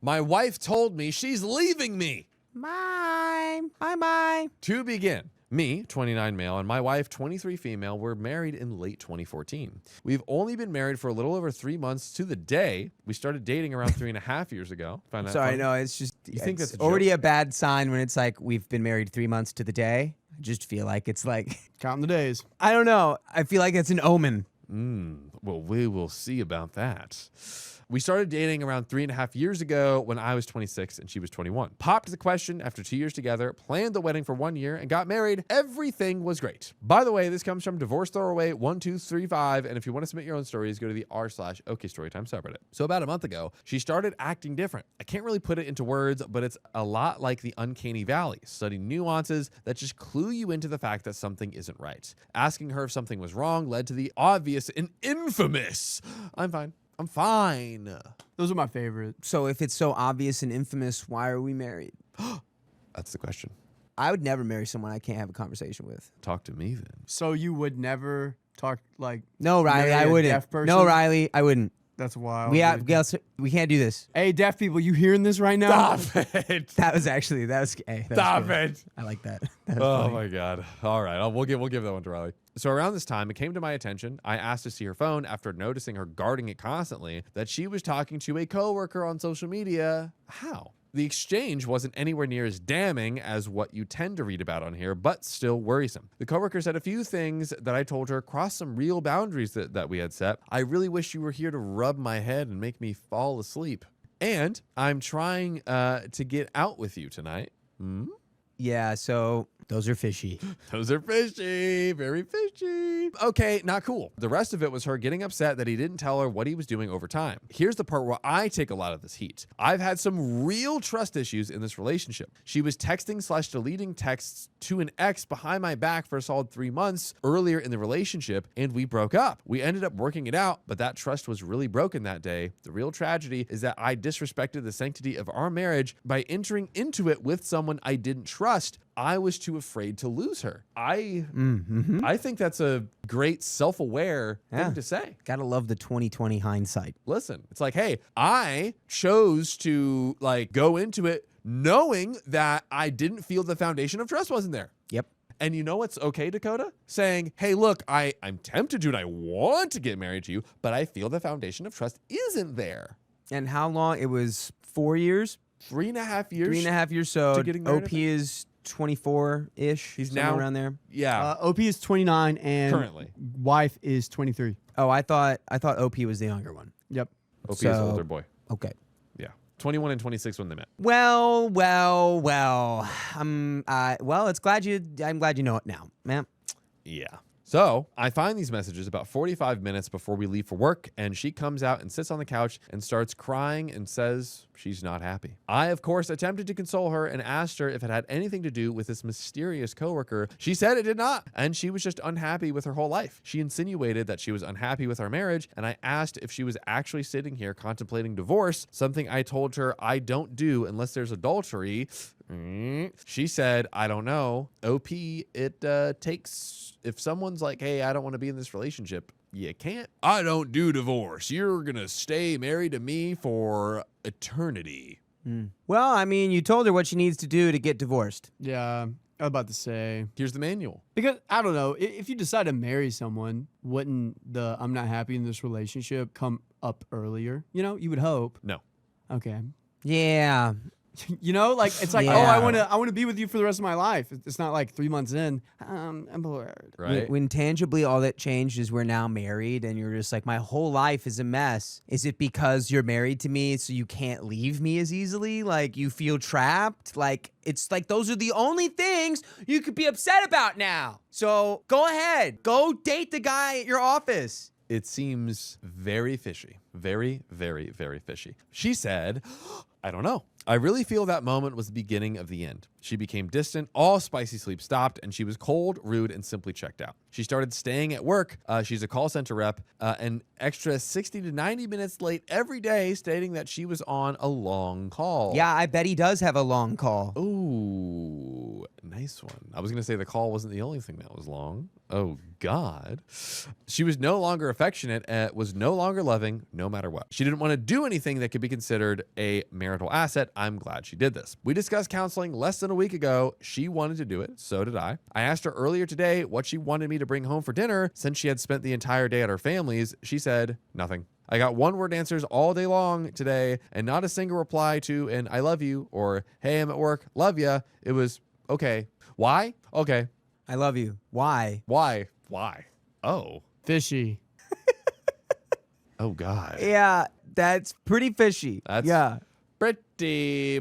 My wife told me she's leaving me. Bye. Bye-bye. To begin, me, 29 male, and my wife, 23 female, were married in late 2014. We've only been married for a little over 3 months to the day. We started dating around 3.5 years ago. Find that Sorry, funny? no, it's just You think it's that's a already joke? a bad sign when it's like we've been married 3 months to the day. I just feel like it's like, Counting the days. I don't know. I feel like it's an omen. Well, we will see about that. We started dating around 3.5 years ago when I was 26 and she was 21. Popped the question after 2 years together, planned the wedding for 1 year, and got married. Everything was great. By the way, this comes from Divorce Throwaway 1235, and if you want to submit your own stories, go to the r/OKStorytime subreddit. So about a month ago, she started acting different. I can't really put it into words, but it's a lot like the uncanny valley, studying nuances that just clue you into the fact that something isn't right. Asking her if something was wrong led to the obvious and infamous, I'm fine. I'm fine. Those are my favorite. So if it's so obvious and infamous, why are we married? That's the question. I would never marry someone I can't have a conversation with. Talk to me then. So you would never talk like No, Riley, marry I a wouldn't. deaf person? No, Riley, I wouldn't. That's wild. We have, dude. we can't do this. Hey, deaf people, you hearing this right now? Stop it. That was actually, that was Stop good. it. I like that. That was Oh funny. my God. All right. We'll give that one to Riley. So around this time, it came to my attention. I asked to see her phone after noticing her guarding it constantly, that she was talking to a coworker on social media. How? The exchange wasn't anywhere near as damning as what you tend to read about on here, but still worrisome. The coworker said a few things that I told her crossed some real boundaries that we had set. I really wish you were here to rub my head and make me fall asleep. And I'm trying to get out with you tonight. Yeah, so those are fishy. Those are fishy, very fishy. Okay, not cool. The rest of it was her getting upset that he didn't tell her what he was doing over time. Here's the part where I take a lot of this heat. I've had some real trust issues in this relationship. She was texting/deleting texts to an ex behind my back for a solid 3 months earlier in the relationship, and we broke up. We ended up working it out, but that trust was really broken that day. The real tragedy is that I disrespected the sanctity of our marriage by entering into it with someone I didn't trust. I was too afraid to lose her. I think that's a great self-aware thing to say. Gotta love the 2020 hindsight. Listen, it's like, hey, I chose to go into it knowing that I didn't feel the foundation of trust wasn't there. Yep. And you know what's okay, Dakota? Saying, hey, look, I'm tempted to and I want to get married to you, but I feel the foundation of trust isn't there. And how long? It was 4 years? 3.5 years. 3.5 years. So to getting married, OP is 24-ish. He's somewhere now around there. Yeah. OP is 29 and Currently. wife is 23. Oh, I thought OP was the younger one. Yep. OP is So- the older boy. Okay. Yeah. 21 and 26 when they met. Well. I'm glad you know it now, man. Yeah. So I find these messages about 45 minutes before we leave for work, and she comes out and sits on the couch and starts crying and says she's not happy. I, of course, attempted to console her and asked her if it had anything to do with this mysterious coworker. She said it did not, and she was just unhappy with her whole life. She insinuated that she was unhappy with our marriage, and I asked if she was actually sitting here contemplating divorce, something I told her I don't do unless there's adultery. She said, I don't know. OP, it takes, if someone's like, hey, I don't want to be in this relationship, you can't. I don't do divorce. You're going to stay married to me for eternity. Well, I mean, you told her what she needs to do to get divorced. Yeah, I was about to say. Here's the manual. Because, I don't know, if you decide to marry someone, wouldn't the I'm not happy in this relationship come up earlier? You know, you would hope. No. Okay. Yeah. You know, like, it's like, Yeah. oh, I want to be with you for the rest of my life. It's not like 3 months in, I'm bored. Right? When tangibly all that changed is we're now married and you're just like, my whole life is a mess. Is it because you're married to me so you can't leave me as easily? Like you feel trapped? Like it's like those are the only things you could be upset about now. So go ahead. Go date the guy at your office. It seems very fishy. Very, very, very fishy. She said, I don't know. I really feel that moment was the beginning of the end. She became distant, all spicy sleep stopped, and she was cold, rude, and simply checked out. She started staying at work. She's a call center rep, an extra 60 to 90 minutes late every day, stating that she was on a long call. Yeah, I bet he does have a long call. Ooh, nice Nice one. I was going to say the call wasn't the only thing that was long. Oh, God. She was no longer affectionate, was no longer loving, no matter what. She didn't want to do anything that could be considered a marital asset. I'm glad she did this. We discussed counseling less than a week ago. She wanted to do it. So did I. I asked her earlier today what she wanted me to bring home for dinner since she had spent the entire day at her family's. She said nothing. I got one-word answers all day long today and not a single reply to an I love you or hey, I'm at work, love ya. It was okay. Why? Okay. I love you. Why? Why? Oh. Fishy. Oh, God. Yeah, that's pretty fishy. That's pretty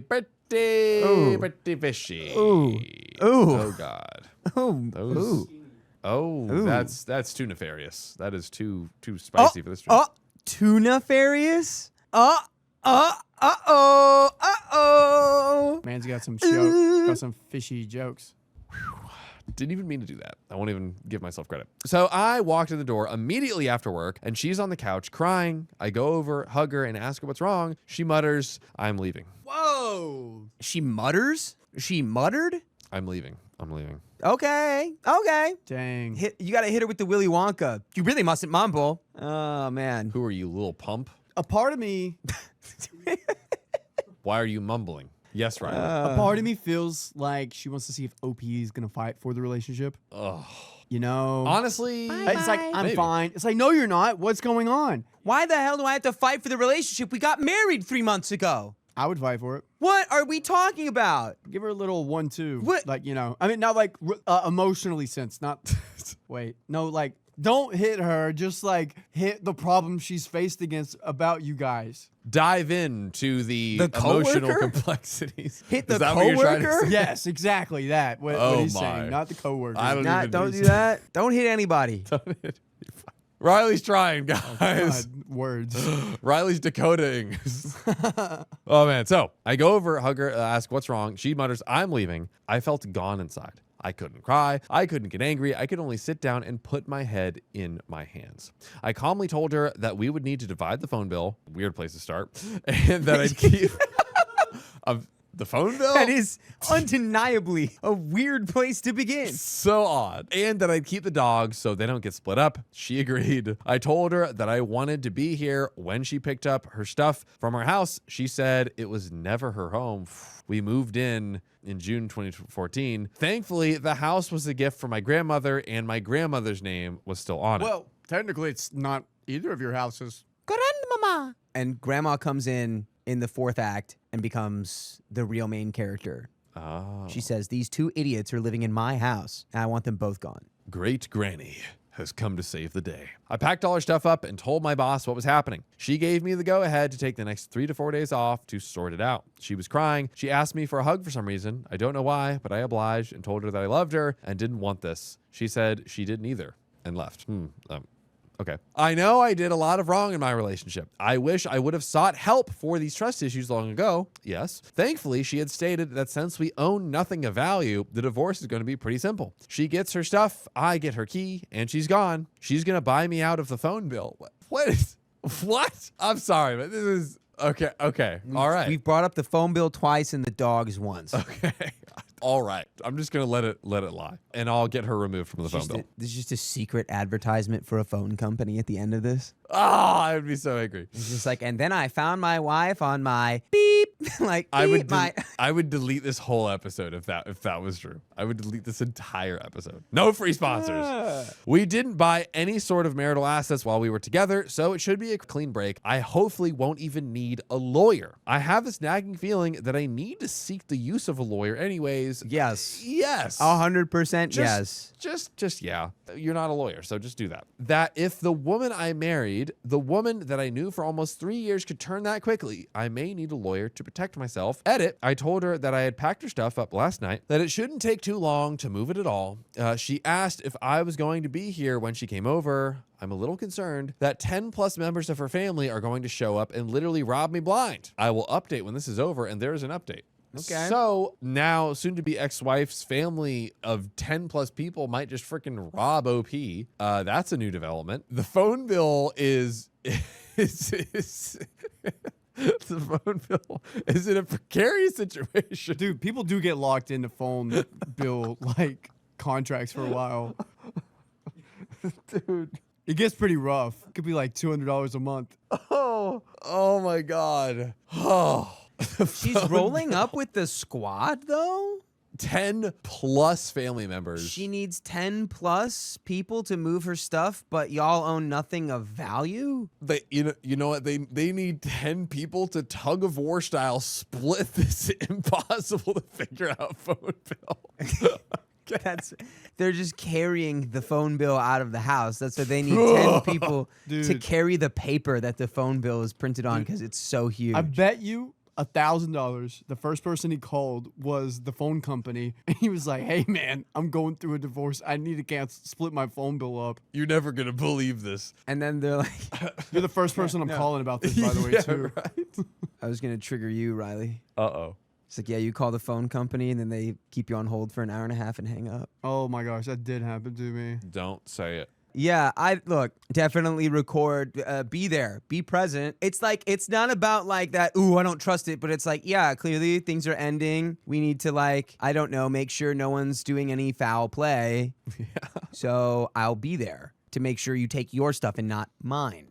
Ooh. fishy. Ooh. Oh, God. Ooh. Those- Ooh. Oh, Ooh. that's too nefarious. That is too spicy for this drink. Oh, tuna farious? Uh-oh. Man's got some fishy jokes. Didn't even mean to do that. I won't even give myself credit. So I walked in the door immediately after work, and she's on the couch crying. I go over, hug her, and ask her what's wrong. She mutters, I'm leaving. Whoa. She mutters? She muttered? I'm leaving. Okay. Dang. You got to hit her with the Willy Wonka. You really mustn't mumble. Oh, man. Who are you, little pump? A part of me Why are you mumbling? Yes, Riley. A part of me feels like she wants to see if OP is gonna fight for the relationship. Ugh. You know, Honestly, it's like I'm Maybe. fine. It's like no, you're not. What's going on? Why the hell do I have to fight for the relationship? We got married 3 months ago. I would fight for it. What are we talking about? Give her a little 1-2. What? Like I mean, not like emotionally sense. Not. Wait, no, like don't hit her. Just like hit the problem she's faced against about you guys. Dive into the coworker? emotional complexities. Hit Is the that what you're trying to coworker? say? Yes, exactly that. What Oh he's my. saying, not the coworker. I don't even Don't do do that. Don't hit anybody. Riley's trying, guys. God, words. Riley's Dakotaing. Oh, man. So I go over, hug her, ask what's wrong. She mutters, I'm leaving. I felt gone inside. I couldn't cry. I couldn't get angry. I could only sit down and put my head in my hands. I calmly told her that we would need to divide the phone bill. Weird place to start. And that I'd keep... The phone bill? That is undeniably a weird place to begin. So odd. And that I'd keep the dogs so they don't get split up. She agreed. I told her that I wanted to be here when she picked up her stuff from her house. She said it was never her home. We moved in June 2014. Thankfully, the house was a gift from my grandmother, and my grandmother's name was still on it. Well, technically, it's not either of your houses. Grandmama. And grandma comes in the fourth act and becomes the real main character. Oh. She says, these two idiots are living in my house, and I want them both gone. Great Granny has come to save the day. I packed all her stuff up and told my boss what was happening. She gave me the go-ahead to take the next 3 to 4 days off to sort it out. She was crying. She asked me for a hug for some reason. I don't know why, but I obliged and told her that I loved her and didn't want this. She said she didn't either and left. Okay. I know I did a lot of wrong in my relationship. I wish I would have sought help for these trust issues long ago. Yes. Thankfully, she had stated that since we own nothing of value, the divorce is going to be pretty simple. She gets her stuff, I get her key, and she's gone. She's going to buy me out of the phone bill. What? I'm sorry, but this is... Okay. All right. We've brought up the phone bill twice and the dogs once. Okay. All right. I'm just going to let it lie. And I'll get her removed from the phone bill. This is just a secret advertisement for a phone company at the end of this. I would be so angry. It's just like, and then I found my wife on my beep. Like, I would beep, I would delete this whole episode if that was true. I would delete this entire episode. No free sponsors. We didn't buy any sort of marital assets while we were together, so it should be a clean break. I hopefully won't even need a lawyer. I have this nagging feeling that I need to seek the use of a lawyer anyways. Yes. Yes. 100% yes. Just yeah. You're not a lawyer, so just do that. That if the woman I married, the woman that I knew for almost 3 years could turn that quickly, I may need a lawyer to protect myself. Edit, I told her that I had packed her stuff up last night, that it shouldn't take too long to move it at all. She asked if I was going to be here when she came over. I'm a little concerned that 10 plus members of her family are going to show up and literally rob me blind. I will update when this is over, and there is an update. Okay. So now, soon to be ex-wife's family of 10 plus people might just freaking rob OP. That's a new development. The phone bill is the phone bill is in a precarious situation. Dude, people do get locked into phone bill like contracts for a while. Dude. It gets pretty rough. It could be like $200 a month. Oh my God. Oh. She's rolling up with the squad though. 10 plus family members. She needs 10 plus people to move her stuff, but y'all own nothing of value? You know what? They need 10 people to tug of war style split this impossible to figure out phone bill. They're just carrying the phone bill out of the house. That's why they need 10 people to Dude. carry the paper that the phone bill is printed on because it's so huge. I bet you $1,000. The first person he called was the phone company. And he was like, hey, man, I'm going through a divorce. I need to split my phone bill up. You're never going to believe this. And then they're like, You're the first person I'm calling about this, by the way, Yeah, too. right? I was going to trigger you, Riley. Uh-oh. It's like, yeah, you call the phone company and then they keep you on hold for an hour and a half and hang up. Oh, my gosh. That did happen to me. Don't say it. Yeah, definitely record, be there, be present. It's like, it's not about like that, ooh, I don't trust it, but it's like, yeah, clearly things are ending. We need to like, I don't know, make sure no one's doing any foul play. Yeah. So I'll be there to make sure you take your stuff and not mine.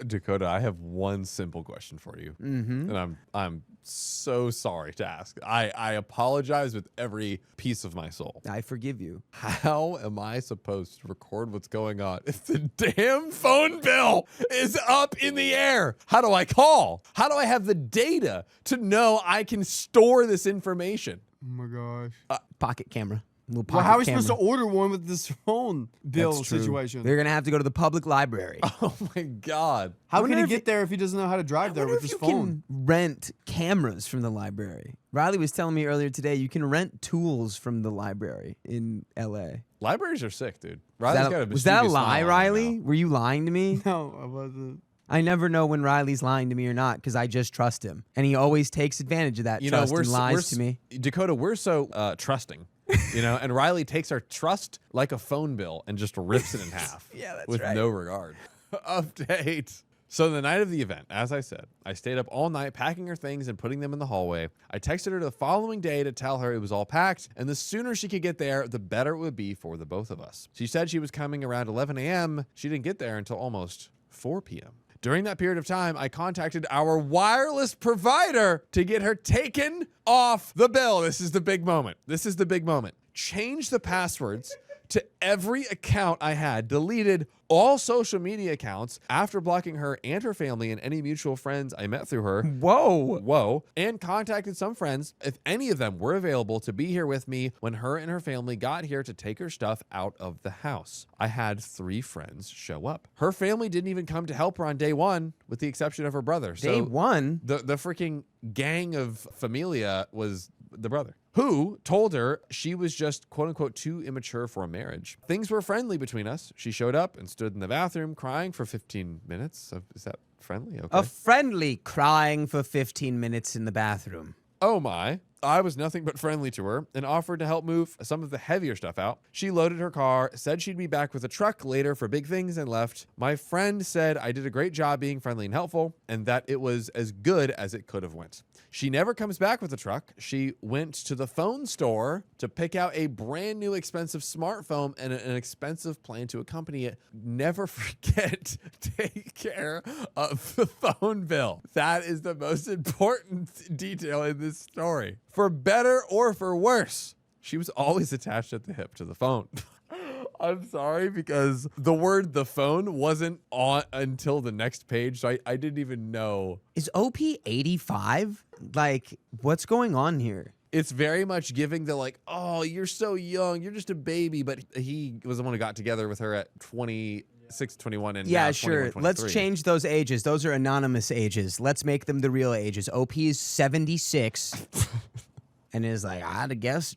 Dakota, I have one simple question for you. Mm-hmm. And I'm so sorry to ask. I apologize with every piece of my soul. I forgive you. How am I supposed to record what's going on if the damn phone bill is up in the air? How do I call? How do I have the data to know I can store this information? Oh, my gosh. Pocket camera. Little Well, pocket how are we camera. supposed to order one with this phone bill That's true. situation? They're going to have to go to the public library. Oh my God. How wonder can he if get there if he doesn't know how to drive there wonder with if his you phone? can rent cameras from the library. Riley was telling me earlier today you can rent tools from the library in LA. Libraries are sick, dude. Was Riley's got a was that a mischievous lie, smile Riley? right now. Were you lying to me? No, I wasn't. I never know when Riley's lying to me or not because I just trust him. And he always takes advantage of that You know, trust and lies to me. Dakota, we're so trusting, you know, and Riley takes our trust like a phone bill and just rips it in half. Yeah, that's with right. no regard. Update. So the night of the event, as I said, I stayed up all night packing her things and putting them in the hallway. I texted her the following day to tell her it was all packed, and the sooner she could get there, the better it would be for the both of us. She said she was coming around 11 a.m. She didn't get there until almost 4 p.m. During that period of time, I contacted our wireless provider to get her taken off the bill. This is the big moment. This is the big moment. Change the passwords to every account I had, deleted all social media accounts after blocking her and her family and any mutual friends I met through her. Whoa. And contacted some friends, if any of them were available, to be here with me when her and her family got here to take her stuff out of the house. I had 3 friends show up. Her family didn't even come to help her on day 1, with the exception of her brother. Day 1? The freaking gang of familia was the brother, who told her she was just quote unquote too immature for a marriage. Things were friendly between us. She showed up and stood in the bathroom crying for 15 minutes. So is that friendly? Okay. A friendly crying for 15 minutes in the bathroom. Oh my. I was nothing but friendly to her and offered to help move some of the heavier stuff out. She loaded her car, said she'd be back with a truck later for big things, and left. My friend said I did a great job being friendly and helpful and that it was as good as it could have went. She never comes back with the truck. She went to the phone store to pick out a brand new expensive smartphone and an expensive plan to accompany it. Never forget, take care of the phone bill. That is the most important detail in this story. For better or for worse, she was always attached at the hip to the phone. I'm sorry because the word "the phone" wasn't on until the next page, so I didn't even know. Is OP 85? Like, what's going on here? It's very much giving the like, oh, you're so young, you're just a baby, but he was the one who got together with her at 26, 21, and Yeah, now sure. 21, Let's 23. change those ages. Those are anonymous ages. Let's make them the real ages. OP is 76. And is like, I'd guess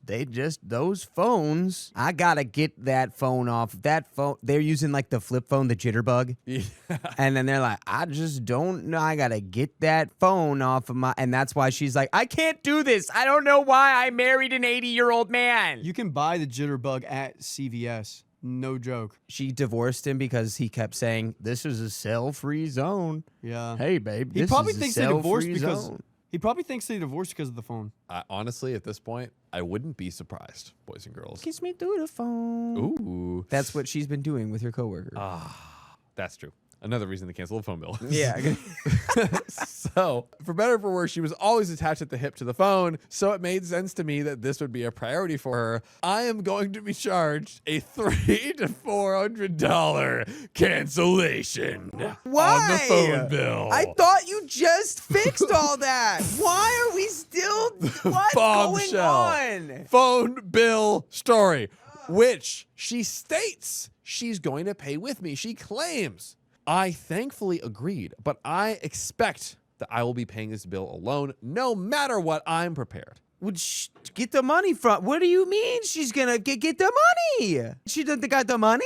those phones. I gotta get that phone off. That phone, they're using like the flip phone, the jitterbug. Yeah. And then they're like, I just don't know. I gotta get that phone off of my. And that's why she's like, I can't do this. I don't know why I married an 80-year-old man. You can buy the jitterbug at CVS. No joke. She divorced him because he kept saying, "This is a cell-free zone." Yeah. Hey, babe, He this probably is a thinks they divorced cell-free because zone. he probably thinks they divorced because of the phone. Honestly, at this point, I wouldn't be surprised, boys and girls. Kiss me through the phone. Ooh. That's what she's been doing with her coworker. That's true. Another reason to cancel the phone bill. Yeah. So, for better or for worse, she was always attached at the hip to the phone, so it made sense to me that this would be a priority for her. I am going to be charged a $300 to $400 cancellation Why? on the phone bill. I thought you just fixed all that. Why are we still? What's going Bombshell. on? Phone bill story, which she states she's going to pay with me. She claims. I thankfully agreed, but I expect that I will be paying this bill alone no matter what. I'm prepared. Would get the money from? What do you mean she's gonna get the money? She doesn't got the money.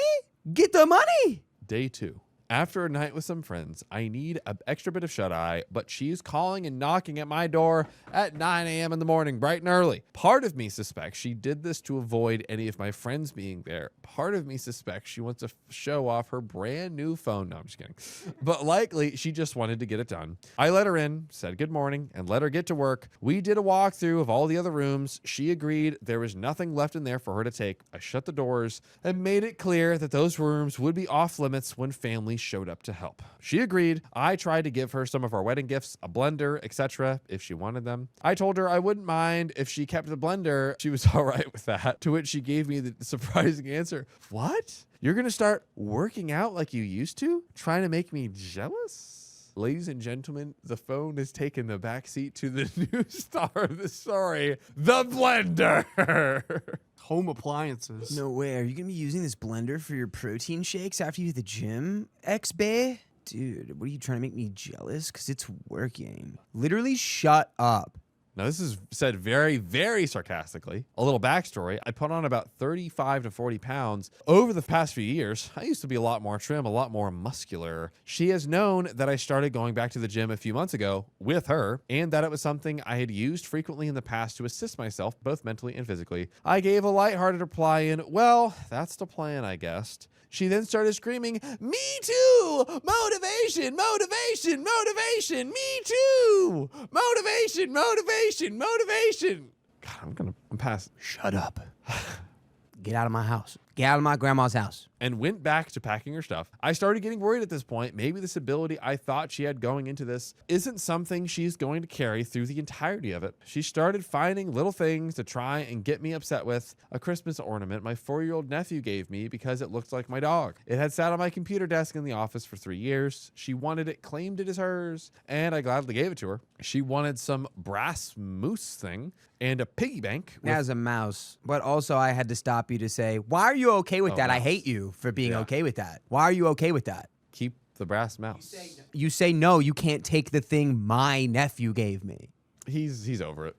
Get the money. Day 2. After a night with some friends, I need an extra bit of shut-eye, but she's calling and knocking at my door at 9 a.m. in the morning, bright and early. Part of me suspects she did this to avoid any of my friends being there. Part of me suspects she wants to show off her brand new phone. No, I'm just kidding. But likely, she just wanted to get it done. I let her in, said good morning, and let her get to work. We did a walkthrough of all the other rooms. She agreed there was nothing left in there for her to take. I shut the doors and made it clear that those rooms would be off limits when family showed up to help. She agreed. I tried to give her some of our wedding gifts, a blender, etc., if she wanted them. I told her I wouldn't mind if she kept the blender. She was all right with that, to which she gave me the surprising answer. What? You're going to start working out like you used to? Trying to make me jealous? Ladies and gentlemen, the phone has taken the backseat to the new star of the story, the blender. Home appliances. No way. Are you gonna be using this blender for your protein shakes after you hit the gym, ex-bae? Dude, what are you trying to make me jealous? Because it's working. Literally, shut up. Now, this is said very, very sarcastically. A little backstory. I put on about 35 to 40 pounds over the past few years. I used to be a lot more trim, a lot more muscular. She has known that I started going back to the gym a few months ago with her, and that it was something I had used frequently in the past to assist myself, both mentally and physically. I gave a lighthearted reply in, well, that's the plan, I guessed. She then started screaming, me too! Motivation, motivation, motivation, me too! Motivation, motivation, motivation. God, I'm past. Shut up. Get out of my house. Get out of my grandma's house. And went back to packing her stuff. I started getting worried at this point. Maybe this ability I thought she had going into this isn't something she's going to carry through the entirety of it. She started finding little things to try and get me upset with. A Christmas ornament my 4-year-old nephew gave me because it looked like my dog. It had sat on my computer desk in the office for 3 years. She wanted it, claimed it as hers, and I gladly gave it to her. She wanted some brass moose thing and a piggy bank. As a mouse. But also, I had to stop you to say, why are you okay with that? I mouse. hate you for being Yeah. okay with that. Why are you okay with that? Keep the brass mouse. You say, no, you can't take the thing my nephew gave me. He's over it.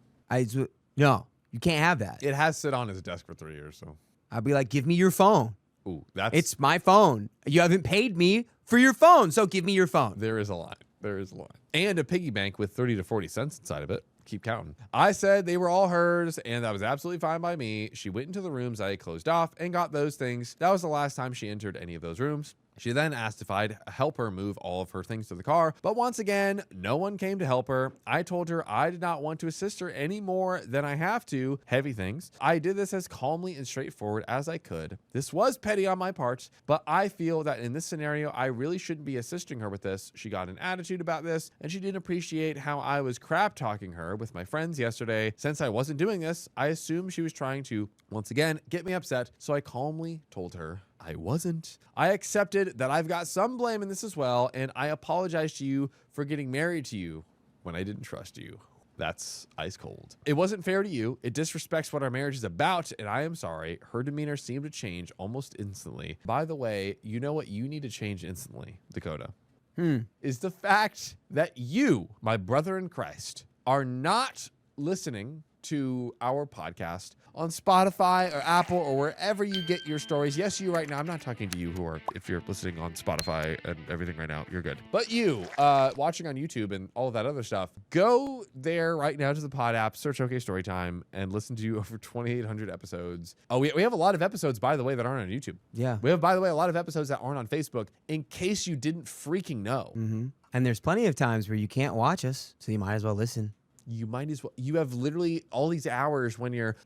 No, you can't have that. It has sit on his desk for 3 years, so. I'd be like, give me your phone. Ooh, that's. It's my phone. You haven't paid me for your phone, so give me your phone. There is a line. There is a line. And a piggy bank with 30 to 40 cents inside of it. Keep counting. I said they were all hers, and that was absolutely fine by me. She went into the rooms I had closed off and got those things. That was the last time she entered any of those rooms. She then asked if I'd help her move all of her things to the car, but once again, no one came to help her. I told her I did not want to assist her any more than I have to. Heavy things. I did this as calmly and straightforward as I could. This was petty on my part, but I feel that in this scenario, I really shouldn't be assisting her with this. She got an attitude about this, and she didn't appreciate how I was crap talking her with my friends yesterday. Since I wasn't doing this, I assumed she was trying to, once again, get me upset, so I calmly told her I wasn't. I accepted that I've got some blame in this as well, and I apologize to you for getting married to you when I didn't trust you. That's ice cold. It wasn't fair to you. It disrespects what our marriage is about, and I am sorry. Her demeanor seemed to change almost instantly. By the way, you know what you need to change instantly, Dakota? Is the fact that you, my brother in Christ, are not listening to our podcast on Spotify or Apple or wherever you get your stories. Yes, you right now. I'm not talking to you if you're listening on Spotify and everything right now, you're good. But you, watching on YouTube and all of that other stuff, go there right now to the pod app, search OK Storytime, and listen to over 2,800 episodes. Oh, we have a lot of episodes, by the way, that aren't on YouTube. Yeah. We have, by the way, a lot of episodes that aren't on Facebook, in case you didn't freaking know. Mm-hmm. And there's plenty of times where you can't watch us, so you might as well listen. You might as well. You have literally all these hours when you're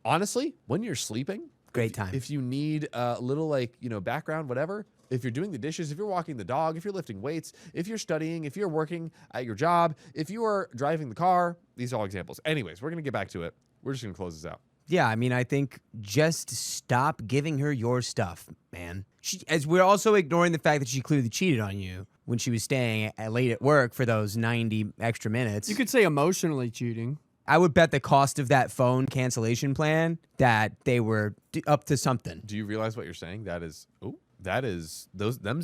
sleeping. Great time. If you need a little background, whatever. If you're doing the dishes, if you're walking the dog, if you're lifting weights, if you're studying, if you're working at your job, if you are driving the car, these are all examples. Anyways, we're going to get back to it. We're just going to close this out. Yeah, I mean, I think just stop giving her your stuff, man. As we're also ignoring the fact that she clearly cheated on you when she was staying late at work for those 90 extra minutes. You could say emotionally cheating. I would bet the cost of that phone cancellation plan that they were up to something. Do you realize what you're saying? Them's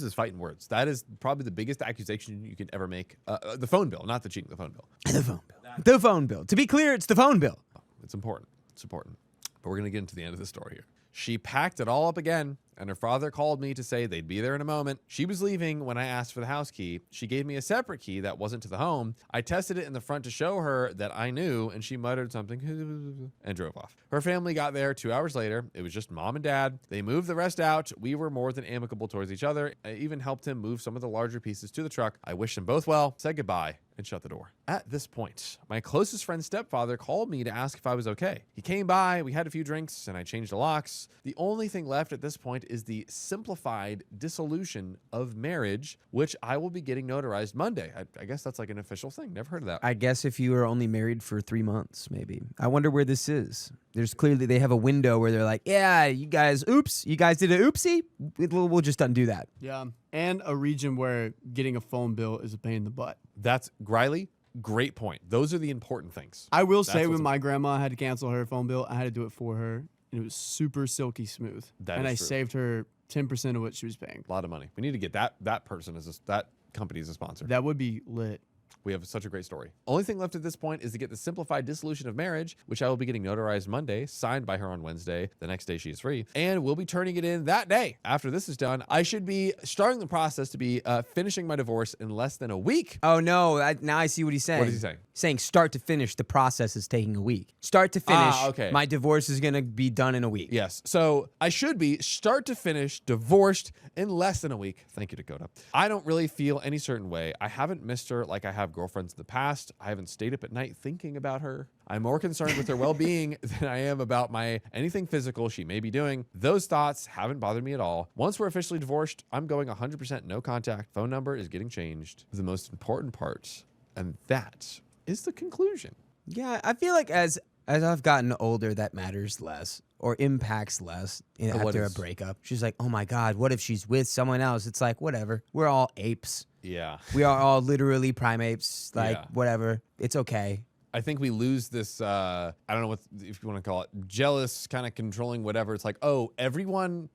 is fighting words. That is probably the biggest accusation you can ever make. The phone bill, not the cheating, the phone bill. The phone bill. The phone bill. To be clear, it's the phone bill. It's important. It's important. But we're going to get into the end of the story here. She packed it all up again, and her father called me to say they'd be there in a moment. She was leaving when I asked for the house key. She gave me a separate key that wasn't to the home. I tested it in the front to show her that I knew, and she muttered something and drove off. Her family got there 2 hours later. It was just mom and dad. They moved the rest out. We were more than amicable towards each other. I even helped him move some of the larger pieces to the truck. I wished them both well, said goodbye, and shut the door. At this point, my closest friend's stepfather called me to ask if I was okay. He came by, we had a few drinks, and I changed the locks. The only thing left at this point is the simplified dissolution of marriage, which I will be getting notarized Monday. I guess that's like an official thing. Never heard of that. I guess if you were only married for 3 months, maybe. I wonder where this is. There's clearly, they have a window where they're like, yeah, you guys did a oopsie. We'll just undo that. Yeah. And a region where getting a phone bill is a pain in the butt. That's Griley. Great point. Those are the important things. I will say when my grandma had to cancel her phone bill, I had to do it for her. And it was super silky smooth. And I saved her 10% of what she was paying. A lot of money. We need to get that person that company as a sponsor. That would be lit. We have such a great story. Only thing left at this point is to get the simplified dissolution of marriage, which I will be getting notarized Monday, signed by her on Wednesday. The next day she is free, and we'll be turning it in that day. After this is done, I should be starting the process to be finishing my divorce in less than a week. Oh, no. Now I see what he's saying. What is he saying? He's saying start to finish, the process is taking a week. Start to finish, okay. My divorce is going to be done in a week. Yes. So I should be start to finish divorced in less than a week. Thank you, Dakota. I don't really feel any certain way. I haven't missed her like I have girlfriends in the past. I haven't stayed up at night thinking about her. I'm more concerned with her well-being than I am about anything physical she may be doing. Those thoughts haven't bothered me at all. Once we're officially divorced, I'm going 100% no contact. Phone number is getting changed. The most important part, and that is the conclusion. Yeah, I feel like as I've gotten older, that matters less or impacts less after a breakup. She's like, oh my God, what if she's with someone else? It's like, whatever. We're all apes. Yeah. We are all literally primates. Whatever. It's okay. I think we lose this, I don't know if you want to call it, jealous, kind of controlling, whatever. It's like, no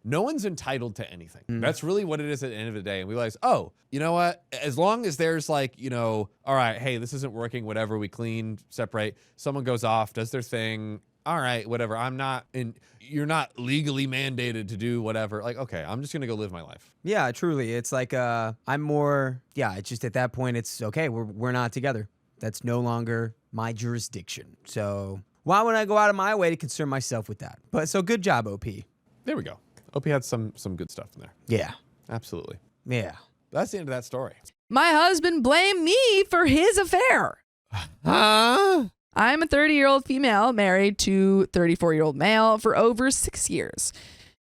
one's entitled to anything. That's really what it is at the end of the day. And we realize, you know what? As long as there's all right, hey, this isn't working, whatever, we clean, separate, someone goes off, does their thing, all right, whatever, you're not legally mandated to do whatever. Like, okay, I'm just going to go live my life. Yeah, truly. It's like, it's just at that point, it's okay, we're not together. That's no longer my jurisdiction. So why would I go out of my way to concern myself with that? But so good job, OP. There we go. OP had some good stuff in there. Yeah. Absolutely. Yeah. That's the end of that story. My husband blamed me for his affair. Huh? I'm a 30-year-old female married to 34-year-old male for over 6 years.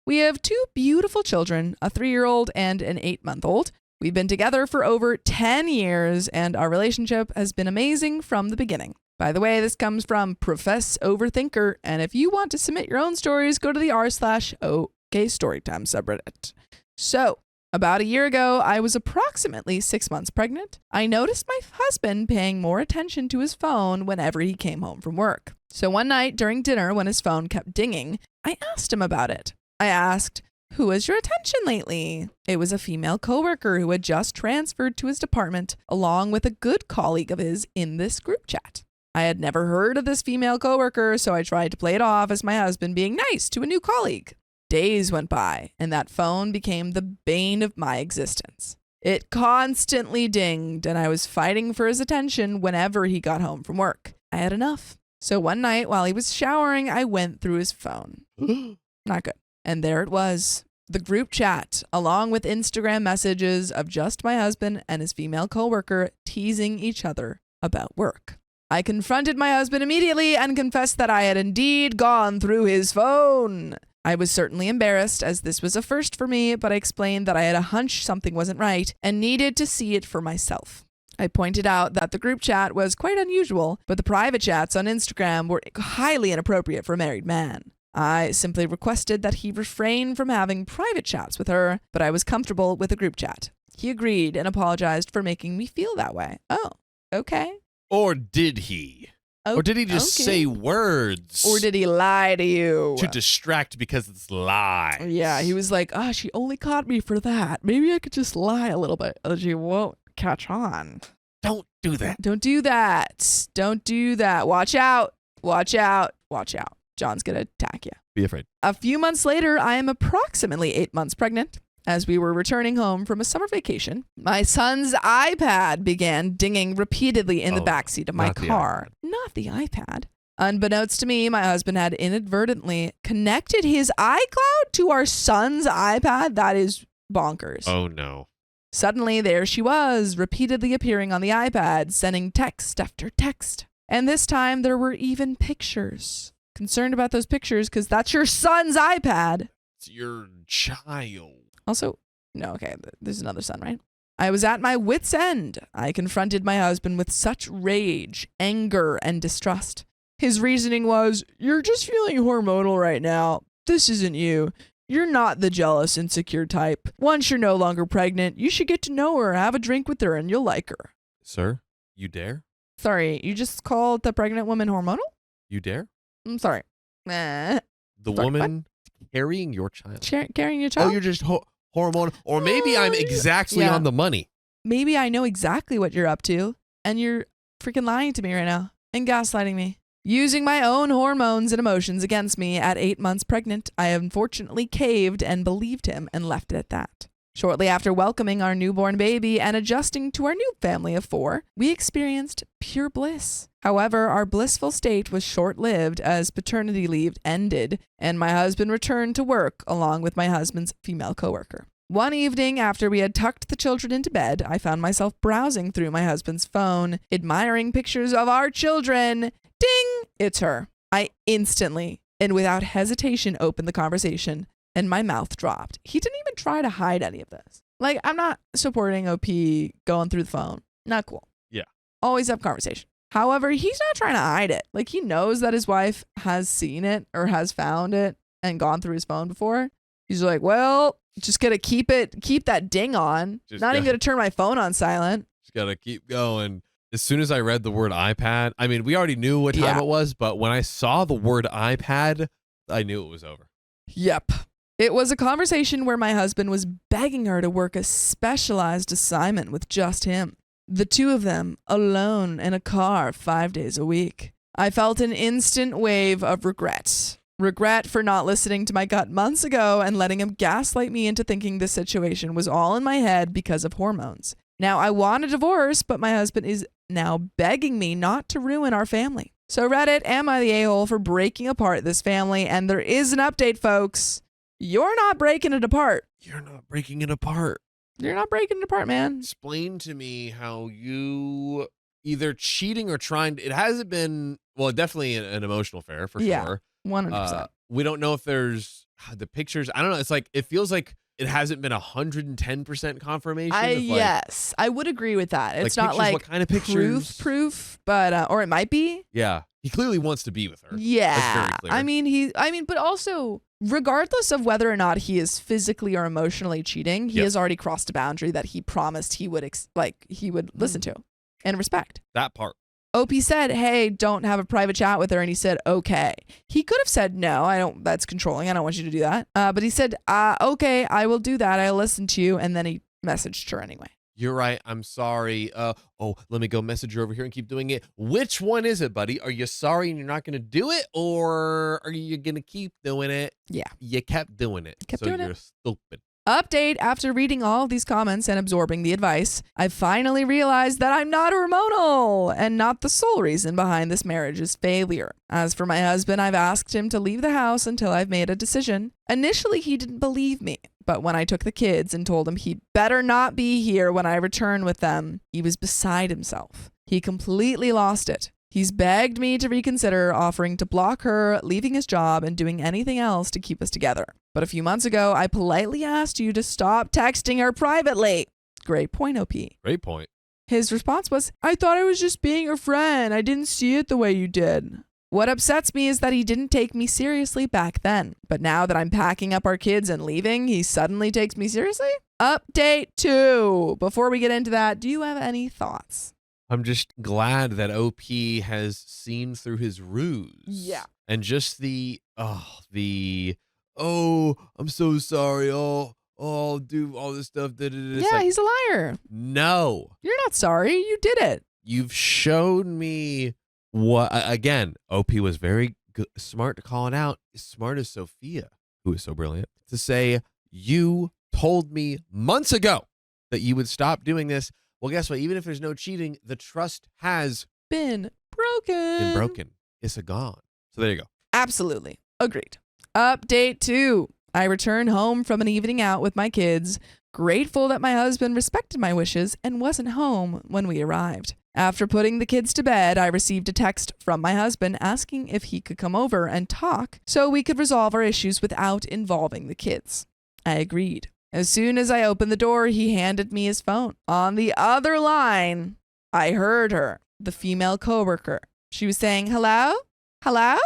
We have 2 beautiful children, a 3-year-old and an 8-month-old. We've been together for over 10 years, and our relationship has been amazing from the beginning. By the way, this comes from Profess Overthinker, and if you want to submit your own stories, go to the r/OK Storytime subreddit. So, about a year ago, I was approximately 6 months pregnant. I noticed my husband paying more attention to his phone whenever he came home from work. So one night during dinner, when his phone kept dinging, I asked him about it. I asked, "Who has your attention lately?" It was a female coworker who had just transferred to his department, along with a good colleague of his in this group chat. I had never heard of this female coworker, so I tried to play it off as my husband being nice to a new colleague. Days went by, and that phone became the bane of my existence. It constantly dinged, and I was fighting for his attention whenever he got home from work. I had enough. So one night while he was showering, I went through his phone. Not good. And there it was. The group chat, along with Instagram messages of just my husband and his female coworker teasing each other about work. I confronted my husband immediately and confessed that I had indeed gone through his phone. I was certainly embarrassed as this was a first for me, but I explained that I had a hunch something wasn't right and needed to see it for myself. I pointed out that the group chat was quite unusual, but the private chats on Instagram were highly inappropriate for a married man. I simply requested that he refrain from having private chats with her, but I was comfortable with a group chat. He agreed and apologized for making me feel that way. Oh, okay. Or did he? Or did he just say words? Or did he lie to you? To distract because it's lies. Yeah, he was like, she only caught me for that. Maybe I could just lie a little bit. She won't catch on. Don't do that. Don't do that. Don't do that. Watch out. Watch out. Watch out. John's going to attack you. Be afraid. A few months later, I am approximately 8 months pregnant. As we were returning home from a summer vacation, my son's iPad began dinging repeatedly in the backseat of my car. Not the iPad. Unbeknownst to me, my husband had inadvertently connected his iCloud to our son's iPad. That is bonkers. Oh, no. Suddenly, there she was, repeatedly appearing on the iPad, sending text after text. And this time, there were even pictures. Concerned about those pictures because that's your son's iPad. It's your child. Also, no, okay, there's another son, right? I was at my wit's end. I confronted my husband with such rage, anger, and distrust. His reasoning was, you're just feeling hormonal right now. This isn't you. You're not the jealous, insecure type. Once you're no longer pregnant, you should get to know her, have a drink with her, and you'll like her. Sir, you dare? Sorry, you just called the pregnant woman hormonal? You dare? I'm sorry. The woman carrying your child. Carrying your child? Oh, you're just hormonal. Or maybe I'm exactly on the money. Maybe I know exactly what you're up to, and you're freaking lying to me right now and gaslighting me. Using my own hormones and emotions against me at 8 months pregnant, I unfortunately caved and believed him and left it at that. Shortly after welcoming our newborn baby and adjusting to our new family of 4, we experienced pure bliss. However, our blissful state was short-lived as paternity leave ended and my husband returned to work along with my husband's female coworker. One evening after we had tucked the children into bed, I found myself browsing through my husband's phone, admiring pictures of our children. Ding! It's her. I instantly and without hesitation opened the conversation. And my mouth dropped. He didn't even try to hide any of this. Like, I'm not supporting OP going through the phone. Not cool. Yeah. Always have conversation. However, he's not trying to hide it. Like, he knows that his wife has seen it or has found it and gone through his phone before. He's like, well, just gotta keep that ding on. Not even gonna turn my phone on silent. Just gotta keep going. As soon as I read the word iPad, I mean, we already knew what time it was, but when I saw the word iPad, I knew it was over. Yep. It was a conversation where my husband was begging her to work a specialized assignment with just him. The two of them, alone in a car 5 days a week. I felt an instant wave of regret. Regret for not listening to my gut months ago and letting him gaslight me into thinking this situation was all in my head because of hormones. Now, I want a divorce, but my husband is now begging me not to ruin our family. So Reddit, am I the a-hole for breaking apart this family? And there is an update, folks. You're not breaking it apart. You're not breaking it apart. You're not breaking it apart, man. Explain to me how you either cheating or trying to, it hasn't been, well, definitely an emotional affair for sure. 100%. We don't know if there's the pictures. I don't know. It's like, it feels like it hasn't been 110% confirmation. Yes, I would agree with that. It's like not pictures, like what kind of pictures? proof, but, or it might be. Yeah. He clearly wants to be with her. Yeah. That's very clear. But also, regardless of whether or not he is physically or emotionally cheating, he has already crossed a boundary that he promised he would listen to and respect. That part. OP said, hey, don't have a private chat with her. And he said, okay. He could have said, no, that's controlling. I don't want you to do that. But he said, okay, I will do that. I'll listen to you. And then he messaged her anyway. You're right. I'm sorry. Let me go message her over here and keep doing it. Which one is it, buddy? Are you sorry and you're not going to do it? Or are you going to keep doing it? Yeah. You kept doing it. Kept so doing you're it. stupid. Update: after reading all of these comments and absorbing the advice, I finally realized that I'm not hormonal and not the sole reason behind this marriage's failure. As for my husband, I've asked him to leave the house until I've made a decision. Initially, he didn't believe me, but when I took the kids and told him he'd better not be here when I return with them, he was beside himself. He completely lost it. He's begged me to reconsider, offering to block her, leaving his job, and doing anything else to keep us together. But a few months ago, I politely asked you to stop texting her privately. Great point, OP. Great point. His response was, I thought I was just being a friend. I didn't see it the way you did. What upsets me is that he didn't take me seriously back then. But now that I'm packing up our kids and leaving, he suddenly takes me seriously? Update 2. Before we get into that, do you have any thoughts? I'm just glad that OP has seen through his ruse. Yeah. And just I'm so sorry. I'll do all this stuff. Yeah, he's a liar. No. You're not sorry. You did it. You've showed me what, again, OP was very smart to call it out. Smart as Sophia, who is so brilliant, to say, you told me months ago that you would stop doing this. Well, guess what? Even if there's no cheating, the trust has Been broken. It's gone. So there you go. Absolutely. Agreed. Update 2. I returned home from an evening out with my kids, grateful that my husband respected my wishes and wasn't home when we arrived. After putting the kids to bed, I received a text from my husband asking if he could come over and talk so we could resolve our issues without involving the kids. I agreed. As soon as I opened the door, he handed me his phone. On the other line, I heard her, the female coworker. She was saying, hello? Hello?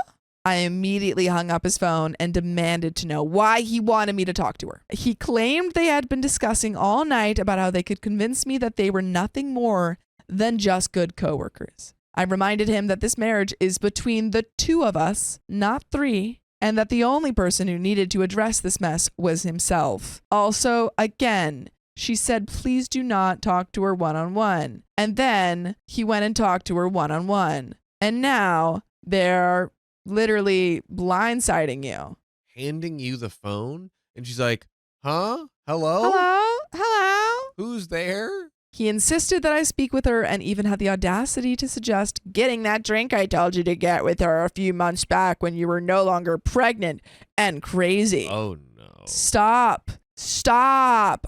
I immediately hung up his phone and demanded to know why he wanted me to talk to her. He claimed they had been discussing all night about how they could convince me that they were nothing more than just good coworkers. I reminded him that this marriage is between the 2 of us, not 3, and that the only person who needed to address this mess was himself. Also, again, she said, please do not talk to her one-on-one. And then he went and talked to her one-on-one. And now they're literally blindsiding you. Handing you the phone, and she's like, huh? Hello? Hello? Hello? Who's there? He insisted that I speak with her and even had the audacity to suggest getting that drink I told you to get with her a few months back when you were no longer pregnant and crazy. Oh, no. Stop.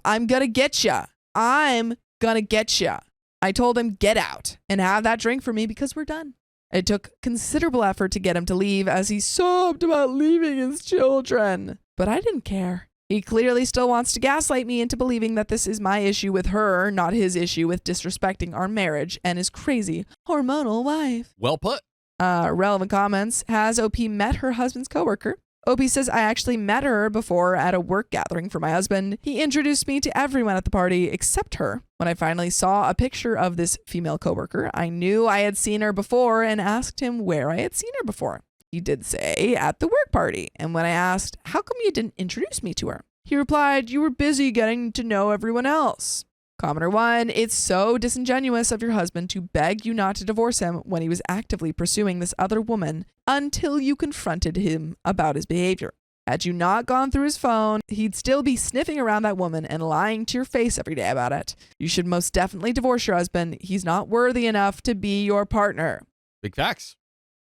I'm gonna get ya. I'm gonna get ya. I told him, get out and have that drink for me because we're done. It took considerable effort to get him to leave as he sobbed about leaving his children. But I didn't care. He clearly still wants to gaslight me into believing that this is my issue with her, not his issue with disrespecting our marriage and his crazy hormonal wife. Well put. Relevant comments. Has OP met her husband's coworker? OP says, I actually met her before at a work gathering for my husband. He introduced me to everyone at the party except her. When I finally saw a picture of this female coworker, I knew I had seen her before and asked him where I had seen her before. He did say at the work party. And when I asked, how come you didn't introduce me to her? He replied, you were busy getting to know everyone else. Commenter 1, it's so disingenuous of your husband to beg you not to divorce him when he was actively pursuing this other woman until you confronted him about his behavior. Had you not gone through his phone, he'd still be sniffing around that woman and lying to your face every day about it. You should most definitely divorce your husband. He's not worthy enough to be your partner. Big facts.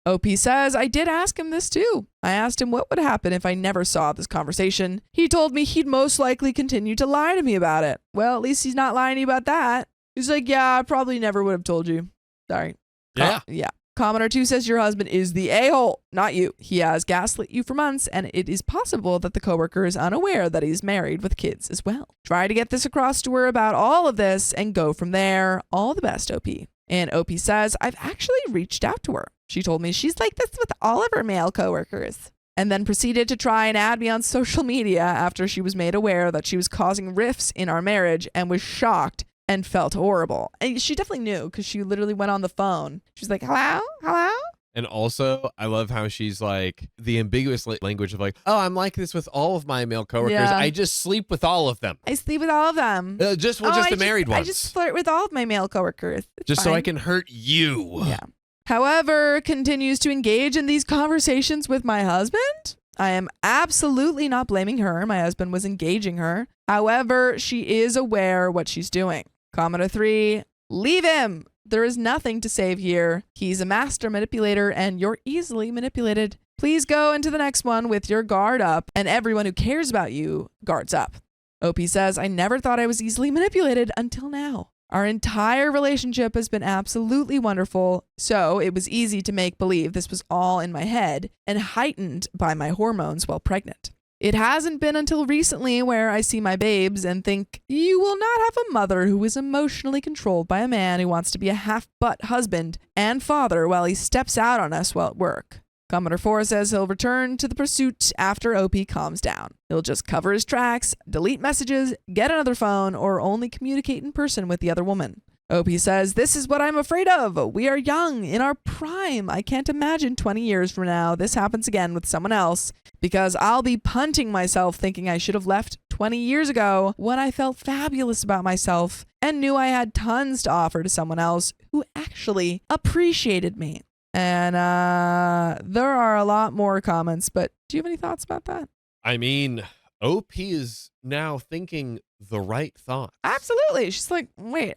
OP says, I did ask him this too. I asked him what would happen if I never saw this conversation. He told me he'd most likely continue to lie to me about it. Well, at least he's not lying to you about that. He's like, yeah, I probably never would have told you. Sorry. Yeah. Yeah. Commenter 2 says your husband is the a-hole, not you. He has gaslit you for months, and it is possible that the coworker is unaware that he's married with kids as well. Try to get this across to her about all of this and go from there. All the best, OP. And OP says, I've actually reached out to her. She told me she's like this with all of her male coworkers. And then proceeded to try and add me on social media after she was made aware that she was causing rifts in our marriage and was shocked and felt horrible. And she definitely knew because she literally went on the phone. She's like, hello? Hello? And also, I love how she's like the ambiguous language of like, oh, I'm like this with all of my male coworkers. Yeah. I just sleep with all of them. I sleep with all of them. Just the married ones. I just flirt with all of my male coworkers. It's just so fine. I can hurt you. Yeah. However, continues to engage in these conversations with my husband. I am absolutely not blaming her. My husband was engaging her. However, she is aware what she's doing. Commenter 3, leave him. There is nothing to save here. He's a master manipulator and you're easily manipulated. Please go into the next one with your guard up and everyone who cares about you guards up. OP says, I never thought I was easily manipulated until now. Our entire relationship has been absolutely wonderful, so it was easy to make believe this was all in my head and heightened by my hormones while pregnant. It hasn't been until recently where I see my babes and think, you will not have a mother who is emotionally controlled by a man who wants to be a half-butt husband and father while he steps out on us while at work. Commenter 4 says he'll return to the pursuit after OP calms down. He'll just cover his tracks, delete messages, get another phone, or only communicate in person with the other woman. OP says, this is what I'm afraid of. We are young, in our prime. I can't imagine 20 years from now this happens again with someone else because I'll be punting myself thinking I should have left 20 years ago when I felt fabulous about myself and knew I had tons to offer to someone else who actually appreciated me. And there are a lot more comments, but do you have any thoughts about that? I mean, OP is now thinking the right thoughts. Absolutely. She's like, wait,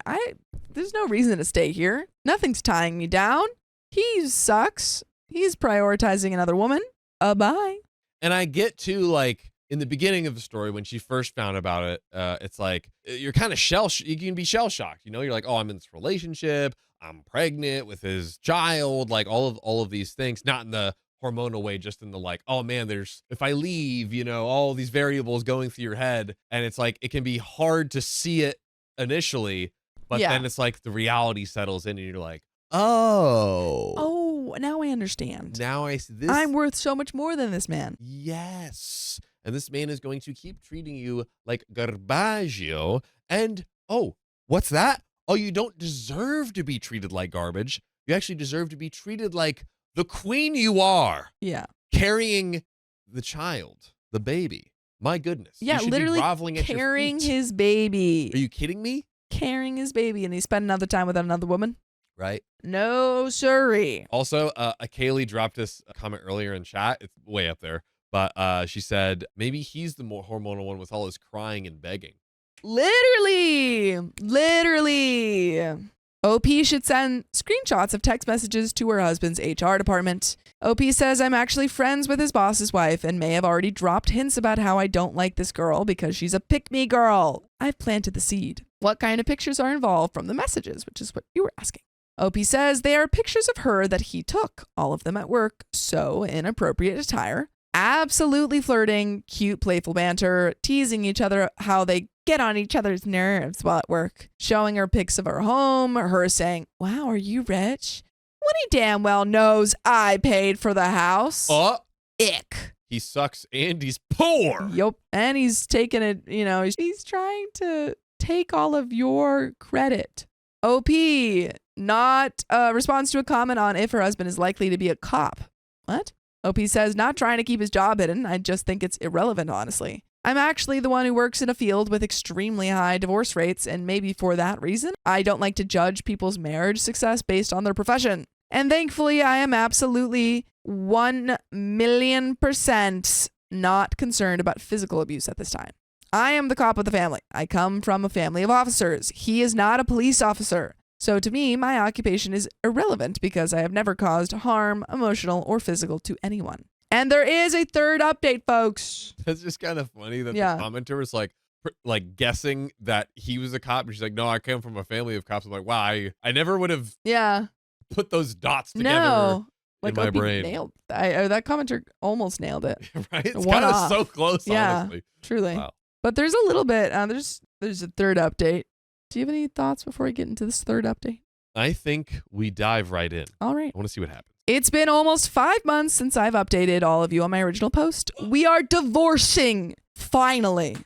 there's no reason to stay here. Nothing's tying me down. He sucks. He's prioritizing another woman. Bye. And I get to like in the beginning of the story when she first found about it, it's like you're kind of you can be shell shocked. You know, you're like, oh, I'm in this relationship. I'm pregnant with his child. Like all of these things, not in the hormonal way, just in the like, oh man, if I leave, you know, all these variables going through your head. And it's like, it can be hard to see it initially, but then it's like the reality settles in and you're like, oh, now I understand. Now I see this. I'm worth so much more than this man. Yes. And this man is going to keep treating you like garbaggio. And, oh, what's that? Oh, you don't deserve to be treated like garbage. You actually deserve to be treated like the queen you are. Yeah. Carrying the child, the baby. My goodness. Yeah, you should literally be groveling at carrying your feet. his baby. Are you kidding me? Carrying his baby, and he spent another time with another woman? Right. No, sirree. Also, Kaylee dropped this comment earlier in chat. It's way up there. But she said, maybe he's the more hormonal one with all his crying and begging. Literally. OP should send screenshots of text messages to her husband's HR department. OP says, I'm actually friends with his boss's wife and may have already dropped hints about how I don't like this girl because she's a pick-me girl. I've planted the seed. What kind of pictures are involved from the messages, which is what you were asking. OP says they are pictures of her that he took, all of them at work, so inappropriate attire. Absolutely flirting, cute, playful banter, teasing each other how they get on each other's nerves while at work. Showing her pics of her home, her saying, wow, are you rich? When he damn well knows I paid for the house. Ick. He sucks and he's poor. Yup. And he's taking it, you know, he's trying to take all of your credit. OP, not responds to a comment on if her husband is likely to be a cop. What? OP says, not trying to keep his job hidden. I just think it's irrelevant, honestly. I'm actually the one who works in a field with extremely high divorce rates, and maybe for that reason, I don't like to judge people's marriage success based on their profession. And thankfully, I am absolutely 1,000,000% not concerned about physical abuse at this time. I am the cop of the family. I come from a family of officers. He is not a police officer. So to me, my occupation is irrelevant because I have never caused harm, emotional or physical, to anyone. And there is a third update, folks. That's just kind of funny that the commenter was like guessing that he was a cop. And she's like, no, I come from a family of cops. I'm like, wow, I never would have put those dots together in my brain. That commenter almost nailed it. Right? It's kind of so close, honestly. Truly. Wow. But there's a little bit, there's a third update. Do you have any thoughts before we get into this third update? I think we dive right in. All right. I want to see what happens. It's been almost 5 months since I've updated all of you on my original post. We are divorcing. Finally.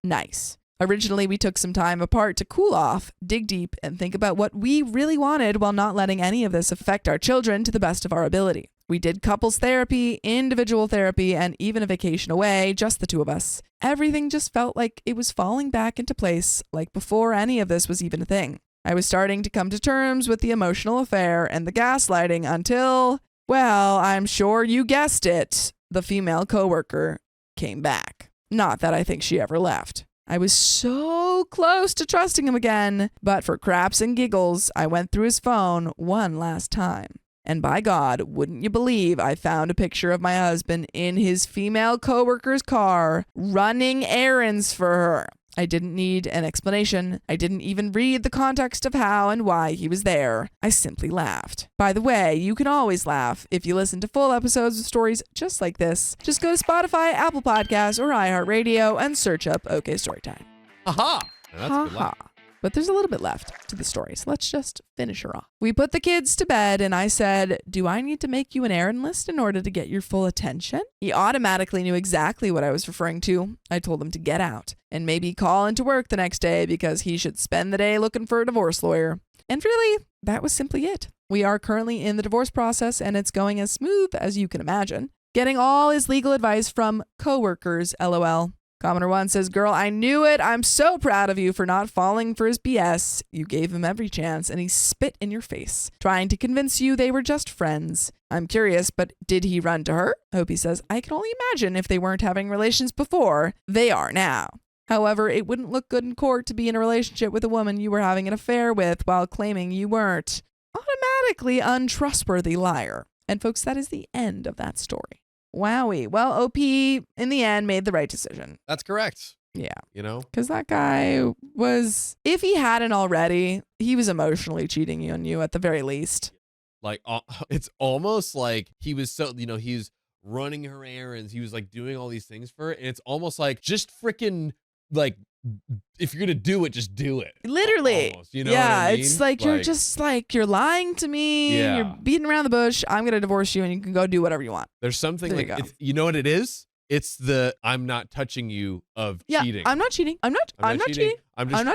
Nice. Originally, we took some time apart to cool off, dig deep, and think about what we really wanted while not letting any of this affect our children to the best of our ability. We did couples therapy, individual therapy, and even a vacation away, just the two of us. Everything just felt like it was falling back into place, like before any of this was even a thing. I was starting to come to terms with the emotional affair and the gaslighting until, well, I'm sure you guessed it, the female coworker came back. Not that I think she ever left. I was so close to trusting him again, but for craps and giggles, I went through his phone one last time. And by God, wouldn't you believe I found a picture of my husband in his female coworker's car running errands for her. I didn't need an explanation. I didn't even read the context of how and why he was there. I simply laughed. By the way, you can always laugh if you listen to full episodes of stories just like this. Just go to Spotify, Apple Podcasts, or iHeartRadio and search up OK Storytime. Aha! Now that's a good line. But there's a little bit left to the story, so let's just finish her off. We put the kids to bed, and I said, do I need to make you an errand list in order to get your full attention? He automatically knew exactly what I was referring to. I told him to get out and maybe call into work the next day because he should spend the day looking for a divorce lawyer. And really, that was simply it. We are currently in the divorce process, and it's going as smooth as you can imagine. Getting all his legal advice from coworkers, LOL. Commenter 1 says, girl, I knew it. I'm so proud of you for not falling for his BS. You gave him every chance and he spit in your face, trying to convince you they were just friends. I'm curious, but did he run to her? Hopi says, I can only imagine if they weren't having relations before, they are now. However, it wouldn't look good in court to be in a relationship with a woman you were having an affair with while claiming you weren't. Automatically untrustworthy liar. And folks, that is the end of that story. Wowie. Well, OP in the end made the right decision. That's correct. Yeah. You know? Because that guy was, if he hadn't already, he was emotionally cheating on you at the very least. Like, it's almost like he was so, he's running her errands. He was like doing all these things for her. And it's almost like just freaking like, if you're going to do it, just do it. Literally. Almost, you know yeah. what I mean? It's like, you're just like, you're lying to me. Yeah. You're beating around the bush. I'm going to divorce you and you can go do whatever you want. There's something There like, you go. you know what it is? It's the I'm not touching you of cheating. I'm not cheating. I'm not cheating. I'm not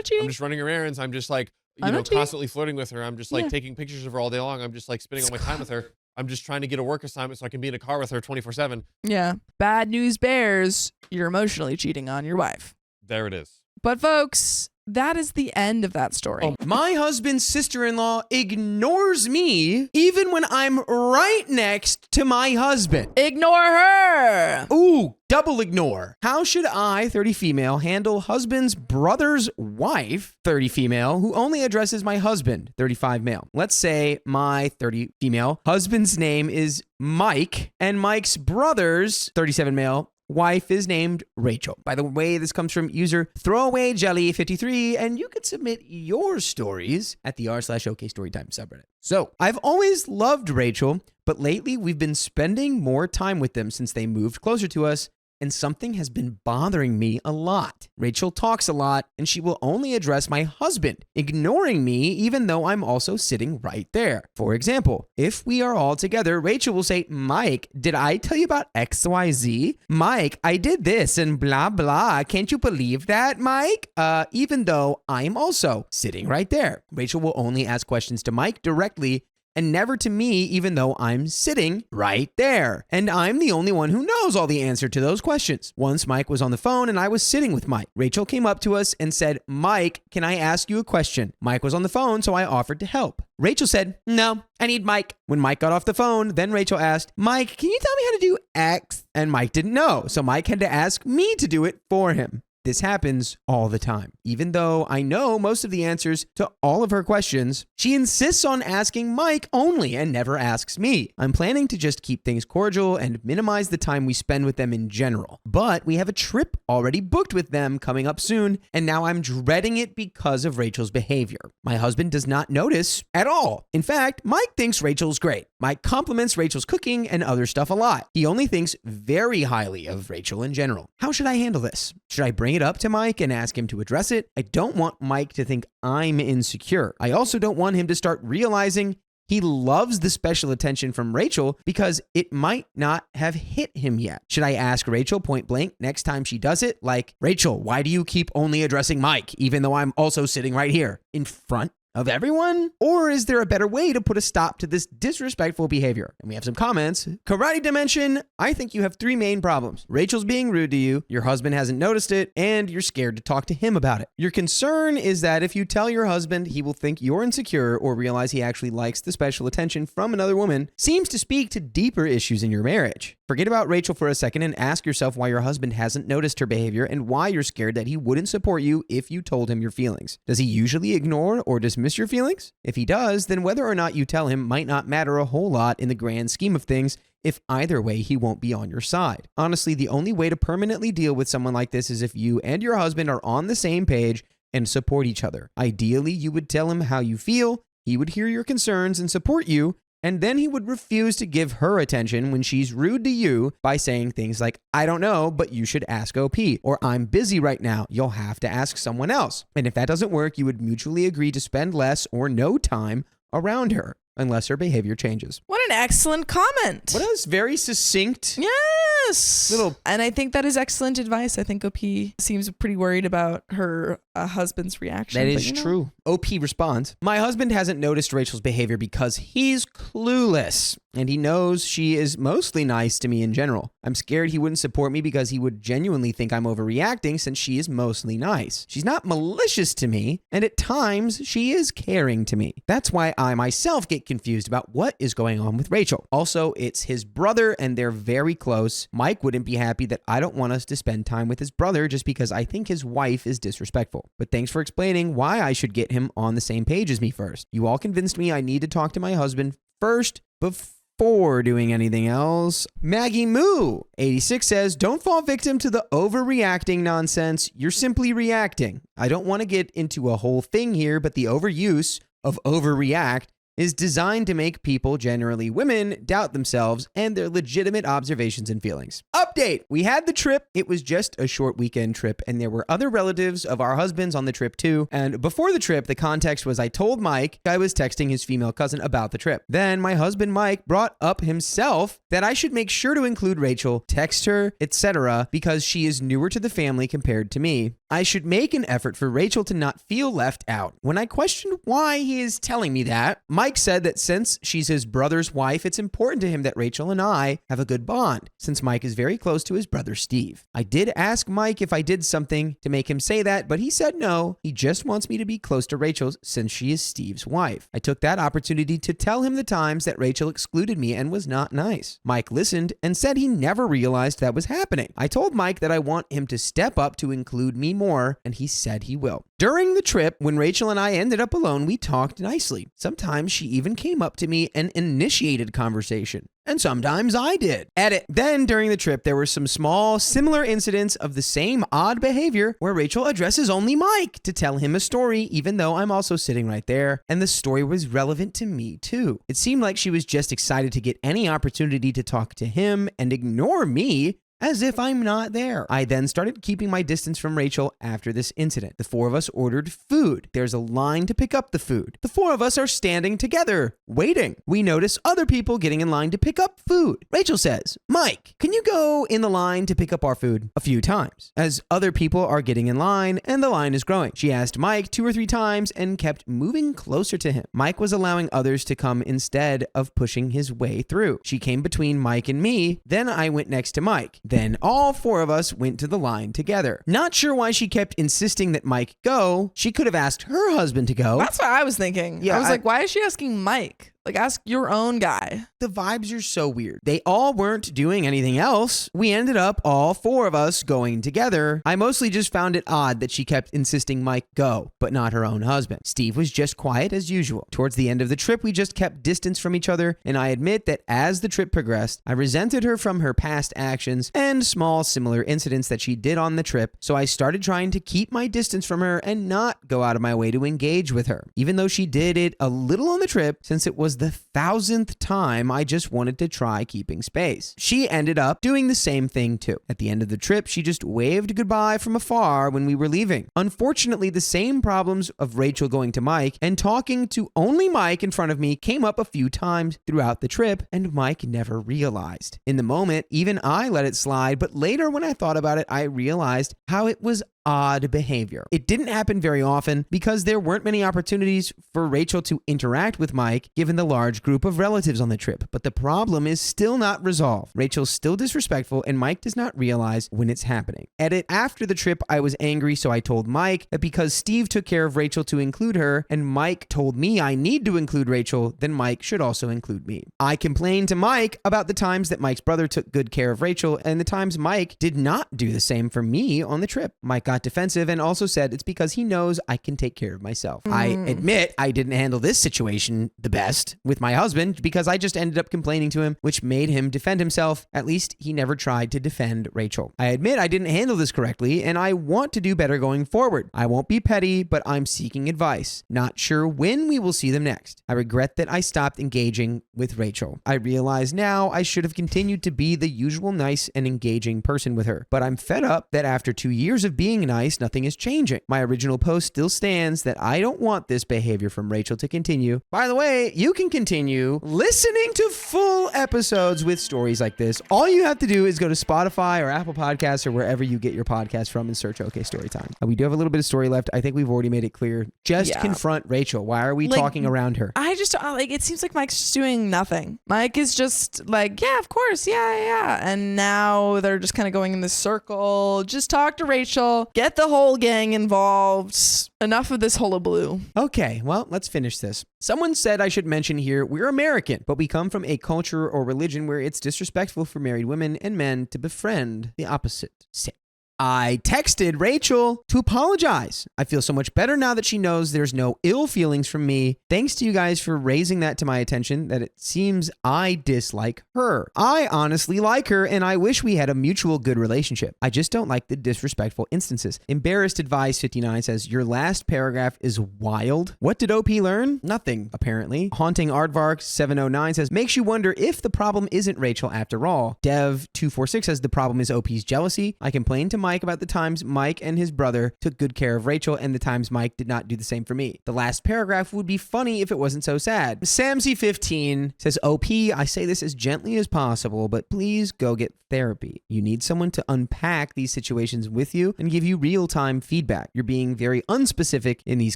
cheating. I'm just running her errands. I'm just like, I'm not cheating. constantly flirting with her. I'm just like taking pictures of her all day long. I'm just like spending all my time with her. I'm just trying to get a work assignment so I can be in a car with her 24/7. Yeah. Bad news bears. You're emotionally cheating on your wife. There it is. But folks, that is the end of that story. My husband's sister-in-law ignores me even when I'm right next to my husband. Ignore her. Ooh, double ignore. How should I, 30 female, handle husband's brother's wife, 30 female, who only addresses my husband, 35 male? Let's say my 30 female husband's name is Mike, and Mike's brother's, 37 male, wife is named Rachel. By the way, this comes from user throwawayjelly53, and you can submit your stories at the r/OK Storytime subreddit. So, I've always loved Rachel, but lately we've been spending more time with them since they moved closer to us, and something has been bothering me a lot. Rachel talks a lot, and she will only address my husband, ignoring me even though I'm also sitting right there. For example, if we are all together, Rachel will say, Mike, did I tell you about XYZ? Mike, I did this and blah, blah. Can't you believe that, Mike? Even though I'm also sitting right there. Rachel will only ask questions to Mike directly and never to me, even though I'm sitting right there. And I'm the only one who knows all the answer to those questions. Once Mike was on the phone and I was sitting with Mike. Rachel came up to us and said, Mike, can I ask you a question? Mike was on the phone, so I offered to help. Rachel said, no, I need Mike. When Mike got off the phone, then Rachel asked, Mike, can you tell me how to do X? And Mike didn't know, so Mike had to ask me to do it for him. This happens all the time. Even though I know most of the answers to all of her questions, she insists on asking Mike only and never asks me. I'm planning to just keep things cordial and minimize the time we spend with them in general. But we have a trip already booked with them coming up soon, and now I'm dreading it because of Rachel's behavior. My husband does not notice at all. In fact, Mike thinks Rachel's great. Mike compliments Rachel's cooking and other stuff a lot. He only thinks very highly of Rachel in general. How should I handle this? Should I bring it up to Mike and ask him to address it? I don't want Mike to think I'm insecure. I also don't want him to start realizing He loves the special attention from Rachel because it might not have hit him yet. Should I ask Rachel point blank next time she does it? Like, Rachel, why do you keep only addressing Mike, even though I'm also sitting right here in front of everyone? Or is there a better way to put a stop to this disrespectful behavior? And we have some comments. Karate Dimension, I think you have 3 main problems. Rachel's being rude to you, your husband hasn't noticed it, and you're scared to talk to him about it. Your concern is that if you tell your husband, he will think you're insecure or realize he actually likes the special attention from another woman. Seems to speak to deeper issues in your marriage. Forget about Rachel for a second and ask yourself why your husband hasn't noticed her behavior and why you're scared that he wouldn't support you if you told him your feelings. Does he usually ignore or dismiss your feelings? If he does, then whether or not you tell him might not matter a whole lot in the grand scheme of things, if either way he won't be on your side. Honestly, the only way to permanently deal with someone like this is if you and your husband are on the same page and support each other. Ideally, you would tell him how you feel, he would hear your concerns and support you, and then he would refuse to give her attention when she's rude to you by saying things like, I don't know, but you should ask OP, or I'm busy right now, you'll have to ask someone else. And if that doesn't work, you would mutually agree to spend less or no time around her unless her behavior changes. What an excellent comment. What else? Very succinct. Yes. Little- And I think that is excellent advice. I think OP seems pretty worried about her husband's reaction. That but, is true. OP responds, my husband hasn't noticed Rachel's behavior because he's clueless and he knows she is mostly nice to me in general. I'm scared he wouldn't support me because he would genuinely think I'm overreacting since she is mostly nice. She's not malicious to me, and at times she is caring to me. That's why I myself get confused about what is going on with Rachel. Also, it's his brother and they're very close. Mike wouldn't be happy that I don't want us to spend time with his brother just because I think his wife is disrespectful. But thanks for explaining why I should get him on the same page as me first. You all convinced me I need to talk to my husband first before doing anything else. Maggie Moo 86 says, don't fall victim to the overreacting nonsense. You're simply reacting. I don't want to get into a whole thing here, but the overuse of overreact is designed to make people, generally women, doubt themselves and their legitimate observations and feelings. Update! We had the trip. It was just a short weekend trip, and there were other relatives of our husbands on the trip too. And before the trip, the context was I told Mike I was texting his female cousin about the trip. Then my husband Mike brought up himself that I should make sure to include Rachel, text her, etc., because she is newer to the family compared to me. I should make an effort for Rachel to not feel left out. When I questioned why he is telling me that, Mike said that since she's his brother's wife, it's important to him that Rachel and I have a good bond, since Mike is very close to his brother Steve. I did ask Mike if I did something to make him say that, but he said no. He just wants me to be close to Rachel since she is Steve's wife. I took that opportunity to tell him the times that Rachel excluded me and was not nice. Mike listened and said he never realized that was happening. I told Mike that I want him to step up to include me more, and he said he will. During the trip, when Rachel and I ended up alone, we talked nicely. Sometimes she even came up to me and initiated conversation. And sometimes I did. Edit. Then during the trip, there were some small, similar incidents of the same odd behavior where Rachel addresses only Mike to tell him a story, even though I'm also sitting right there, and the story was relevant to me too. It seemed like she was just excited to get any opportunity to talk to him and ignore me as if I'm not there. I then started keeping my distance from Rachel after this incident. The 4 of us ordered food. There's a line to pick up the food. The 4 of us are standing together, waiting. We notice other people getting in line to pick up food. Rachel says, Mike, can you go in the line to pick up our food? A few times, as other people are getting in line and the line is growing. She asked Mike 2 or 3 times and kept moving closer to him. Mike was allowing others to come instead of pushing his way through. She came between Mike and me. Then I went next to Mike. Then all 4 of us went to the line together. Not sure why she kept insisting that Mike go. She could have asked her husband to go. That's what I was thinking. Yeah, I was like, why is she asking Mike? Like, ask your own guy. The vibes are so weird. They all weren't doing anything else. We ended up, all 4 of us, going together. I mostly just found it odd that she kept insisting Mike go, but not her own husband. Steve was just quiet as usual. Towards the end of the trip, we just kept distance from each other, and I admit that as the trip progressed, I resented her from her past actions and small similar incidents that she did on the trip, so I started trying to keep my distance from her and not go out of my way to engage with her. Even though she did it a little on the trip, since it was was the 1,000th time I just wanted to try keeping space. She ended up doing the same thing too. At the end of the trip, she just waved goodbye from afar when we were leaving. Unfortunately, the same problems of Rachel going to Mike and talking to only Mike in front of me came up a few times throughout the trip, and Mike never realized. In the moment, even I let it slide, but later when I thought about it, I realized how it was odd behavior. It didn't happen very often because there weren't many opportunities for Rachel to interact with Mike given the large group of relatives on the trip, but the problem is still not resolved. Rachel's still disrespectful and Mike does not realize when it's happening. Edit, after the trip I was angry, so I told Mike that because Steve took care of Rachel to include her and Mike told me I need to include Rachel, then Mike should also include me. I complained to Mike about the times that Mike's brother took good care of Rachel and the times Mike did not do the same for me on the trip. Mike got defensive and also said it's because he knows I can take care of myself. I admit I didn't handle this situation the best with my husband because I just ended up complaining to him, which made him defend himself. At least he never tried to defend Rachel. I admit I didn't handle this correctly and I want to do better going forward. I won't be petty, but I'm seeking advice. Not sure when we will see them next. I regret that I stopped engaging with Rachel. I realize now I should have continued to be the usual nice and engaging person with her, but I'm fed up that after 2 years of being nice, nothing is changing. My original post still stands that I don't want this behavior from Rachel to continue. By the way, you can continue listening to full episodes with stories like this. All you have to do is go to Spotify or Apple Podcasts or wherever you get your podcast from and search OK Storytime. We do have a little bit of story left. I think we've already made it clear. Just confront Rachel. Why are we talking around her? I just it seems like Mike's just doing nothing. Mike is just like, yeah, of course, yeah. And now they're just kind of going in this circle. Just talk to Rachel. Get the whole gang involved. Enough of this hullabaloo. Okay, well, let's finish this. Someone said I should mention here, we're American, but we come from a culture or religion where it's disrespectful for married women and men to befriend the opposite sex. I texted Rachel to apologize. I feel so much better now that she knows there's no ill feelings from me. Thanks to you guys for raising that to my attention, that it seems I dislike her. I honestly like her and I wish we had a mutual good relationship. I just don't like the disrespectful instances. Embarrassed Advice 59 says, your last paragraph is wild. What did OP learn? Nothing, apparently. Haunting Aardvark 709 says, makes you wonder if the problem isn't Rachel after all. Dev 246 says, the problem is OP's jealousy. I complained to Mike about the times Mike and his brother took good care of Rachel and the times Mike did not do the same for me. The last paragraph would be funny if it wasn't so sad. Samsy15 says, OP, I say this as gently as possible, but please go get therapy. You need someone to unpack these situations with you and give you real-time feedback. You're being very unspecific in these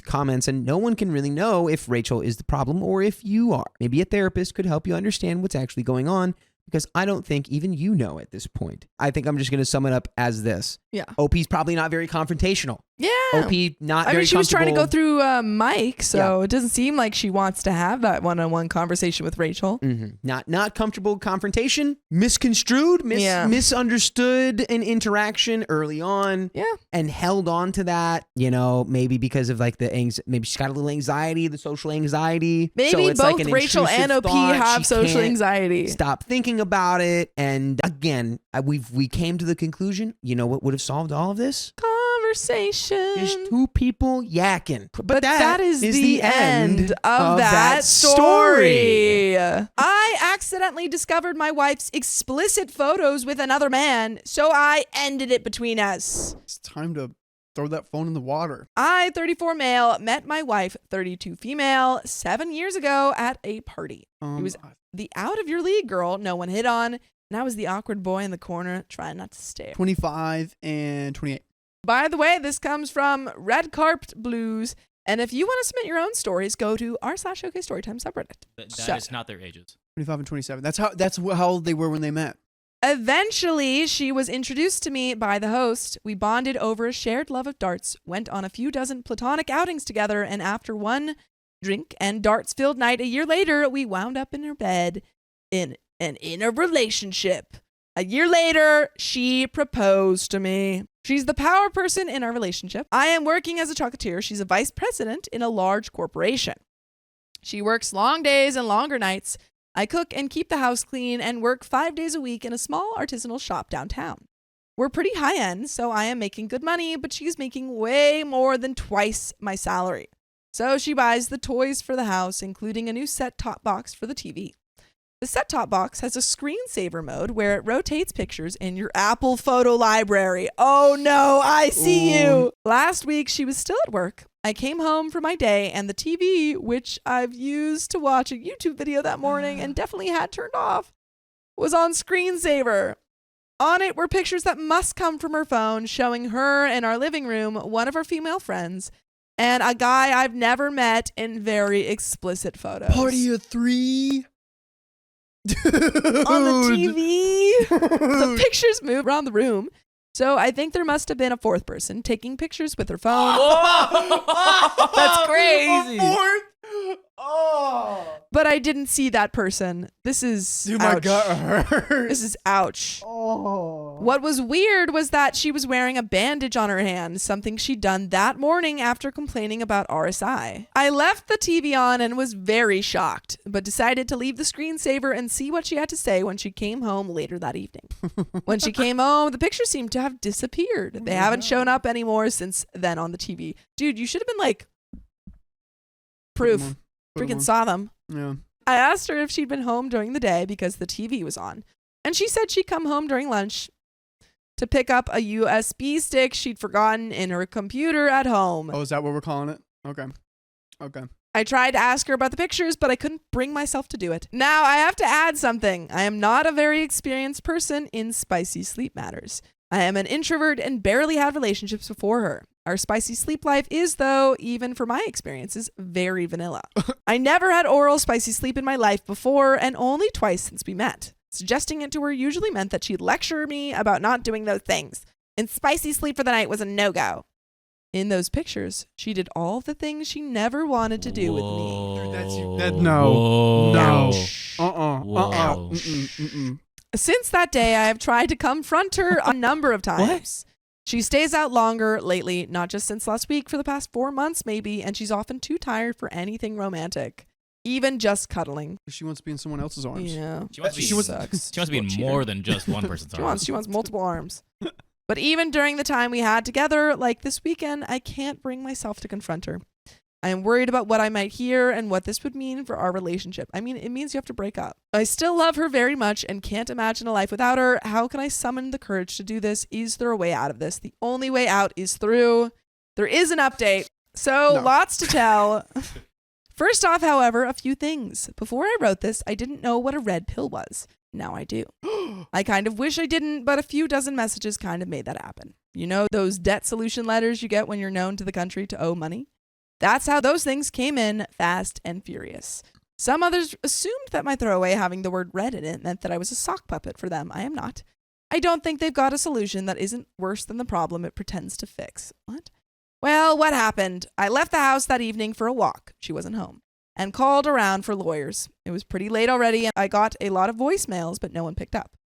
comments and no one can really know if Rachel is the problem or if you are. Maybe a therapist could help you understand what's actually going on, because I don't think even you know at this point. I think I'm just going to sum it up as this. Yeah. OP's probably not very confrontational. Yeah. OP not very she was trying to go comfortable. through Mike, so it doesn't seem like she wants to have that one-on-one conversation with Rachel. Not comfortable confrontation, misconstrued, misunderstood an interaction early on. Yeah. And held on to that, maybe because of like maybe she's got a little anxiety, the social anxiety. Maybe so it's both like an Rachel and OP thought. have She social can't anxiety. Stop thinking about it. And again, we came to the conclusion, you know what would have solved all of this? Conversation. Just two people yakking. But that is the end of that story. I accidentally discovered my wife's explicit photos with another man, so I ended it between us. It's time to throw that phone in the water. I, 34 male, met my wife, 32 female, 7 years ago at a party. He was the out of your league girl no one hit on, and I was the awkward boy in the corner trying not to stare. 25 and 28. By the way, this comes from Red Carpet Blues. And if you want to submit your own stories, go to r/OK Storytime subreddit. That is not their ages. 25 and 27. That's how old they were when they met. Eventually, she was introduced to me by the host. We bonded over a shared love of darts, went on a few dozen platonic outings together, and after one drink and darts-filled night a year later, we wound up in her bed in a relationship. A year later, she proposed to me. She's the power person in our relationship. I am working as a chocolatier. She's a vice president in a large corporation. She works long days and longer nights. I cook and keep the house clean and work 5 days a week in a small artisanal shop downtown. We're pretty high end, so I am making good money, but she's making way more than twice my salary. So she buys the toys for the house, including a new set-top box for the TV. The set-top box has a screensaver mode where it rotates pictures in your Apple photo library. Oh no, I see you. Last week, she was still at work. I came home for my day and the TV, which I've used to watch a YouTube video that morning and definitely had turned off, was on screensaver. On it were pictures that must come from her phone showing her in our living room, one of her female friends, and a guy I've never met in very explicit photos. Party of 3. On the TV. The pictures move around the room. So I think there must have been a fourth person taking pictures with her phone. That's crazy. But I didn't see that person. This is Dude, ouch. my gut hurts. This is ouch. Oh. What was weird was that she was wearing a bandage on her hand, something she'd done that morning after complaining about RSI. I left the TV on and was very shocked, but decided to leave the screensaver and see what she had to say when she came home later that evening. When she came home, the pictures seemed to have disappeared. They haven't shown up anymore since then on the TV. Dude, you should have been like, proof. Freaking saw them. Yeah. I asked her if she'd been home during the day because the TV was on, and she said she'd come home during lunch to pick up a USB stick she'd forgotten in her computer at home. Oh, is that what we're calling it? Okay. I tried to ask her about the pictures, but I couldn't bring myself to do it. Now, I have to add something. I am not a very experienced person in spicy sleep matters. I am an introvert and barely had relationships before her. Our spicy sleep life is, though, even for my experiences, very vanilla. I never had oral spicy sleep in my life before, and only twice since we met. Suggesting it to her usually meant that she'd lecture me about not doing those things, and spicy sleep for the night was a no-go. In those pictures, she did all the things she never wanted to do with me. Dude, no. Ouch. Whoa. Since that day, I have tried to confront her a number of times. She stays out longer lately, not just since last week, for the past 4 months maybe, and she's often too tired for anything romantic, even just cuddling. She wants to be in someone else's arms. Yeah, She wants to be, sucks. she wants to be in more than just one person's arms. She wants multiple arms. But even during the time we had together, like this weekend, I can't bring myself to confront her. I am worried about what I might hear and what this would mean for our relationship. I mean, it means you have to break up. I still love her very much and can't imagine a life without her. How can I summon the courage to do this? Is there a way out of this? The only way out is through. There is an update. So No. lots to tell. First off, however, a few things. Before I wrote this, I didn't know what a red pill was. Now I do. I kind of wish I didn't, but a few dozen messages kind of made that happen. You know those debt solution letters you get when you're known to the country to owe money? That's how those things came in fast and furious. Some others assumed that my throwaway having the word red in it meant that I was a sock puppet for them. I am not. I don't think they've got a solution that isn't worse than the problem it pretends to fix. What? Well, what happened? I left the house that evening for a walk. She wasn't home. And called around for lawyers. It was pretty late already, and I got a lot of voicemails, but no one picked up.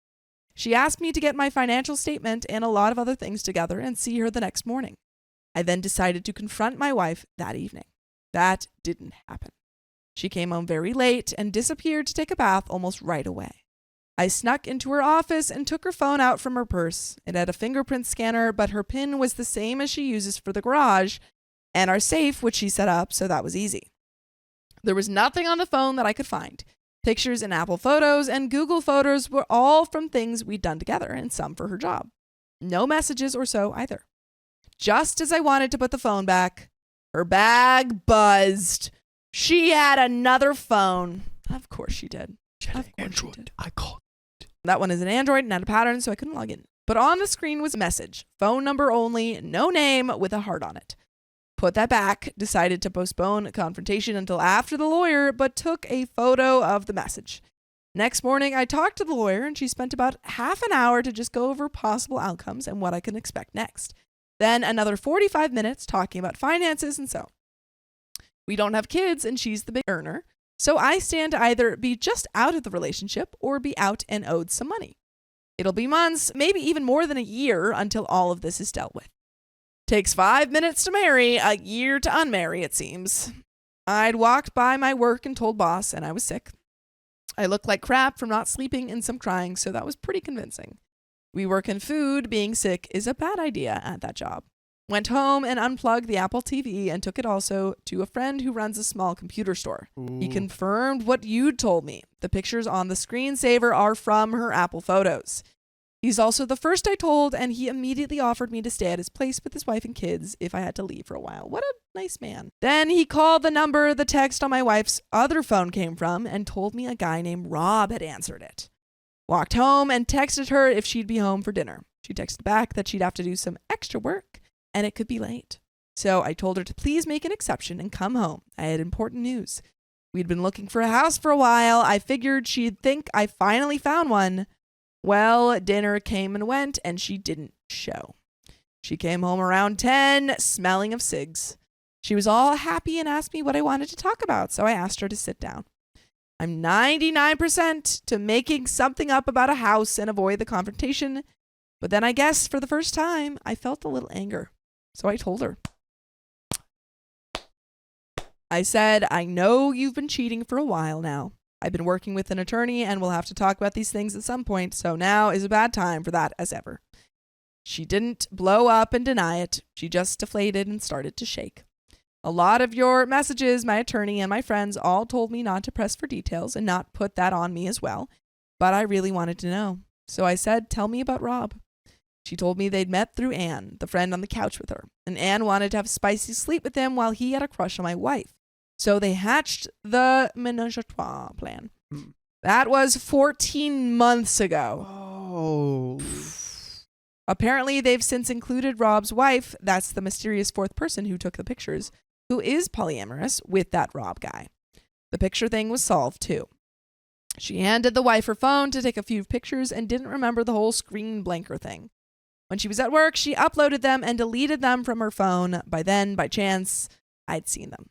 She asked me to get my financial statement and a lot of other things together and see her the next morning. I then decided to confront my wife that evening. That didn't happen. She came home very late and disappeared to take a bath almost right away. I snuck into her office and took her phone out from her purse. It had a fingerprint scanner, but her PIN was the same as she uses for the garage and our safe, which she set up, so that was easy. There was nothing on the phone that I could find. Pictures in Apple Photos and Google Photos were all from things we'd done together and some for her job. No messages or so either. Just as I wanted to put the phone back, her bag buzzed. She had another phone. Of course she did. Of course she did. I called. That one is an Android and had a pattern, so I couldn't log in. But on the screen was a message. Phone number only, no name, with a heart on it. Put that back, decided to postpone confrontation until after the lawyer, but took a photo of the message. Next morning, I talked to the lawyer, and she spent about half an hour to just go over possible outcomes and what I can expect next. Then another 45 minutes talking about finances and so. We don't have kids, and she's the big earner, so I stand to either be just out of the relationship or be out and owed some money. It'll be months, maybe even more than a year, until all of this is dealt with. Takes 5 minutes to marry, a year to unmarry, it seems. I'd walked by my work and told boss, and I was sick. I looked like crap from not sleeping and some crying, so that was pretty convincing. We work in food. Being sick is a bad idea at that job. Went home and unplugged the Apple TV and took it also to a friend who runs a small computer store. He confirmed what you'd told me. The pictures on the screensaver are from her Apple photos. He's also the first I told, and he immediately offered me to stay at his place with his wife and kids if I had to leave for a while. What a nice man. Then he called the number the text on my wife's other phone came from and told me a guy named Rob had answered it. Walked home and texted her if she'd be home for dinner. She texted back that she'd have to do some extra work and it could be late. So I told her to please make an exception and come home. I had important news. We'd been looking for a house for a while. I figured she'd think I finally found one. Well, dinner came and went, and she didn't show. She came home around 10, smelling of cigs. She was all happy and asked me what I wanted to talk about, so I asked her to sit down. I'm 99% to making something up about a house and avoid the confrontation, but then I guess for the first time, I felt a little anger, so I told her. I said, I know you've been cheating for a while now. I've been working with an attorney and we'll have to talk about these things at some point, so now is a bad time for that as ever. She didn't blow up and deny it. She just deflated and started to shake. A lot of your messages, my attorney and my friends all told me not to press for details and not put that on me as well, but I really wanted to know. So I said, tell me about Rob. She told me they'd met through Anne, the friend on the couch with her, and Anne wanted to have spicy sleep with him while he had a crush on my wife. So they hatched the ménage à trois plan. That was 14 months ago. Oh. Apparently, they've since included Rob's wife, that's the mysterious fourth person who took the pictures, who is polyamorous with that Rob guy. The picture thing was solved, too. She handed the wife her phone to take a few pictures and didn't remember the whole screen blanker thing. When she was at work, she uploaded them and deleted them from her phone. By then, by chance, I'd seen them.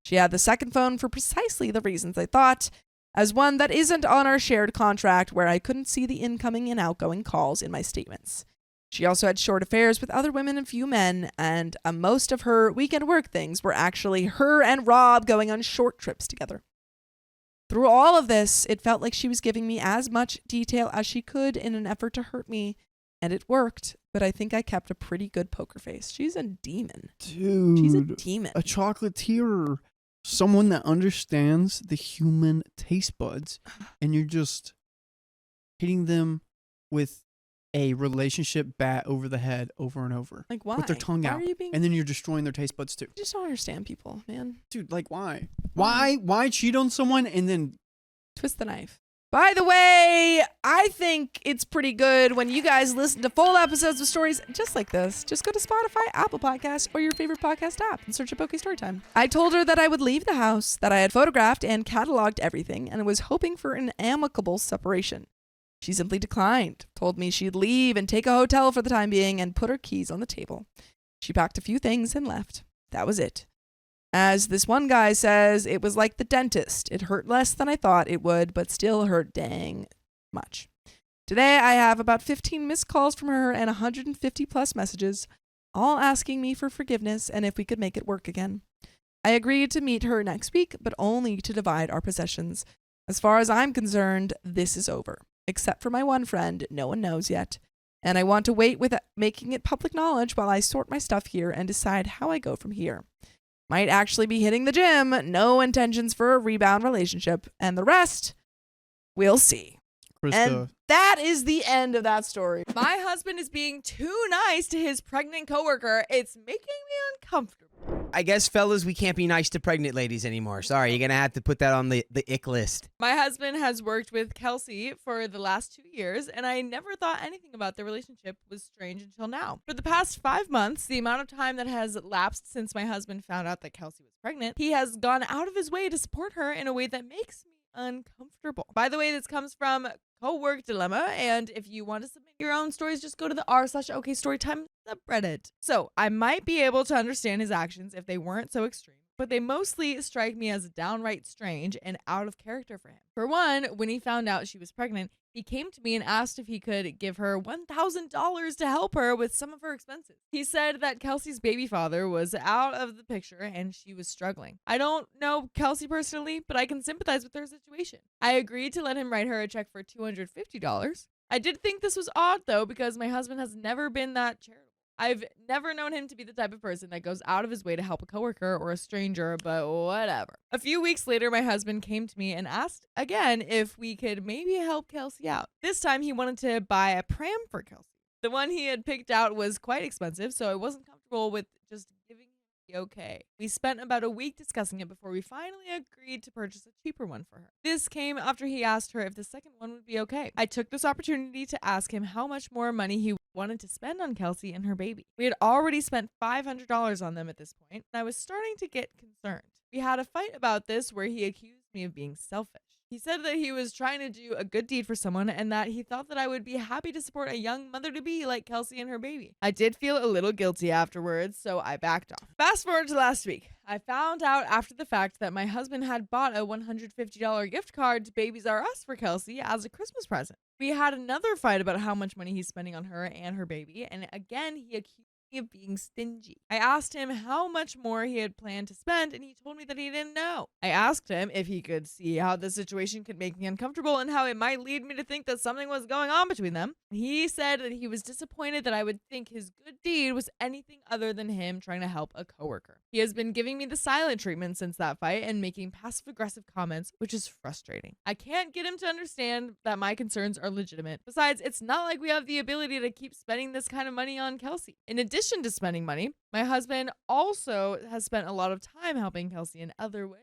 She had the second phone for precisely the reasons I thought, as one that isn't on our shared contract where I couldn't see the incoming and outgoing calls in my statements. She also had short affairs with other women and few men, and most of her weekend work things were actually her and Rob going on short trips together. Through all of this, it felt like she was giving me as much detail as she could in an effort to hurt me, and it worked, but I think I kept a pretty good poker face. She's a demon. Dude. She's a demon. A chocolatier. Someone that understands the human taste buds, and you're just hitting them with a relationship bat over the head over and over. Like, why? With their tongue Why out. are you being... And then you're destroying their taste buds too. I just don't understand people, man. Dude, like why? Why cheat on someone and then Twist the knife. By the way, I think it's pretty good when you guys listen to full episodes of stories just like this. Just go to Spotify, Apple Podcasts, or your favorite podcast app and search up OK Storytime. I told her that I would leave the house, that I had photographed and cataloged everything, and was hoping for an amicable separation. She simply declined, told me she'd leave and take a hotel for the time being, and put her keys on the table. She packed a few things and left. That was it. As this one guy says, it was like the dentist. It hurt less than I thought it would, but still hurt dang much. Today, I have about 15 missed calls from her and 150 plus messages, all asking me for forgiveness and if we could make it work again. I agreed to meet her next week, but only to divide our possessions. As far as I'm concerned, this is over. Except for my one friend, no one knows yet. And I want to wait with making it public knowledge while I sort my stuff here and decide how I go from here. Might actually be hitting the gym, no intentions for a rebound relationship, and the rest, we'll see. Krista. And that is the end of that story. My husband is being too nice to his pregnant coworker. It's making me uncomfortable. I guess, fellas, we can't be nice to pregnant ladies anymore. Sorry, you're going to have to put that on the ick list. My husband has worked with Kelsey for the last 2 years, and I never thought anything about their relationship was strange until now. For the past 5 months, the amount of time that has lapsed since my husband found out that Kelsey was pregnant, he has gone out of his way to support her in a way that makes me uncomfortable. By the way, this comes from Co-Work Dilemma, and if you want to submit your own stories, just go to the r/OK Storytime subreddit. So I might be able to understand his actions if they weren't so extreme, but they mostly strike me as downright strange and out of character for him. For one, when he found out she was pregnant, he came to me and asked if he could give her $1,000 to help her with some of her expenses. He said that Kelsey's baby father was out of the picture and she was struggling. I don't know Kelsey personally, but I can sympathize with her situation. I agreed to let him write her a check for $250. I did think this was odd though, because my husband has never been that charitable. I've never known him to be the type of person that goes out of his way to help a coworker or a stranger, but whatever. A few weeks later, my husband came to me and asked again if we could maybe help Kelsey out. This time he wanted to buy a pram for Kelsey. The one he had picked out was quite expensive, so I wasn't comfortable with just giving him the okay. We spent about a week discussing it before we finally agreed to purchase a cheaper one for her. This came after he asked her if the second one would be okay. I took this opportunity to ask him how much more money he wanted to spend on Kelsey and her baby. We had already spent $500 on them at this point, and I was starting to get concerned. We had a fight about this where he accused me of being selfish. He said that he was trying to do a good deed for someone and that he thought that I would be happy to support a young mother-to-be like Kelsey and her baby. I did feel a little guilty afterwards, so I backed off. Fast forward to last week. I found out after the fact that my husband had bought a $150 gift card to Babies R Us for Kelsey as a Christmas present. We had another fight about how much money he's spending on her and her baby, and again he accused me of being stingy. I asked him how much more he had planned to spend, and he told me that he didn't know. I asked him if he could see how the situation could make me uncomfortable and how it might lead me to think that something was going on between them. He said that he was disappointed that I would think his good deed was anything other than him trying to help a coworker. He has been giving me the silent treatment since that fight and making passive-aggressive comments, which is frustrating. I can't get him to understand that my concerns are legitimate. Besides, it's not like we have the ability to keep spending this kind of money on Kelsey. In addition to spending money, my husband also has spent a lot of time helping Kelsey in other ways.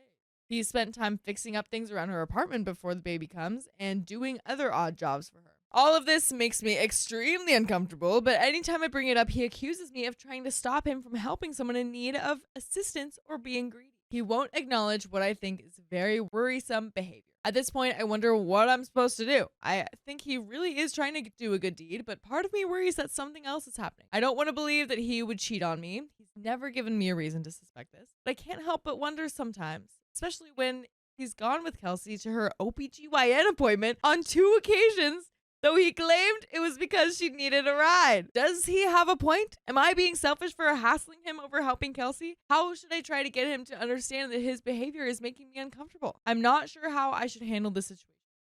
He's spent time fixing up things around her apartment before the baby comes and doing other odd jobs for her. All of this makes me extremely uncomfortable, but anytime I bring it up, he accuses me of trying to stop him from helping someone in need of assistance or being greedy. He won't acknowledge what I think is very worrisome behavior. At this point, I wonder what I'm supposed to do. I think he really is trying to do a good deed, but part of me worries that something else is happening. I don't want to believe that he would cheat on me. He's never given me a reason to suspect this, but I can't help but wonder sometimes, especially when he's gone with Kelsey to her OBGYN appointment on 2 occasions, though he claimed it was because she needed a ride. Does he have a point? Am I being selfish for hassling him over helping Kelsey? How should I try to get him to understand that his behavior is making me uncomfortable? I'm not sure how I should handle this situation.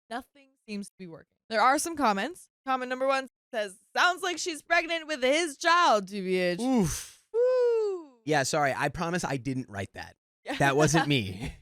Nothing seems to be working. There are some comments. Comment number 1 says, sounds like she's pregnant with his child, TBH. Oof. Woo. Yeah, sorry. I promise I didn't write that. That wasn't me.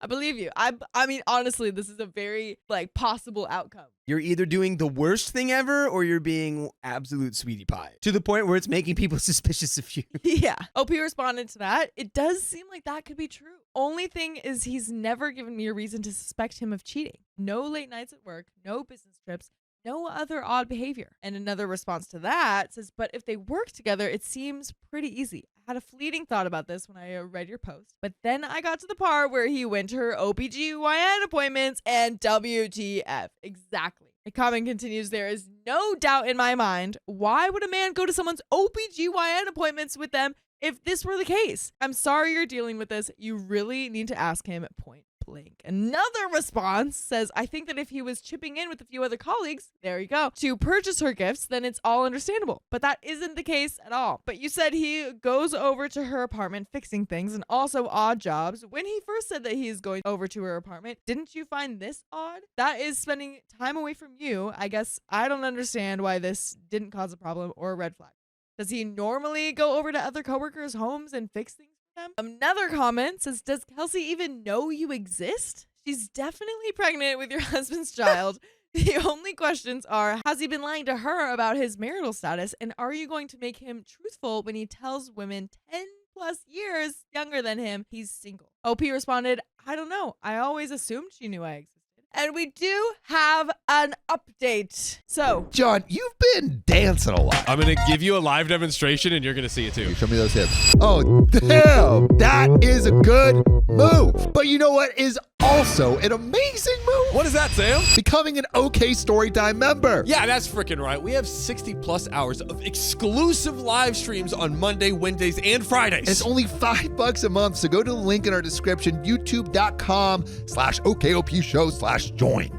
I believe you. I mean, honestly, this is a very, possible outcome. You're either doing the worst thing ever or you're being absolute sweetie pie to the point where it's making people suspicious of you. Yeah. OP responded to that. It does seem like that could be true. Only thing is he's never given me a reason to suspect him of cheating. No late nights at work, no business trips, no other odd behavior. And another response to that says, but if they work together, it seems pretty easy. I had a fleeting thought about this when I read your post, but then I got to the part where he went to her OBGYN appointments and WTF. Exactly. The comment continues, there is no doubt in my mind. Why would a man go to someone's OBGYN appointments with them if this were the case? I'm sorry you're dealing with this. You really need to ask him point blank. Another response says, I think that if he was chipping in with a few other colleagues, there you go, to purchase her gifts, then it's all understandable. But that isn't the case at all. But you said he goes over to her apartment fixing things and also odd jobs. When he first said that he's going over to her apartment, didn't you find this odd? That is spending time away from you. I guess I don't understand why this didn't cause a problem or a red flag. Does he normally go over to other coworkers' homes and fix things? Another comment says, does Kelsey even know you exist? She's definitely pregnant with your husband's child. The only questions are, has he been lying to her about his marital status? And are you going to make him truthful when he tells women 10 plus years younger than him he's single? OP responded, I don't know. I always assumed she knew I existed. And we do have an update. So, John, you've been dancing a lot. I'm going to give you a live demonstration and you're going to see it too. Show me those hips. Oh, damn. That is a good move. But you know what is also an amazing move? What is that, Sam? Becoming an OK Storytime member. Yeah, that's freaking right. We have 60 plus hours of exclusive live streams on Monday, Wednesdays, and Fridays. It's only $5 a month, so go to the link in our description, youtube.com/OKOP show/join.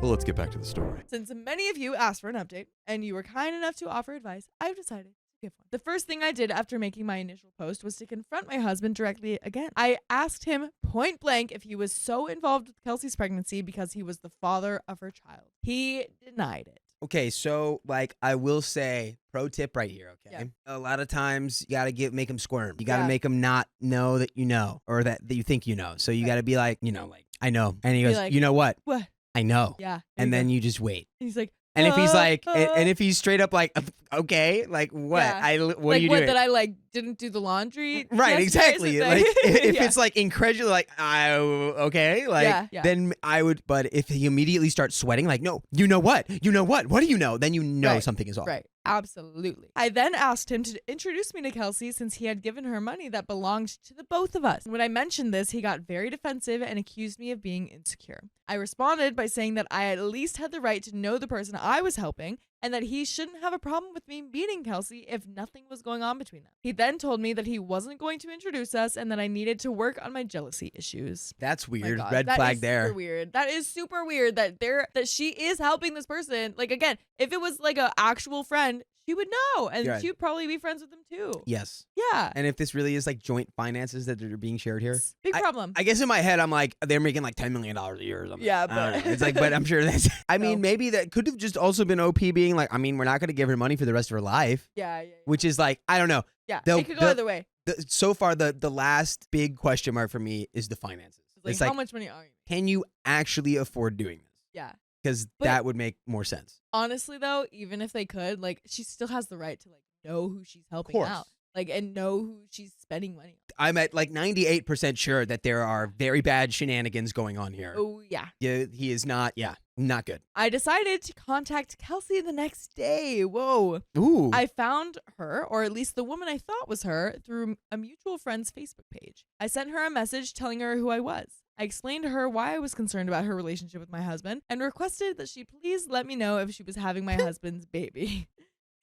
Well, let's get back to the story. Since many of you asked for an update and you were kind enough to offer advice, I've decided to give one. The first thing I did after making my initial post was to confront my husband directly again. I asked him point blank if he was so involved with Kelsey's pregnancy because he was the father of her child. He denied it. Okay, so like I will say, pro tip right here. Okay, a lot of times you gotta make them squirm. You gotta make them not know that you know, or that you think you know. So you gotta be like, like I know, and he goes, like, you know what? What? I know. Yeah. And then you just wait. And he's like, And if he's like, and if he's straight up like, okay, like what? Yeah. What like are you what, doing? that I like didn't do the laundry. Right, exactly. Like if Yeah. it's like incredulous, like okay, like Yeah. then I would. But if he immediately starts sweating, like no, you know what? You know what? What do you know? Then you know Right. something is off. Right. Absolutely. I then asked him to introduce me to Kelsey since he had given her money that belonged to the both of us. When I mentioned this, he got very defensive and accused me of being insecure. I responded by saying that I at least had the right to know the person I was helping and that he shouldn't have a problem with me meeting Kelsey if nothing was going on between them. He then told me that he wasn't going to introduce us and that I needed to work on my jealousy issues. That's Oh my weird. God, Red that flag is there. Super weird. That is super weird that she is helping this person. Like again, if it was like an actual friend, she would know, and Right. she would probably be friends with them too. Yes. Yeah. And if this really is like joint finances that are being shared here, Big problem. I guess in my head I'm like they're making like $10 million a year or something. Yeah, I don't but- know. It's like, but I'm sure that's. I mean, No. maybe that could have just also been OP being like, I mean, we're not going to give her money for the rest of her life, yeah. which is like, I don't know. Yeah. the- It could go the- either way. So far, the last big question mark for me is the finances. Like, It's how like, much money are you? can you actually afford doing this? Yeah. Because But- that would make more sense. Honestly, though, even if they could, like, she still has the right to like know who she's helping course. out, like, and know who she's spending money I'm at like 98% sure that there are very bad shenanigans going on here. on. Oh yeah. Yeah, he is not. Yeah, not good. I decided to contact Kelsey the next day. Whoa. Ooh. I found her, or at least the woman I thought was her, through a mutual friend's Facebook page. I sent her a message telling her who I was. I explained to her why I was concerned about her relationship with my husband and requested that she please let me know if she was having my husband's baby.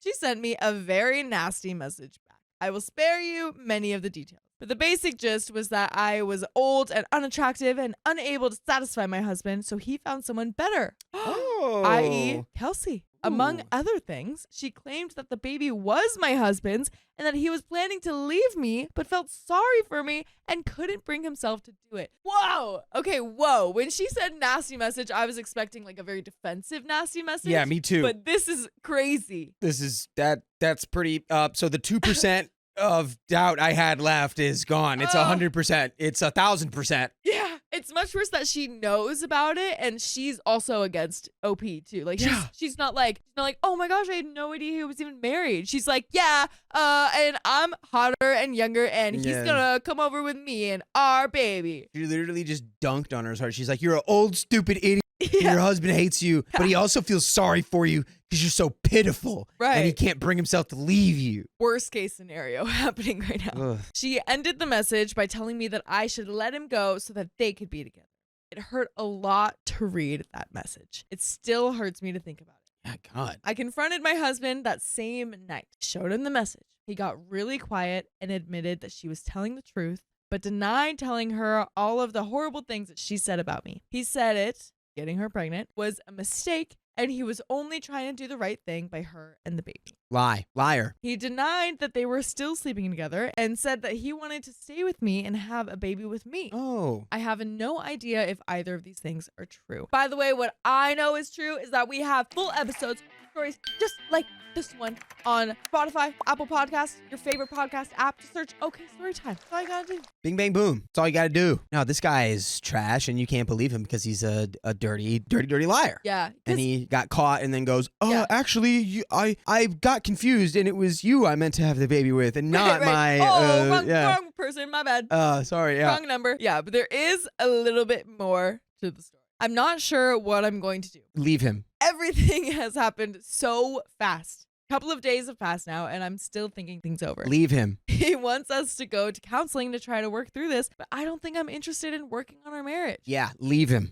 She sent me a very nasty message back. I will spare you many of the details. But the basic gist was that I was old and unattractive and unable to satisfy my husband, so he found someone better. Oh. I.e. Kelsey. Among Ooh. other things, she claimed that the baby was my husband's and that he was planning to leave me, but felt sorry for me and couldn't bring himself to do it. Whoa. Okay, whoa. When she said nasty message, I was expecting like a very defensive nasty message. Yeah, me too. But this is crazy. This is that's pretty so the 2% of doubt I had left is gone. It's 100%. It's 1,000%. Yeah. It's much worse that she knows about it and she's also against OP too. Like Yeah. she's not like, oh my gosh, I had no idea he was even married. She's like, yeah, and I'm hotter and younger and he's Yeah. gonna come over with me and our baby. She literally just dunked on her heart. She's like, "You're an old stupid idiot. Yeah. Your husband hates you, but he also feels sorry for you because you're so pitiful, and he Right. can't bring himself to leave you." Worst case scenario happening right now. Ugh. She ended the message by telling me that I should let him go so that they could be together. It hurt a lot to read that message. It still hurts me to think about it. Yeah, God. I confronted my husband that same night, showed him the message. He got really quiet and admitted that she was telling the truth, but denied telling her all of the horrible things that she said about me. He said it, getting her pregnant, was a mistake, and he was only trying to do the right thing by her and the baby. Liar. He denied that they were still sleeping together and said that he wanted to stay with me and have a baby with me. Oh. I have no idea if either of these things are true. By the way, what I know is true is that we have full episodes, stories just like this one on Spotify, Apple Podcasts, your favorite podcast app. Just search OK Storytime. That's all you gotta do. Bing, bang, boom. That's all you got to do. No, this guy is trash, and you can't believe him because he's a dirty liar. Yeah. 'cause- And he got caught and then goes, Yeah. actually, I got confused, and it was you I meant to have the baby with, and not right. my, Wrong person. My bad. sorry, yeah. Wrong number. Yeah, but there is a little bit more to the story. I'm not sure what I'm going to do. Leave him. Everything has happened so fast. A couple of days have passed now, and I'm still thinking things over. Leave him. He wants us to go to counseling to try to work through this, but I don't think I'm interested in working on our marriage. Yeah, leave him.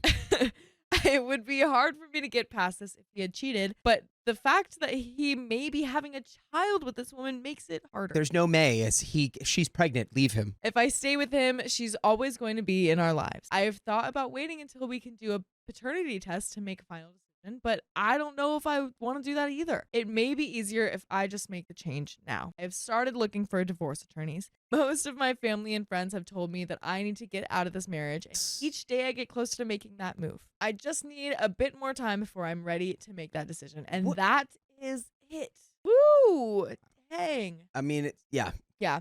It would be hard for me to get past this if he had cheated, but the fact that he may be having a child with this woman makes it harder. There's no May. She's pregnant. Leave him. If I stay with him, she's always going to be in our lives. I have thought about waiting until we can do a paternity test to make a final decision. but I don't know if I want to do that either. It may be easier if I just make the change now. I've started looking for divorce attorneys. Most of my family and friends have told me that I need to get out of this marriage, and each day I get closer to making that move. I just need a bit more time before I'm ready to make that decision, and that is it. Woo! Dang. I mean, yeah. Yeah.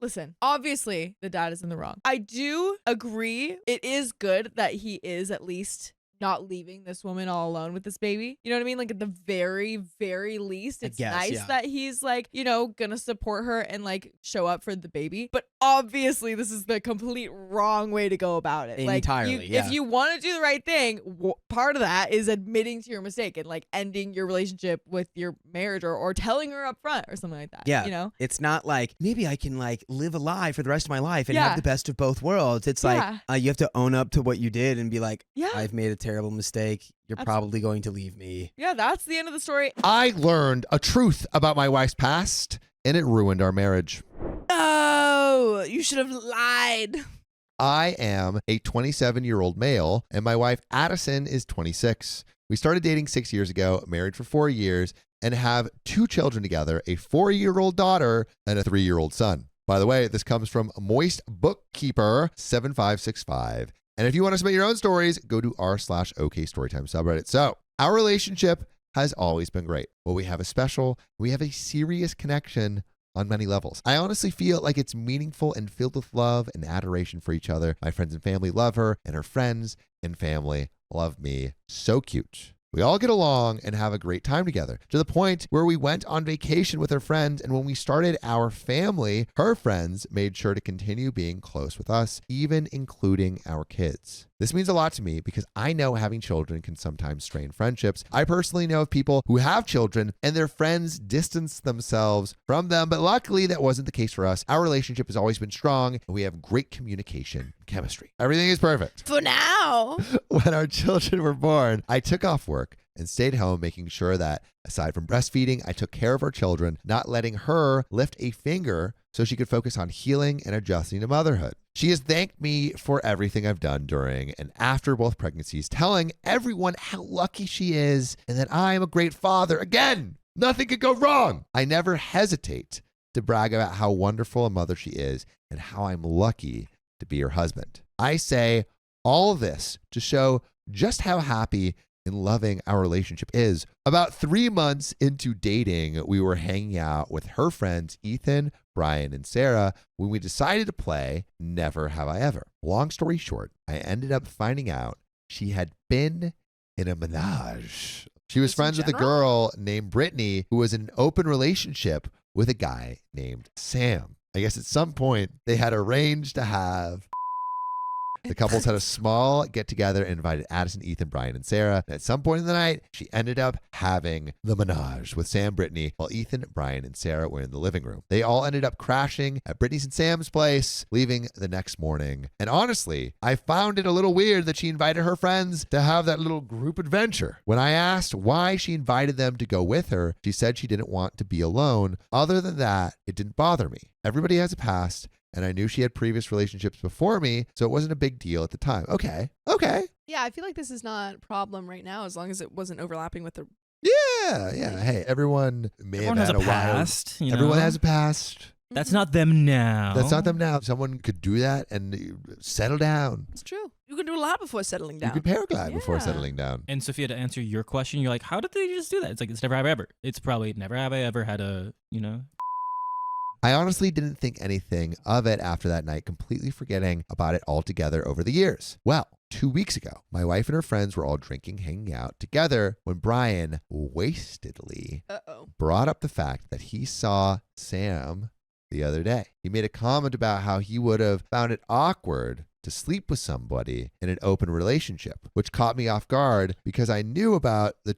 Listen, obviously the dad is in the wrong. I do agree. It is good that he is at least not leaving this woman all alone with this baby. You know what I mean? Like at the very, very least, it's nice that he's like, gonna support her and like show up for the baby. But obviously this is the complete wrong way to go about it. Entirely, If you want to do the right thing, part of that is admitting to your mistake and like ending your relationship with your marriage or telling her up front or something like that. Yeah. It's not like, maybe I can like live a lie for the rest of my life and have the best of both worlds. It's like, you have to own up to what you did and be like, I've made a terrible mistake. You're probably going to leave me. Yeah, that's the end of the story. I learned a truth about my wife's past, and it ruined our marriage. Oh, you should have lied. I am a 27-year-old male, and my wife, Addison, is 26. We started dating 6 years ago, married for 4 years, and have 2 children together, a 4-year-old daughter and a 3-year-old son. By the way, this comes from Moist Bookkeeper 7565. And if you want to submit your own stories, go to r/OK Storytime subreddit. So our relationship has always been great. Well, we have a serious connection on many levels. I honestly feel like it's meaningful and filled with love and adoration for each other. My friends and family love her, and her friends and family love me. So cute. We all get along and have a great time together, to the point where we went on vacation with her friends, and when we started our family, her friends made sure to continue being close with us, even including our kids. This means a lot to me because I know having children can sometimes strain friendships. I personally know of people who have children and their friends distance themselves from them, but luckily that wasn't the case for us. Our relationship has always been strong, and we have great communication and chemistry. Everything is perfect. For now. When our children were born, I took off work and stayed home, making sure that aside from breastfeeding, I took care of our children, not letting her lift a finger so she could focus on healing and adjusting to motherhood. She has thanked me for everything I've done during and after both pregnancies, telling everyone how lucky she is and that I am a great father. Again, nothing could go wrong. I never hesitate to brag about how wonderful a mother she is and how I'm lucky to be her husband. I say all of this to show just how happy and loving our relationship is. About 3 months into dating, we were hanging out with her friends Ethan, Brian, and Sarah when we decided to play Never Have I Ever. Long story short, I ended up finding out she had been in a menage. She was friends with a girl named Brittany who was in an open relationship with a guy named Sam. I guess at some point they had arranged to have. The couples had a small get-together and invited Addison, Ethan, Brian, and Sarah. And at some point in the night, she ended up having the menage with Sam, Brittany, while Ethan, Brian, and Sarah were in the living room. They all ended up crashing at Brittany's and Sam's place, leaving the next morning. And honestly, I found it a little weird that she invited her friends to have that little group adventure. When I asked why she invited them to go with her, she said she didn't want to be alone. Other than that, it didn't bother me. Everybody has a past, and I knew she had previous relationships before me, so it wasn't a big deal at the time. Okay. Yeah, I feel like this is not a problem right now as long as it wasn't overlapping with the. Yeah. Hey, everyone Everyone has a past. Everyone has a past. That's not them now. That's not them now. Someone could do that and settle down. It's true. You can do a lot before settling down. You could paraglide before settling down. And Sophia, to answer your question, you're like, how did they just do that? It's like, it's never have I ever. It's probably never have I ever had a, I honestly didn't think anything of it after that night, completely forgetting about it altogether over the years. Well, 2 weeks ago, my wife and her friends were all drinking, hanging out together when Brian wastedly brought up the fact that he saw Sam the other day. He made a comment about how he would have found it awkward to sleep with somebody in an open relationship, which caught me off guard because I knew about the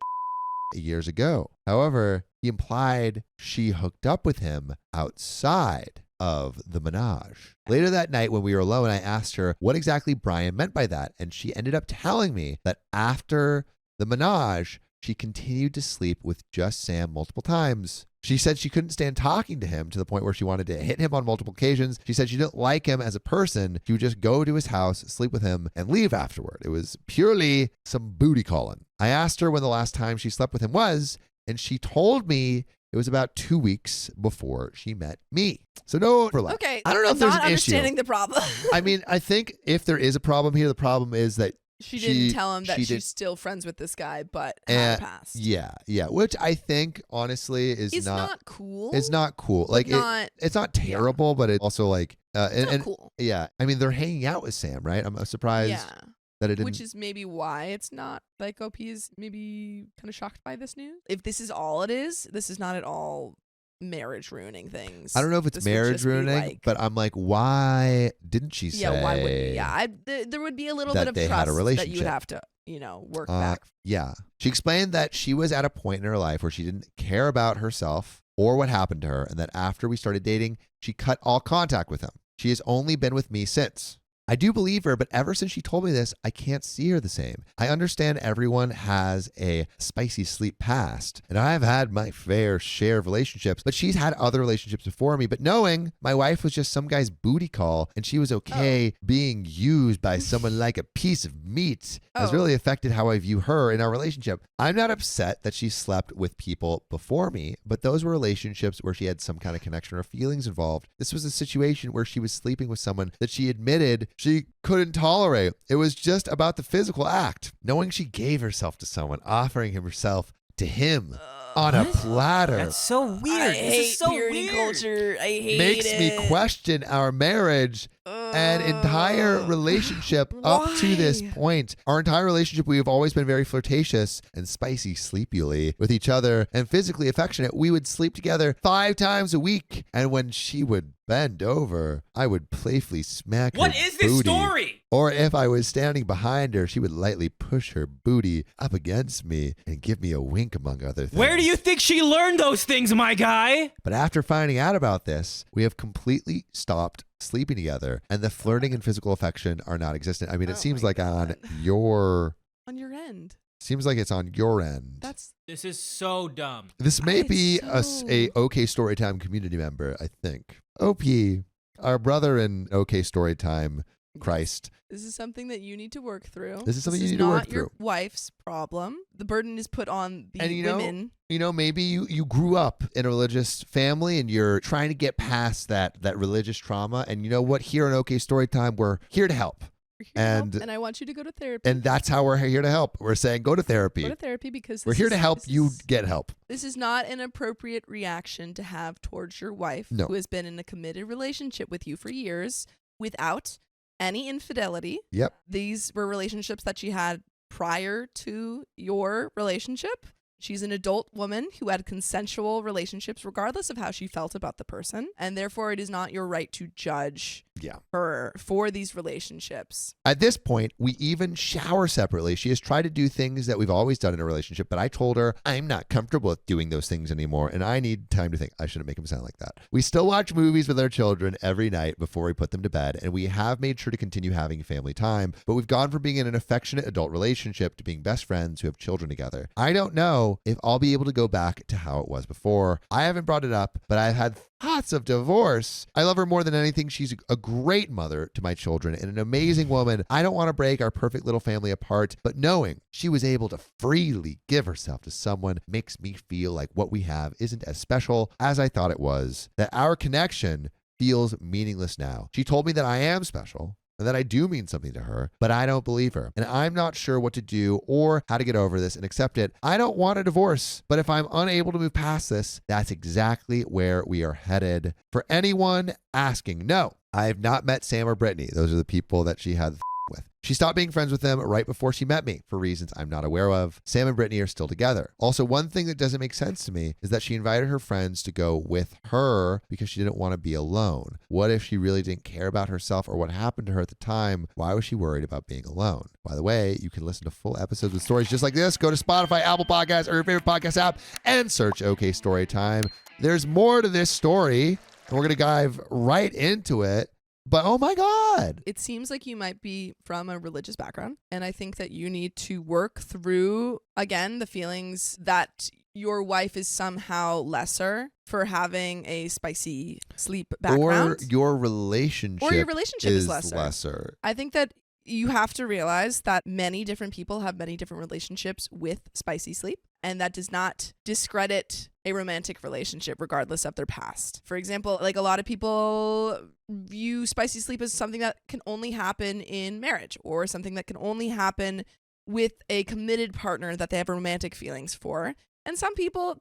years ago. However, he implied she hooked up with him outside of the menage. Later that night when we were alone, I asked her what exactly Brian meant by that, and she ended up telling me that after the menage, she continued to sleep with just Sam multiple times. She said she couldn't stand talking to him to the point where she wanted to hit him on multiple occasions. She said she didn't like him as a person. She would just go to his house, sleep with him, and leave afterward. It was purely some booty calling. I asked her when the last time she slept with him was, and she told me it was about 2 weeks before she met me. So no overlap. Okay. I don't know if there's not an issue. understanding the problem. I mean, I think if there is a problem here, the problem is that She didn't tell him that she she's did- still friends with this guy, but had a past. yeah, which I think honestly is It's not cool. It's not cool. but Like not, it's not terrible, but it's also like it's not cool. yeah. I mean, they're hanging out with Sam, right? I'm surprised Yeah. that it didn't. Which is maybe why it's not like OP is maybe kind of shocked by this news. If this is all it is, this is not at all marriage ruining things. I don't know if it's This would marriage just be ruining, like- but I'm like, why didn't she say? Yeah, why wouldn't you? Yeah, there would be a little that bit of they trust had a that you relationship. would have to, work back. Yeah. She explained that she was at a point in her life where she didn't care about herself or what happened to her, and that after we started dating, she cut all contact with him. She has only been with me since. I do believe her, but ever since she told me this, I can't see her the same. I understand everyone has a spicy sleep past, and I've had my fair share of relationships, but she's had other relationships before me. But knowing my wife was just some guy's booty call and she was okay being used by someone like a piece of meat has really affected how I view her in our relationship. I'm not upset that she slept with people before me, but those were relationships where she had some kind of connection or feelings involved. This was a situation where she was sleeping with someone that she admitted she couldn't tolerate. It was just about the physical act. Knowing she gave herself to someone, offering herself to him on a platter. That's so weird. I This hate is so purity weird. culture. I hate Makes it. me question our marriage and entire relationship up to this Why? point. Our entire relationship, we have always been very flirtatious and spicy sleepily with each other and physically affectionate. We would sleep together 5 times a week. And when she would bend over, I would playfully smack What her is this booty. story? Or if I was standing behind her, she would lightly push her booty up against me and give me a wink, among other things. Where do you think she learned those things, my guy? But after finding out about this, we have completely stopped sleeping together, and the flirting and physical affection are not existent. I mean, it Oh seems my like on God. your end. seems like it's on your end. This is so dumb. This may It's be so- a OK Storytime community member, I think. OP, our brother in OK Storytime, Christ. This is something that you need to work through. This is something you need to work not your through. wife's problem. The burden is put on the And you know- women. Maybe you grew up in a religious family and you're trying to get past that religious trauma. And you know what? Here in OK Storytime, we're here to help. We're here to help, And- and I want you to go to therapy. And that's how we're here to help. We're saying go to therapy. Go to therapy because We're this here is- to help this you is- get help. This is not an appropriate reaction to have towards your wife, No. who has been in a committed relationship with you for years without any infidelity. Yep. These were relationships that she had prior to your relationship. She's an adult woman who had consensual relationships regardless of how she felt about the person, and therefore it is not your right to judge Yeah. her for these relationships. At this point, we even shower separately. She has tried to do things that we've always done in a relationship, but I told her I'm not comfortable with doing those things anymore, and I need time to think. I shouldn't make him sound like that. We still watch movies with our children every night before we put them to bed, and we have made sure to continue having family time, but we've gone from being in an affectionate adult relationship to being best friends who have children together. I don't know if I'll be able to go back to how it was before. I haven't brought it up, but I've had thoughts of divorce. I love her more than anything. She's a great mother to my children and an amazing woman. I don't want to break our perfect little family apart, but knowing she was able to freely give herself to someone makes me feel like what we have isn't as special as I thought it was, that our connection feels meaningless now. She told me that I am special and that I do mean something to her, but I don't believe her. And I'm not sure what to do or how to get over this and accept it. I don't want a divorce, but if I'm unable to move past this, that's exactly where we are headed. For anyone asking, no, I have not met Sam or Brittany. Those are the people that she had with. She stopped being friends with them right before she met me for reasons I'm not aware of. Sam and Brittany are still together. Also, one thing that doesn't make sense to me is that she invited her friends to go with her because she didn't want to be alone. What if she really didn't care about herself or what happened to her at the time? Why was she worried about being alone? By the way, you can listen to full episodes with stories just like this. Go to Spotify, Apple Podcasts, or your favorite podcast app and search OK Storytime. There's more to this story, and we're going to dive right into it. But oh my God. It seems like you might be from a religious background. And I think that you need to work through, again, the feelings that your wife is somehow lesser for having a spicy sleep background. Or your relationship is lesser. lesser. I think that you have to realize that many different people have many different relationships with spicy sleep. And that does not discredit a romantic relationship regardless of their past. For example, like a lot of people view spicy sleep as something that can only happen in marriage or something that can only happen with a committed partner that they have romantic feelings for. And some people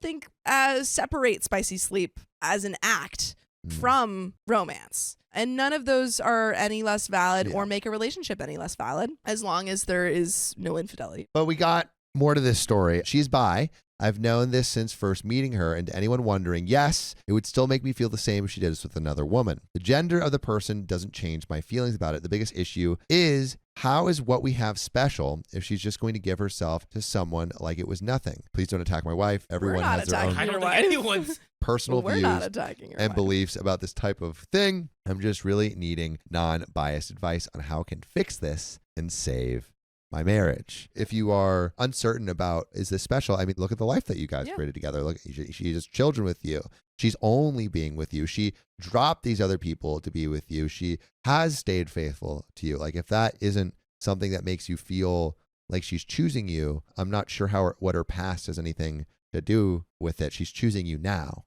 separate spicy sleep as an act from romance. And none of those are any less valid or make a relationship any less valid as long as there is no infidelity. But we got more to this story. She's bi. I've known this since first meeting her, and to anyone wondering, yes, it would still make me feel the same if she did this with another woman. The gender of the person doesn't change my feelings about it. The biggest issue is, how is what we have special if she's just going to give herself to someone like it was nothing? Please don't attack my wife. Everyone has their own I don't think anyone's personal We're views not attacking your and wife. beliefs about this type of thing. I'm just really needing non-biased advice on how I can fix this and save my marriage. If you are uncertain about, is this special? I mean, look at the life that you guys created together. Look, she has children with you. She's only being with you. She dropped these other people to be with you. She has stayed faithful to you. Like, if that isn't something that makes you feel like she's choosing you, I'm not sure what her past has anything to do with it. She's choosing you now.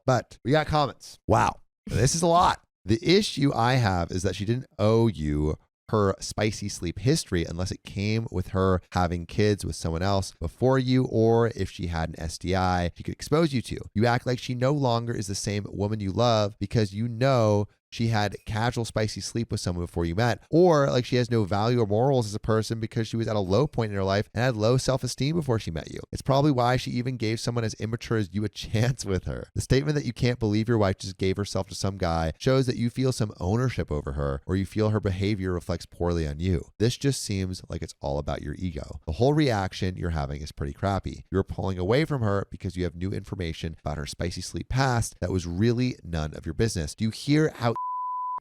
But we got comments. Wow. This is a lot. The issue I have is that she didn't owe you her spicy sleep history unless it came with her having kids with someone else before you, or if she had an STI she could expose you to. You act like she no longer is the same woman you love because you know she had casual spicy sleep with someone before you met, or like she has no value or morals as a person because she was at a low point in her life and had low self-esteem before she met you. It's probably why she even gave someone as immature as you a chance with her. The statement that you can't believe your wife just gave herself to some guy shows that you feel some ownership over her, or you feel her behavior reflects poorly on you. This just seems like it's all about your ego. The whole reaction you're having is pretty crappy. You're pulling away from her because you have new information about her spicy sleep past that was really none of your business. Do you hear how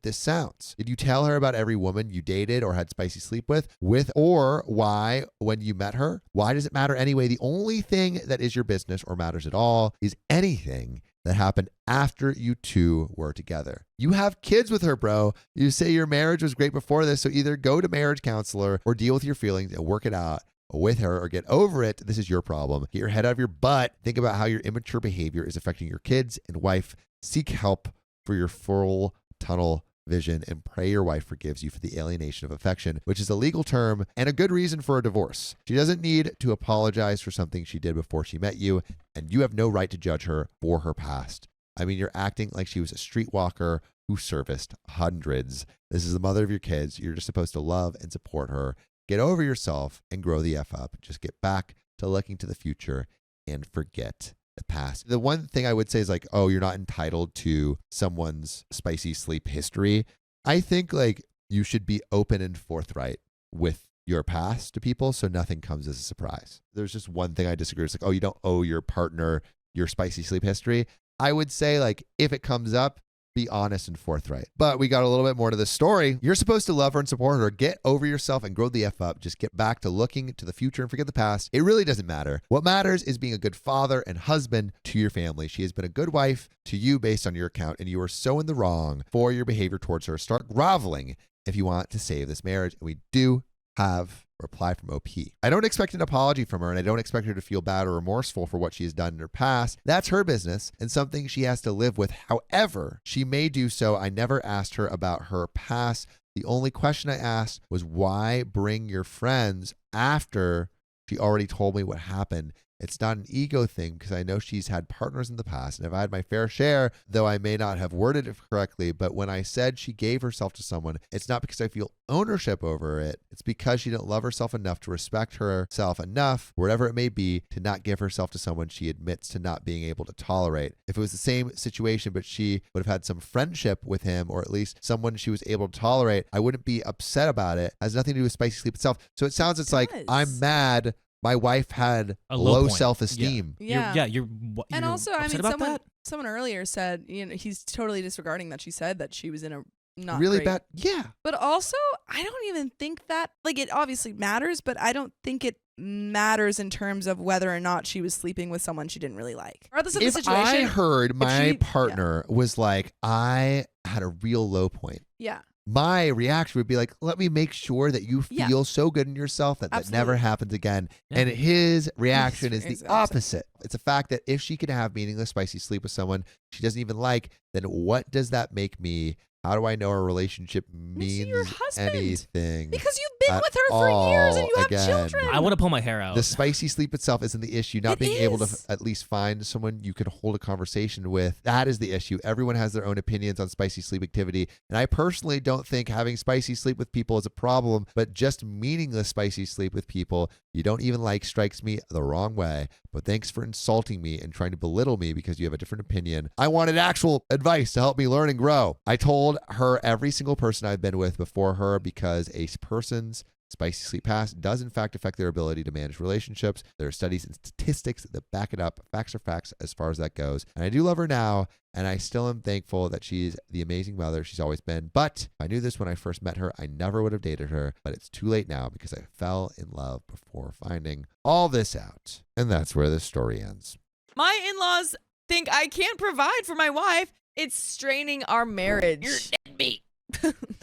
this sounds? Did you tell her about every woman you dated or had spicy sleep with, or why when you met her? Why does it matter anyway? The only thing that is your business or matters at all is anything that happened after you two were together. You have kids with her, bro. You say your marriage was great before this, so either go to marriage counselor or deal with your feelings and work it out with her, or get over it. This is your problem. Get your head out of your butt. Think about how your immature behavior is affecting your kids and wife. Seek help for your full tunnel vision and pray your wife forgives you for the alienation of affection, which is a legal term and a good reason for a divorce. She doesn't need to apologize for something she did before she met you, and you have no right to judge her for her past. I mean, you're acting like she was a streetwalker who serviced hundreds. This is the mother of your kids. You're just supposed to love and support her. Get over yourself and grow the F up. Just get back to looking to the future and forget the past. The one thing I would say is like, oh, you're not entitled to someone's spicy sleep history. I think like you should be open and forthright with your past to people so nothing comes as a surprise. There's just one thing I disagree with. It's like, oh, you don't owe your partner your spicy sleep history. I would say like if it comes up, be honest and forthright. But we got a little bit more to this story. You're supposed to love her and support her. Get over yourself and grow the F up. Just get back to looking to the future and forget the past. It really doesn't matter. What matters is being a good father and husband to your family. She has been a good wife to you based on your account, and you are so in the wrong for your behavior towards her. Start groveling if you want to save this marriage. And we do have a reply from OP. I don't expect an apology from her, and I don't expect her to feel bad or remorseful for what she has done in her past. That's her business and something she has to live with. However, she may do so. I never asked her about her past. The only question I asked was, why bring your friends after she already told me what happened? It's not an ego thing because I know she's had partners in the past, and I've had my fair share, though I may not have worded it correctly. But when I said she gave herself to someone, it's not because I feel ownership over it. It's because she didn't love herself enough to respect herself enough, whatever it may be, to not give herself to someone she admits to not being able to tolerate. If it was the same situation, but she would have had some friendship with him, or at least someone she was able to tolerate, I wouldn't be upset about it. It has nothing to do with spicy sleep itself. So it sounds, it's like, I'm mad my wife had A low point. self-esteem. You're And also, I upset mean, about that? someone earlier said, you know, he's totally disregarding that she said that she was in a not really great. bad. Yeah. But also, I don't even think that, like, it obviously matters, but I don't think it matters in terms of whether or not she was sleeping with someone she didn't really like. Regardless of the If situation. I heard my she- partner was like, I had a real low point, Yeah. my reaction would be like, let me make sure that you Yeah. feel so good in yourself that that never Absolutely. happens again. Yeah. And his reaction is It's the the opposite. opposite. It's a fact that if she can have meaningless, spicy sleep with someone she doesn't even like, then what does that make me? How do I know our relationship Makes you means your husband. anything? Because you've been at with her for years and you all have again. children. I want to pull my hair out. The spicy sleep itself isn't the issue. Not It being able to is. at least find someone you can hold a conversation with, that is the issue. Everyone has their own opinions on spicy sleep activity. And I personally don't think having spicy sleep with people is a problem, but just meaningless spicy sleep with people you don't even like strikes me the wrong way. But thanks for insulting me and trying to belittle me because you have a different opinion. I wanted actual advice to help me learn and grow. I told her every single person I've been with before her because a person's spicy sleep past does in fact affect their ability to manage relationships. There are studies and statistics that back it up. Facts are facts as far as that goes. And I do love her now, and I still am thankful that she's the amazing mother she's always been. But if I knew this when I first met her, I never would have dated her. But it's too late now because I fell in love before finding all this out. And that's where this story ends. My in-laws think I can't provide for my wife. It's straining our marriage. You're deadbeat.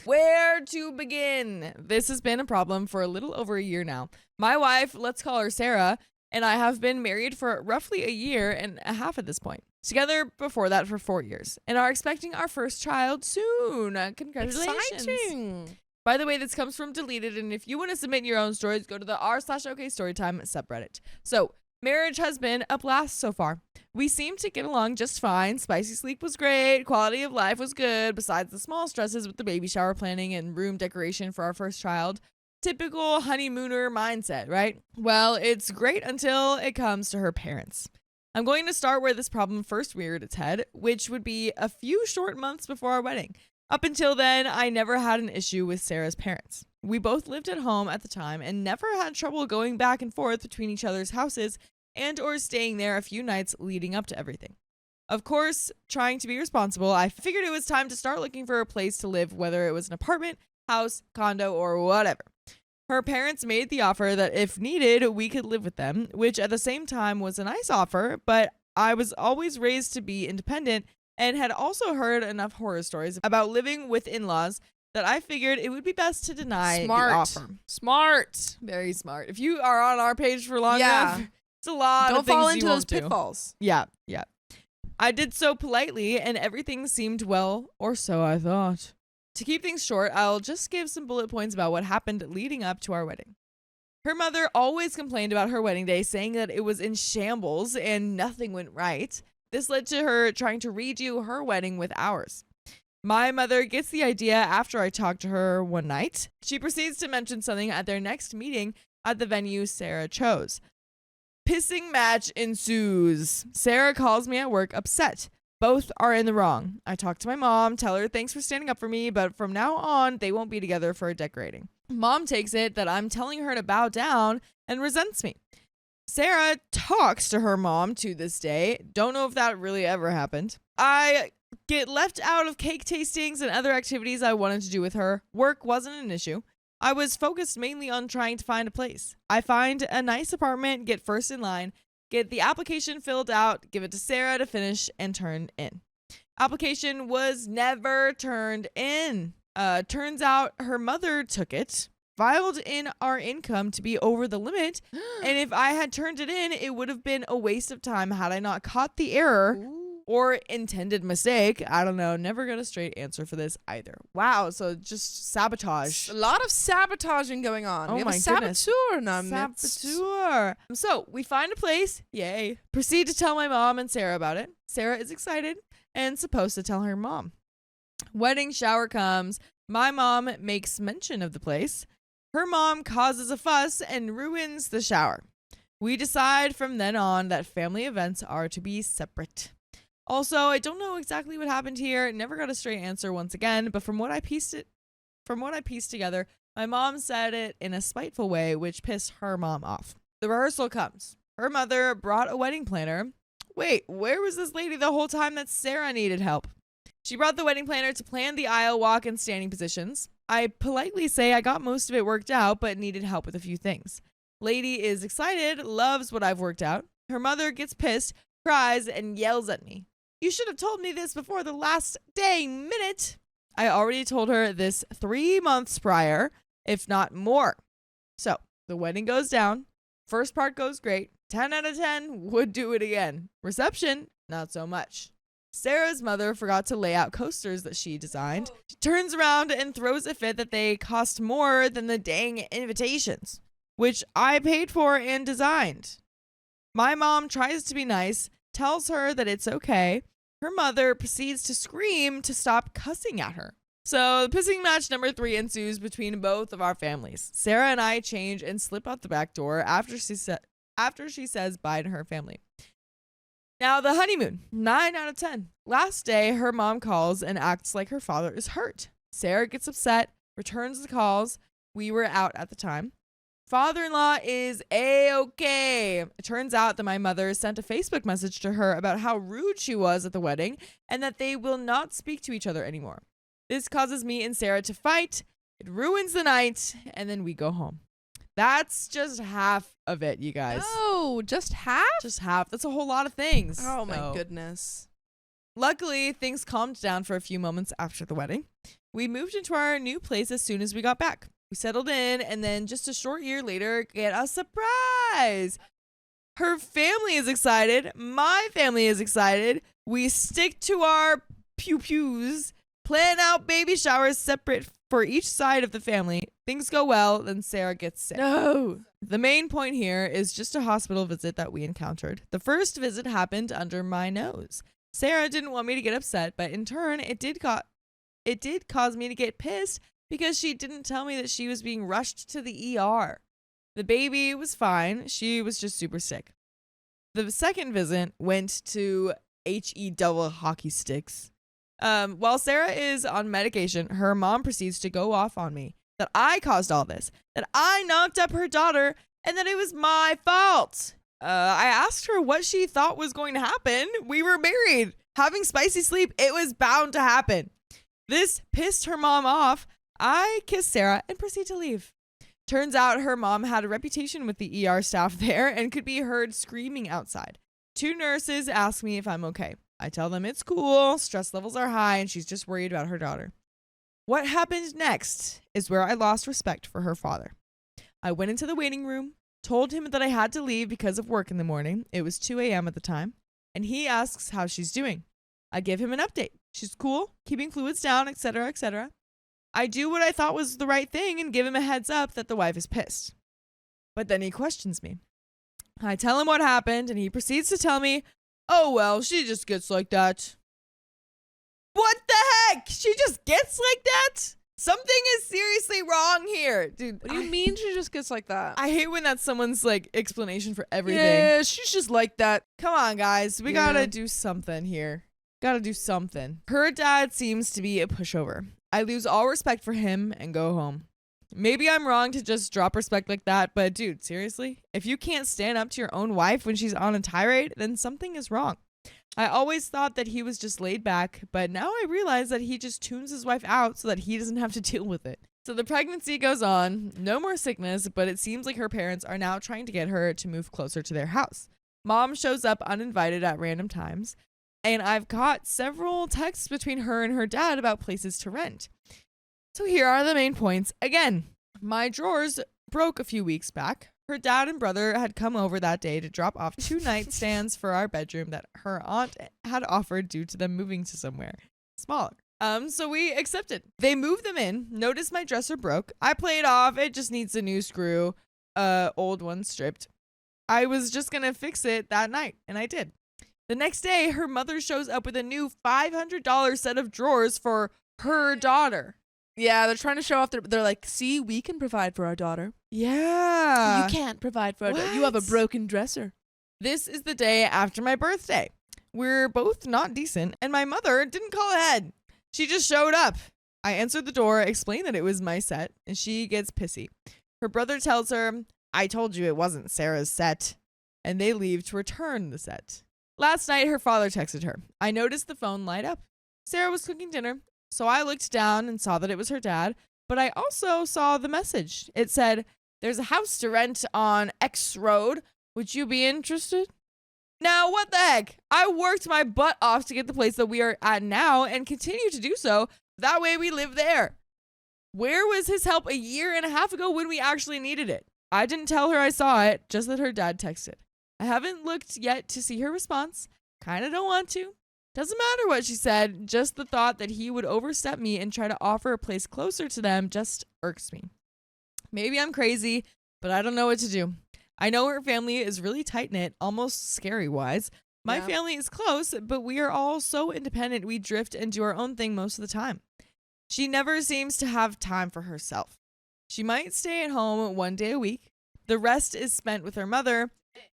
Where to begin? This has been a problem for a little over a year now. My wife, let's call her Sarah, and I have been married for roughly a year and a half at this point. Together before that for 4 years, and are expecting our first child soon. Congratulations. Exciting. By the way, this comes from Deleted, and if you want to submit your own stories, go to the r/OKStorytime subreddit. So, marriage has been a blast so far. We seem to get along just fine. Spicy sleep was great. Quality of life was good, besides the small stresses with the baby shower planning and room decoration for our first child. Typical honeymooner mindset, right? Well, it's great until it comes to her parents. I'm going to start where this problem first reared its head, which would be a few short months before our wedding. Up until then, I never had an issue with Sarah's parents. We both lived at home at the time and never had trouble going back and forth between each other's houses and or staying there a few nights leading up to everything. Of course, trying to be responsible, I figured it was time to start looking for a place to live, whether it was an apartment, house, condo, or whatever. Her parents made the offer that if needed, we could live with them, which at the same time was a nice offer, but I was always raised to be independent and had also heard enough horror stories about living with in-laws that I figured it would be best to deny the offer. Smart. Very smart. If you are on our page for long Yeah. enough, it's a lot Don't of things fall you into those won't do. pitfalls. Yeah. I did so politely, and everything seemed well, or so I thought. To keep things short, I'll just give some bullet points about what happened leading up to our wedding. Her mother always complained about her wedding day, saying that it was in shambles and nothing went right. This led to her trying to redo her wedding with ours. My mother gets the idea after I talked to her one night. She proceeds to mention something at their next meeting at the venue Sarah chose. Pissing match ensues. Sarah calls me at work upset. Both are in the wrong. I talk to my mom, tell her thanks for standing up for me, but from now on, they won't be together for decorating. Mom takes it that I'm telling her to bow down and resents me. Sarah talks to her mom to this day. Don't know if that really ever happened. I get left out of cake tastings and other activities I wanted to do with her. Work wasn't an issue. I was focused mainly on trying to find a place. I find a nice apartment, get first in line, get the application filled out, give it to Sarah to finish and turn in. Application was never turned in. Turns out her mother took it, filed in our income to be over the limit, and if I had turned it in, it would have been a waste of time had I not caught the error or intended mistake. I don't know. Never got a straight answer for this either. Wow. So just sabotage. A lot of sabotaging going on. Oh we have my a goodness. saboteur in our midst. Saboteur. So we find a place. Yay. Proceed to tell my mom and Sarah about it. Sarah is excited and supposed to tell her mom. Wedding shower comes. My mom makes mention of the place. Her mom causes a fuss and ruins the shower. We decide from then on that family events are to be separate. Also, I don't know exactly what happened here. Never got a straight answer once again, but from what I pieced together, my mom said it in a spiteful way, which pissed her mom off. The rehearsal comes. Her mother brought a wedding planner. Wait, where was this lady the whole time that Sarah needed help? She brought the wedding planner to plan the aisle walk and standing positions. I politely say I got most of it worked out, but needed help with a few things. Lady is excited, loves what I've worked out. Her mother gets pissed, cries, and yells at me. You should have told me this before the last dang minute. I already told her this 3 months prior, if not more. So, the wedding goes down. First part goes great. 10 out of 10, would do it again. Reception, not so much. Sarah's mother forgot to lay out coasters that she designed. She turns around and throws a fit that they cost more than the dang invitations, which I paid for and designed. My mom tries to be nice, tells her that it's okay. Her mother proceeds to scream to stop cussing at her. So the pissing match number 3 ensues between both of our families. Sarah and I change and slip out the back door after she says bye to her family. Now the honeymoon, 9 out of 10. Last day, her mom calls and acts like her father is hurt. Sarah gets upset, returns the calls. We were out at the time. Father-in-law is A-okay. It turns out that my mother sent a Facebook message to her about how rude she was at the wedding and that they will not speak to each other anymore. This causes me and Sarah to fight. It ruins the night, and then we go home. That's just half of it, you guys. Oh, just half? Just half. That's a whole lot of things. Oh, my So, goodness. luckily, things calmed down for a few moments after the wedding. We moved into our new place as soon as we got back. We settled in, and then just a short year later, get a surprise. Her family is excited. My family is excited. We stick to our pew-pews, plan out baby showers separate for each side of the family. Things go well, then Sarah gets sick. No. The main point here is just a hospital visit that we encountered. The first visit happened under my nose. Sarah didn't want me to get upset, but in turn, it did cause me to get pissed because she didn't tell me that she was being rushed to the ER. The baby was fine. She was just super sick. The second visit went to HE double hockey sticks. While Sarah is on medication, her mom proceeds to go off on me that I caused all this, that I knocked up her daughter, and that it was my fault. I asked her what she thought was going to happen. We were married, having spicy sleep. It was bound to happen. This pissed her mom off. I kiss Sarah and proceed to leave. Turns out her mom had a reputation with the ER staff there and could be heard screaming outside. 2 nurses ask me if I'm okay. I tell them it's cool, stress levels are high, and she's just worried about her daughter. What happened next is where I lost respect for her father. I went into the waiting room, told him that I had to leave because of work in the morning. It was 2 a.m. at the time, and he asks how she's doing. I give him an update. She's cool, keeping fluids down, etc., etc. I do what I thought was the right thing and give him a heads up that the wife is pissed. But then he questions me. I tell him what happened, and he proceeds to tell me, oh, well, she just gets like that. What the heck? She just gets like that? Something is seriously wrong here. Dude, What do you mean she just gets like that? I hate when that's someone's, like, explanation for everything. Yeah, she's just like that. Come on, guys. We Yeah. gotta do something here. Gotta do something. Her dad seems to be a pushover. I lose all respect for him and go home. Maybe I'm wrong to just drop respect like that, but dude, seriously? If you can't stand up to your own wife when she's on a tirade, then something is wrong. I always thought that he was just laid back, but now I realize that he just tunes his wife out so that he doesn't have to deal with it. So the pregnancy goes on, no more sickness, but it seems like her parents are now trying to get her to move closer to their house. Mom shows up uninvited at random times, and I've got several texts between her and her dad about places to rent. So here are the main points. Again, my drawers broke a few weeks back. Her dad and brother had come over that day to drop off 2 nightstands for our bedroom that her aunt had offered due to them moving to somewhere smaller. So we accepted. They moved them in, noticed my dresser broke. I played off, it just needs a new screw, old one stripped. I was just gonna fix it that night, and I did. The next day, her mother shows up with a new $500 set of drawers for her daughter. Yeah, they're trying to show off. They're like, see, we can provide for our daughter. Yeah. You can't provide for our daughter. You have a What? broken dresser. This is the day after my birthday. We're both not decent, and my mother didn't call ahead. She just showed up. I answered the door, explained that it was my set, and she gets pissy. Her brother tells her, I told you it wasn't Sarah's set, and they leave to return the set. Last night, her father texted her. I noticed the phone light up. Sarah was cooking dinner, so I looked down and saw that it was her dad, but I also saw the message. It said, "There's a house to rent on X Road. Would you be interested?" Now, what the heck? I worked my butt off to get the place that we are at now and continue to do so. That way we live there. Where was his help a year and a half ago when we actually needed it? I didn't tell her I saw it, just that her dad texted. I haven't looked yet to see her response. Kinda don't want to. Doesn't matter what she said, just the thought that he would overstep me and try to offer a place closer to them just irks me. Maybe I'm crazy, but I don't know what to do. I know her family is really tight-knit, almost scary-wise. My family is close, but we are all so independent we drift and do our own thing most of the time. She never seems to have time for herself. She might stay at home 1 day a week. The rest is spent with her mother,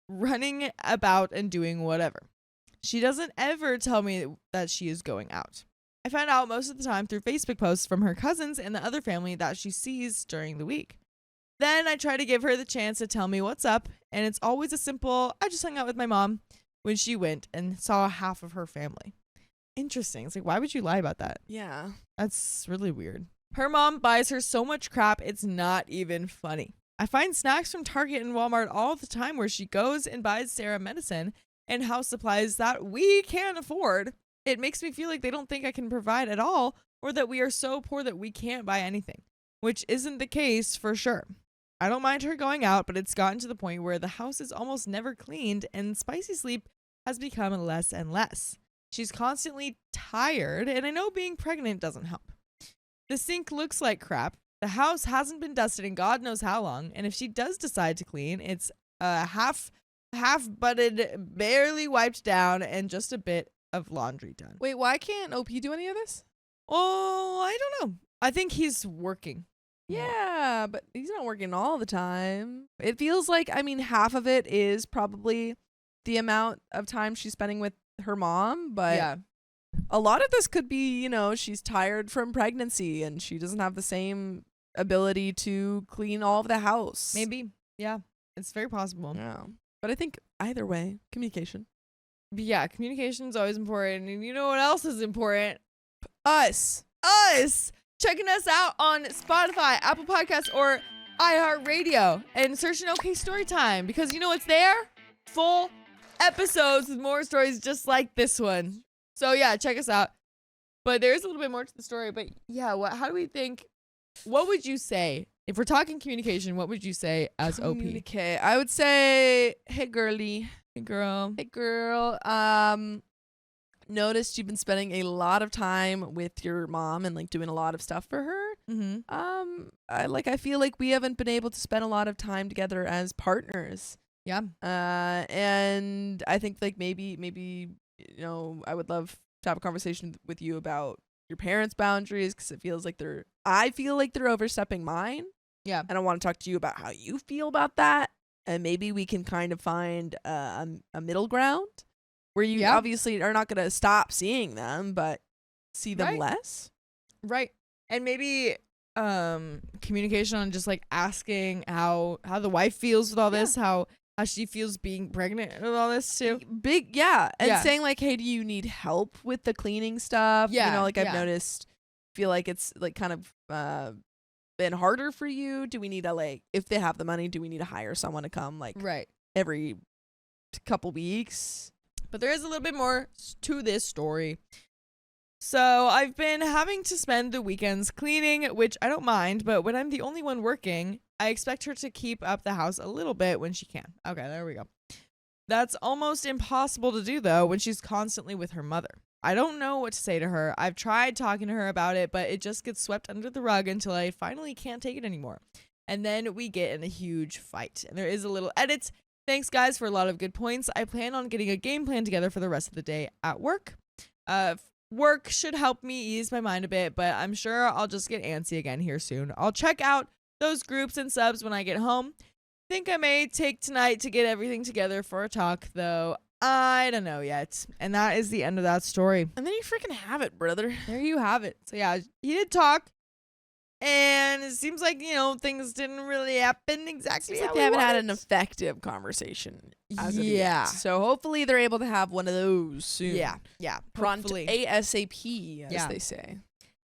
running about and doing whatever. She doesn't ever tell me that she is going out. I find out most of the time through Facebook posts from her cousins and the other family that she sees during the week. Then I try to give her the chance to tell me what's up, and it's always a simple, "I just hung out with my mom," when she went and saw half of her family. Interesting. It's like, why would you lie about that? Yeah. That's really weird. Her mom buys her so much crap, it's not even funny. I find snacks from Target and Walmart all the time where she goes and buys Sarah medicine and house supplies that we can't afford. It makes me feel like they don't think I can provide at all, or that we are so poor that we can't buy anything, which isn't the case for sure. I don't mind her going out, but it's gotten to the point where the house is almost never cleaned and Spicy Sleep has become less and less. She's constantly tired, and I know being pregnant doesn't help. The sink looks like crap. The house hasn't been dusted in God knows how long, and if she does decide to clean, it's half butted, barely wiped down, and just a bit of laundry done. Wait, why can't OP do any of this? Oh, I don't know. I think he's working. Yeah, but he's not working all the time. It feels like, I mean, half of it is probably the amount of time she's spending with her mom, but Yeah. a lot of this could be, you know, she's tired from pregnancy and she doesn't have the same ability to clean all of the house. Maybe. Yeah. It's very possible. Yeah. But I think either way, communication. But yeah, communication is always important. And you know what else is important? Us. Checking us out on Spotify, Apple Podcasts, or iHeartRadio, and searching OK Storytime, because you know what's there? Full episodes with more stories just like this one. So yeah, check us out. But there is a little bit more to the story. But yeah, how do we think? What would you say if we're talking communication? What would you say as OP? Communicate. I would say, hey girly, Hey girl. hey girl. Noticed you've been spending a lot of time with your mom and like doing a lot of stuff for her. Mm-hmm. I feel like we haven't been able to spend a lot of time together as partners. Yeah. And I think like maybe you know, I would love to have a conversation with you about your parents' boundaries, because I feel like they're overstepping mine. Yeah. And I want to talk to you about how you feel about that, and maybe we can kind of find a middle ground where you obviously are not going to stop seeing them, but see them less. Right. And maybe communication on just like asking how the wife feels with all this, how she feels being pregnant with all this too. And saying like, hey, do you need help with the cleaning stuff? You know, like I've noticed, feel like it's like kind of been harder for you. Do we need to, like, if they have the money, do we need to hire someone to come like every couple weeks? But there is a little bit more to this story. So I've been having to spend the weekends cleaning, which I don't mind, but when I'm the only one working, I expect her to keep up the house a little bit when she can. Okay, there we go. That's almost impossible to do, though, when she's constantly with her mother. I don't know what to say to her. I've tried talking to her about it, but it just gets swept under the rug until I finally can't take it anymore. And then we get in a huge fight. And there is a little edit. Thanks, guys, for a lot of good points. I plan on getting a game plan together for the rest of the day at work. Work should help me ease my mind a bit, but I'm sure I'll just get antsy again here soon. I'll check out those groups and subs when I get home. Think I may take tonight to get everything together for a talk, though I don't know yet. And that is the end of that story. And then you freaking have it, brother. There you have it. So yeah, he did talk. And it seems like, things didn't really happen exactly Seems how like they we haven't had wanted. an effective conversation. As of Yeah. yet. So hopefully they're able to have one of those soon. Yeah. Prompt Hopefully. ASAP, as Yeah. they say.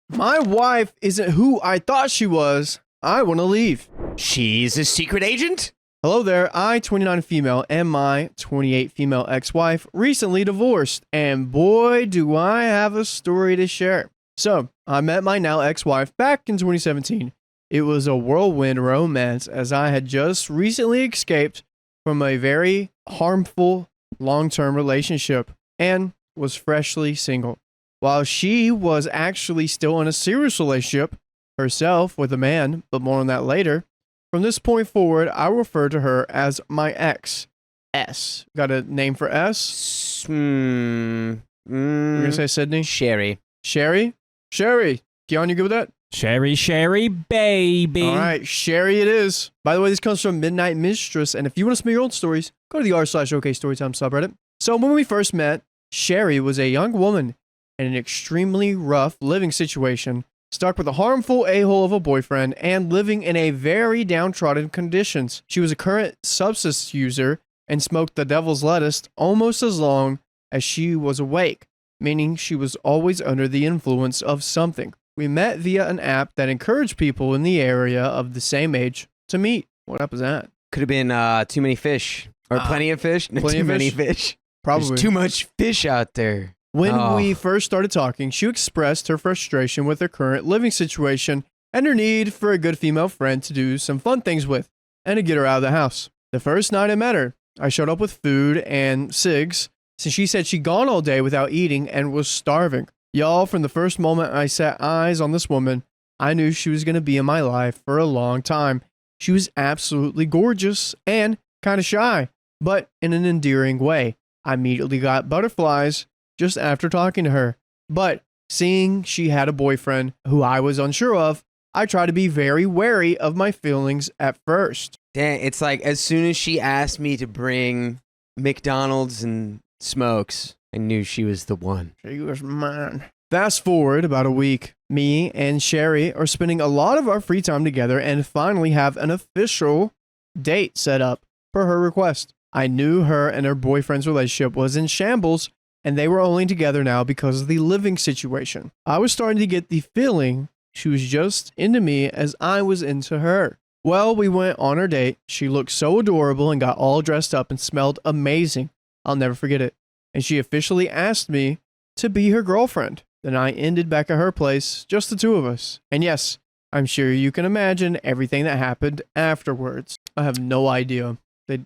My wife isn't who I thought she was. I want to leave. She's a secret agent? Hello there. I, 29 female, and my 28 female ex-wife recently divorced, and boy, do I have a story to share. So, I met my now ex-wife back in 2017. It was a whirlwind romance as I had just recently escaped from a very harmful long-term relationship and was freshly single. While she was actually still in a serious relationship herself with a man, but more on that later. From this point forward, I will refer to her as my ex. S. Got a name for S? You're gonna say Sydney? Sherry. Sherry? Sherry. Keon, you good with that? Sherry, baby. All right, Sherry it is. By the way, this comes from Midnight Mistress, and if you want to submit your own stories, go to the r/OK Storytime subreddit. So when we first met, Sherry was a young woman in an extremely rough living situation, stuck with a harmful a-hole of a boyfriend, and living in a very downtrodden conditions. She was a current substance user and smoked the devil's lettuce almost as long as she was awake, meaning she was always under the influence of something. We met via an app that encouraged people in the area of the same age to meet. What app is that? Could have been too many fish. Or plenty of fish. No, plenty too of many fish? fish. Probably. There's too much fish out there. When Oh. we first started talking, she expressed her frustration with her current living situation and her need for a good female friend to do some fun things with and to get her out of the house. The first night I met her, I showed up with food and cigs since she said she'd gone all day without eating and was starving. Y'all, from the first moment I set eyes on this woman, I knew she was going to be in my life for a long time. She was absolutely gorgeous and kind of shy, but in an endearing way. I immediately got butterflies just after talking to her. But seeing she had a boyfriend who I was unsure of, I tried to be very wary of my feelings at first. Dang, it's like as soon as she asked me to bring McDonald's and smokes, I knew she was the one. She was mine. Fast forward about a week. Me and Sherry are spending a lot of our free time together and finally have an official date set up per her request. I knew her and her boyfriend's relationship was in shambles, and they were only together now because of the living situation. I was starting to get the feeling she was just into me as I was into her. Well, we went on our date. She looked so adorable and got all dressed up and smelled amazing. I'll never forget it. And she officially asked me to be her girlfriend. Then I ended back at her place, just the two of us. And yes, I'm sure you can imagine everything that happened afterwards. I have no idea. They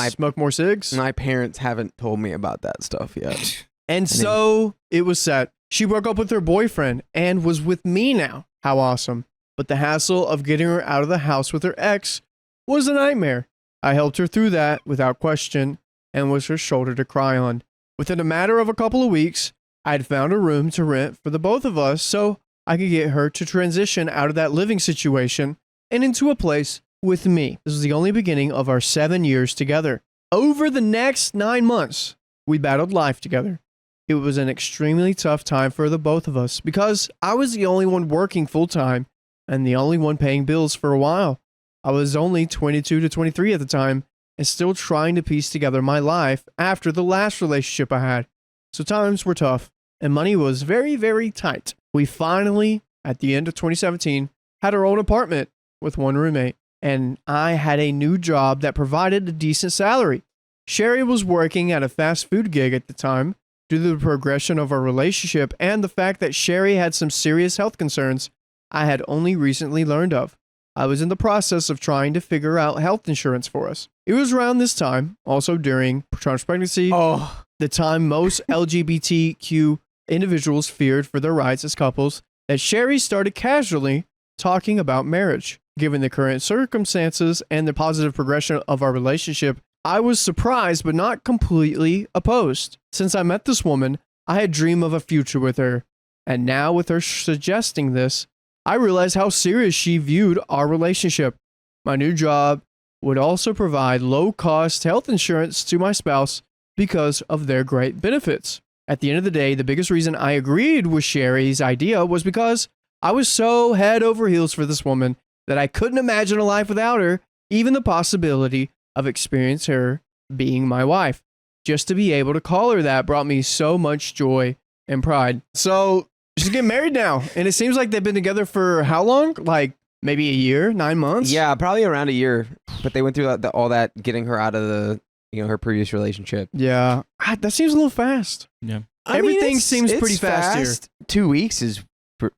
smoke more cigs? My parents haven't told me about that stuff yet. And so it was set. She broke up with her boyfriend and was with me now. How awesome. But the hassle of getting her out of the house with her ex was a nightmare. I helped her through that without question and was her shoulder to cry on. Within a matter of a couple of weeks, I had found a room to rent for the both of us so I could get her to transition out of that living situation and into a place with me. This was the only beginning of our 7 years together. Over the next 9 months, we battled life together. It was an extremely tough time for the both of us because I was the only one working full-time and the only one paying bills for a while. I was only 22 to 23 at the time and still trying to piece together my life after the last relationship I had. So times were tough and money was very, very tight. We finally, at the end of 2017, had our own apartment with one roommate, and I had a new job that provided a decent salary. Sherry was working at a fast food gig at the time. Due to the progression of our relationship and the fact that Sherry had some serious health concerns I had only recently learned of, I was in the process of trying to figure out health insurance for us. It was around this time, also during Trump's pregnancy, the time most LGBTQ individuals feared for their rights as couples, that Sherry started casually talking about marriage. Given the current circumstances and the positive progression of our relationship, I was surprised but not completely opposed. Since I met this woman, I had dreamed of a future with her, and now with her suggesting this, I realized how serious she viewed our relationship. My new job would also provide low-cost health insurance to my spouse because of their great benefits. At the end of the day, the biggest reason I agreed with Sherry's idea was because I was so head over heels for this woman that I couldn't imagine a life without her, even the possibility of experiencing her being my wife. Just to be able to call her that brought me so much joy and pride. So she's getting married now, and it seems like they've been together for how long? Like maybe a year, 9 months? Yeah, probably around a year. But they went through all that, getting her out of the, her previous relationship. Yeah. That seems a little fast. Yeah. Everything seems pretty fast here. 2 weeks is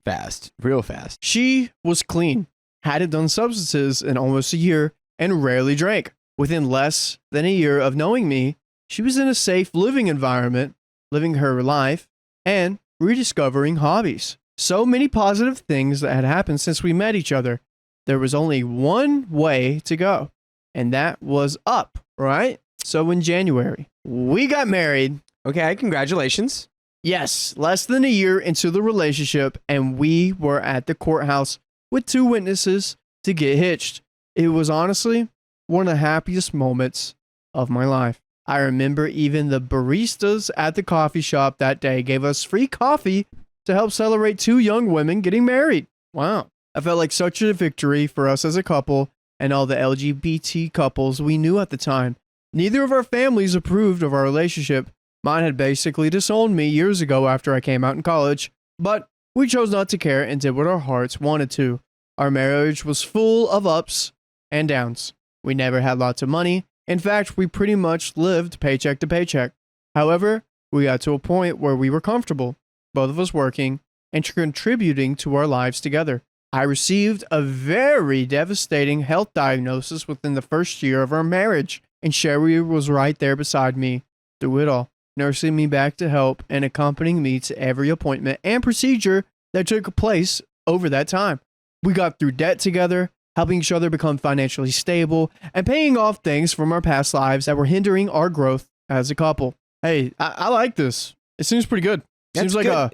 fast, real fast. She was clean, hadn't done substances in almost a year, and rarely drank. Within less than a year of knowing me, she was in a safe living environment, living her life, and rediscovering hobbies. So many positive things that had happened since we met each other. There was only one way to go, and that was up, right? So in January, we got married. Okay, congratulations. Yes, less than a year into the relationship, and we were at the courthouse with 2 witnesses to get hitched. It was honestly one of the happiest moments of my life. I remember even the baristas at the coffee shop that day gave us free coffee to help celebrate 2 young women getting married. Wow. I felt like such a victory for us as a couple and all the LGBT couples we knew at the time. Neither of our families approved of our relationship. Mine had basically disowned me years ago after I came out in college, but we chose not to care and did what our hearts wanted to. Our marriage was full of ups and downs. We never had lots of money. In fact, we pretty much lived paycheck to paycheck. However, we got to a point where we were comfortable, both of us working and contributing to our lives together. I received a very devastating health diagnosis within the first year of our marriage, and Sherry was right there beside me through it all, nursing me back to health and accompanying me to every appointment and procedure that took place over that time. We got through debt together, helping each other become financially stable, and paying off things from our past lives that were hindering our growth as a couple. Hey, I like this. It seems pretty good. Seems like a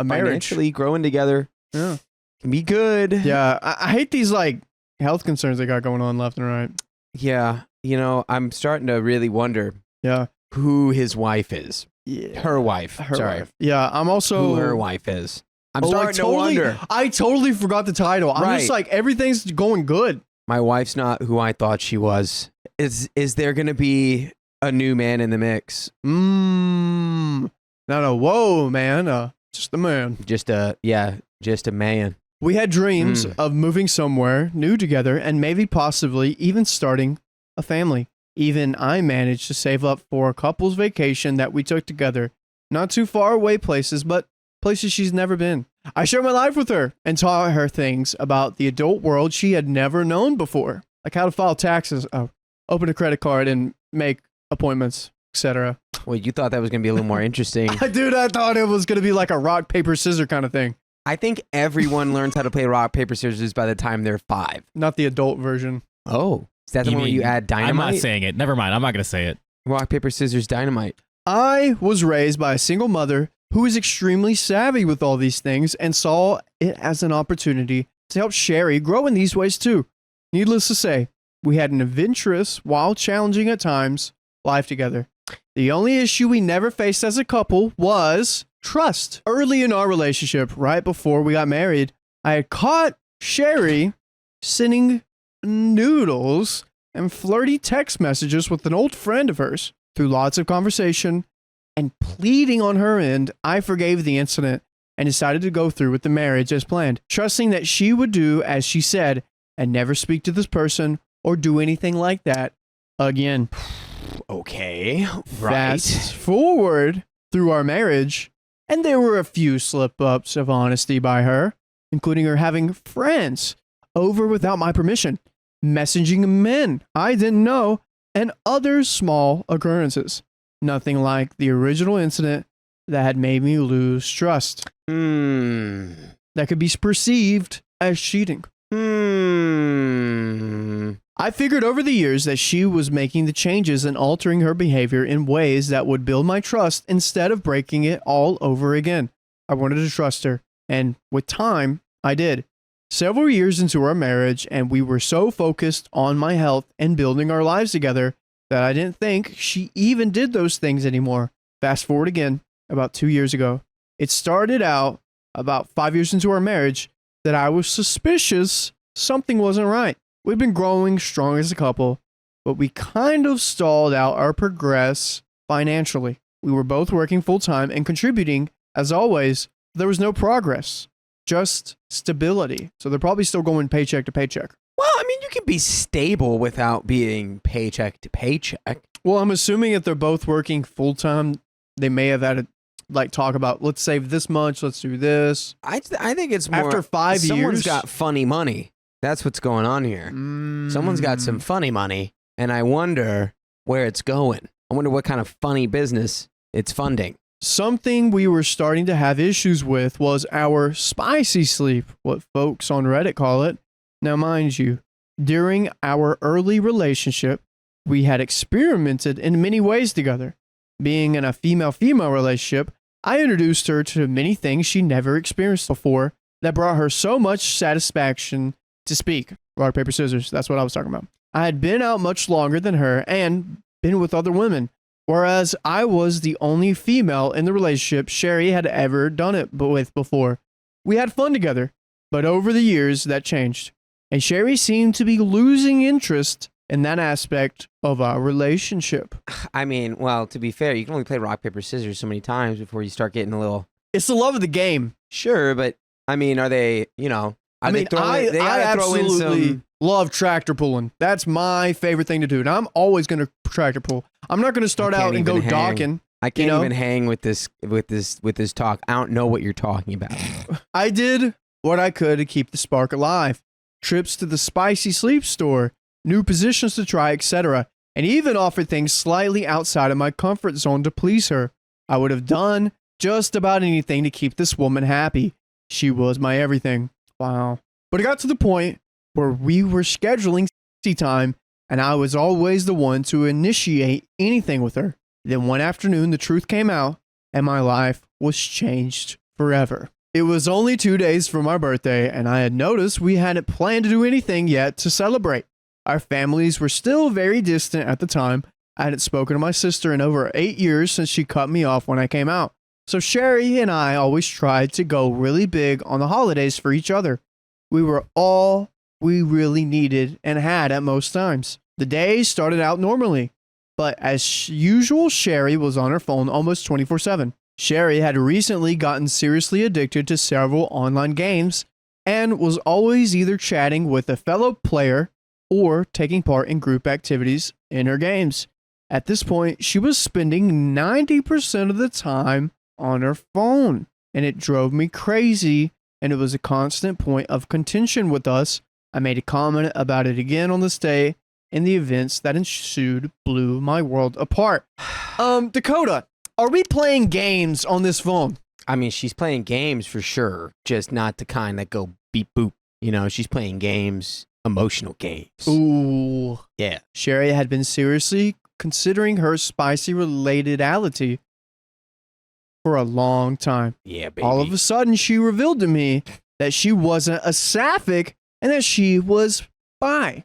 marriage. Financially growing together. Yeah. Can be good. Yeah, I hate these like health concerns they got going on left and right. Yeah. I'm starting to really wonder Yeah. who his wife is. Yeah. Her wife. Sorry. Wife. Yeah, I'm also Who her wife is. I'm I starting to wonder. I totally forgot the title. I'm just Right. like, everything's going good. My wife's not who I thought she was. Is there going to be a new man in the mix? Not a whoa, man. Just a man. Just a man. We had dreams of moving somewhere new together and maybe possibly even starting a family. Even I managed to save up for a couple's vacation that we took together. Not too far away places, but places she's never been. I shared my life with her and taught her things about the adult world she had never known before, like how to file taxes, open a credit card, and make appointments, etc. Well, you thought that was going to be a little more interesting. Dude, I thought it was going to be like a rock, paper, scissors kind of thing. I think everyone learns how to play rock, paper, scissors by the time they're 5. Not the adult version. Oh. Is that the one where you add dynamite? I'm not saying it. Never mind. I'm not going to say it. Rock, paper, scissors, dynamite. I was raised by a single mother who is extremely savvy with all these things and saw it as an opportunity to help Sherry grow in these ways too. Needless to say, we had an adventurous, while challenging at times, life together. The only issue we never faced as a couple was trust. Early in our relationship, right before we got married, I had caught Sherry sending noodles and flirty text messages with an old friend of hers. Through lots of conversation and pleading on her end, I forgave the incident and decided to go through with the marriage as planned, trusting that she would do as she said and never speak to this person or do anything like that again. Okay. Fast forward through our marriage, and there were a few slip-ups of honesty by her, including her having friends over without my permission, messaging men I didn't know, and other small occurrences. Nothing like the original incident that had made me lose trust. That could be perceived as cheating. I figured over the years that she was making the changes and altering her behavior in ways that would build my trust instead of breaking it all over again. I wanted to trust her, and with time, I did. Several years into our marriage, and we were so focused on my health and building our lives together that I didn't think she even did those things anymore. Fast forward again, about 2 years ago. It started out about 5 years into our marriage, that I was suspicious something wasn't right. We'd been growing strong as a couple, but we kind of stalled out our progress financially. We were both working full-time and contributing, as always. There was no progress, just stability. So they're probably still going paycheck to paycheck. Well, I mean, you can be stable without being paycheck to paycheck. Well, I'm assuming if they're both working full-time, they may have had a talk about, let's save this much, let's do this. I think it's more After 5 years, someone's got funny money. That's what's going on here. Someone's got some funny money, and I wonder where it's going. I wonder what kind of funny business it's funding. Something we were starting to have issues with was our spicy sleep, what folks on Reddit call it. Now, mind you, during our early relationship, we had experimented in many ways together. Being in a female-female relationship, I introduced her to many things she never experienced before that brought her so much satisfaction to speak. Rock, paper, scissors, that's what I was talking about. I had been out much longer than her and been with other women, whereas I was the only female in the relationship Sherry had ever done it with before. We had fun together, but over the years that changed, and Sherry seemed to be losing interest in that aspect of our relationship. I mean, well, to be fair, you can only play rock, paper, scissors so many times before you start getting a little... It's the love of the game. Sure, but, I mean, are they, I absolutely love tractor pulling. That's my favorite thing to do. And I'm always going to tractor pull. I'm not going to start out and go docking. I can't even hang with this talk. I don't know what you're talking about. I did what I could to keep the spark alive. Trips to the spicy sleep store, new positions to try, etc. And even offered things slightly outside of my comfort zone to please her. I would have done just about anything to keep this woman happy. She was my everything. Wow. But it got to the point where we were scheduling time, and I was always the one to initiate anything with her. Then one afternoon, the truth came out, and my life was changed forever. It was only 2 days from my birthday, and I had noticed we hadn't planned to do anything yet to celebrate. Our families were still very distant at the time. I hadn't spoken to my sister in over 8 years since she cut me off when I came out. So Sherry and I always tried to go really big on the holidays for each other. We were all we really needed and had at most times. The day started out normally, but as usual, Sherry was on her phone almost 24/7. Sherry had recently gotten seriously addicted to several online games and was always either chatting with a fellow player or taking part in group activities in her games. At this point, she was spending 90% of the time on her phone, and it drove me crazy, and it was a constant point of contention with us. I made a comment about it again on this day, and the events that ensued blew my world apart. Dakota, are we playing games on this phone? I mean, she's playing games for sure, just not the kind that go beep boop. She's playing games, emotional games. Ooh. Yeah. Sherry had been seriously considering her spicy relatedality for a long time. Yeah, baby. All of a sudden, she revealed to me that she wasn't a sapphic and that she was bi.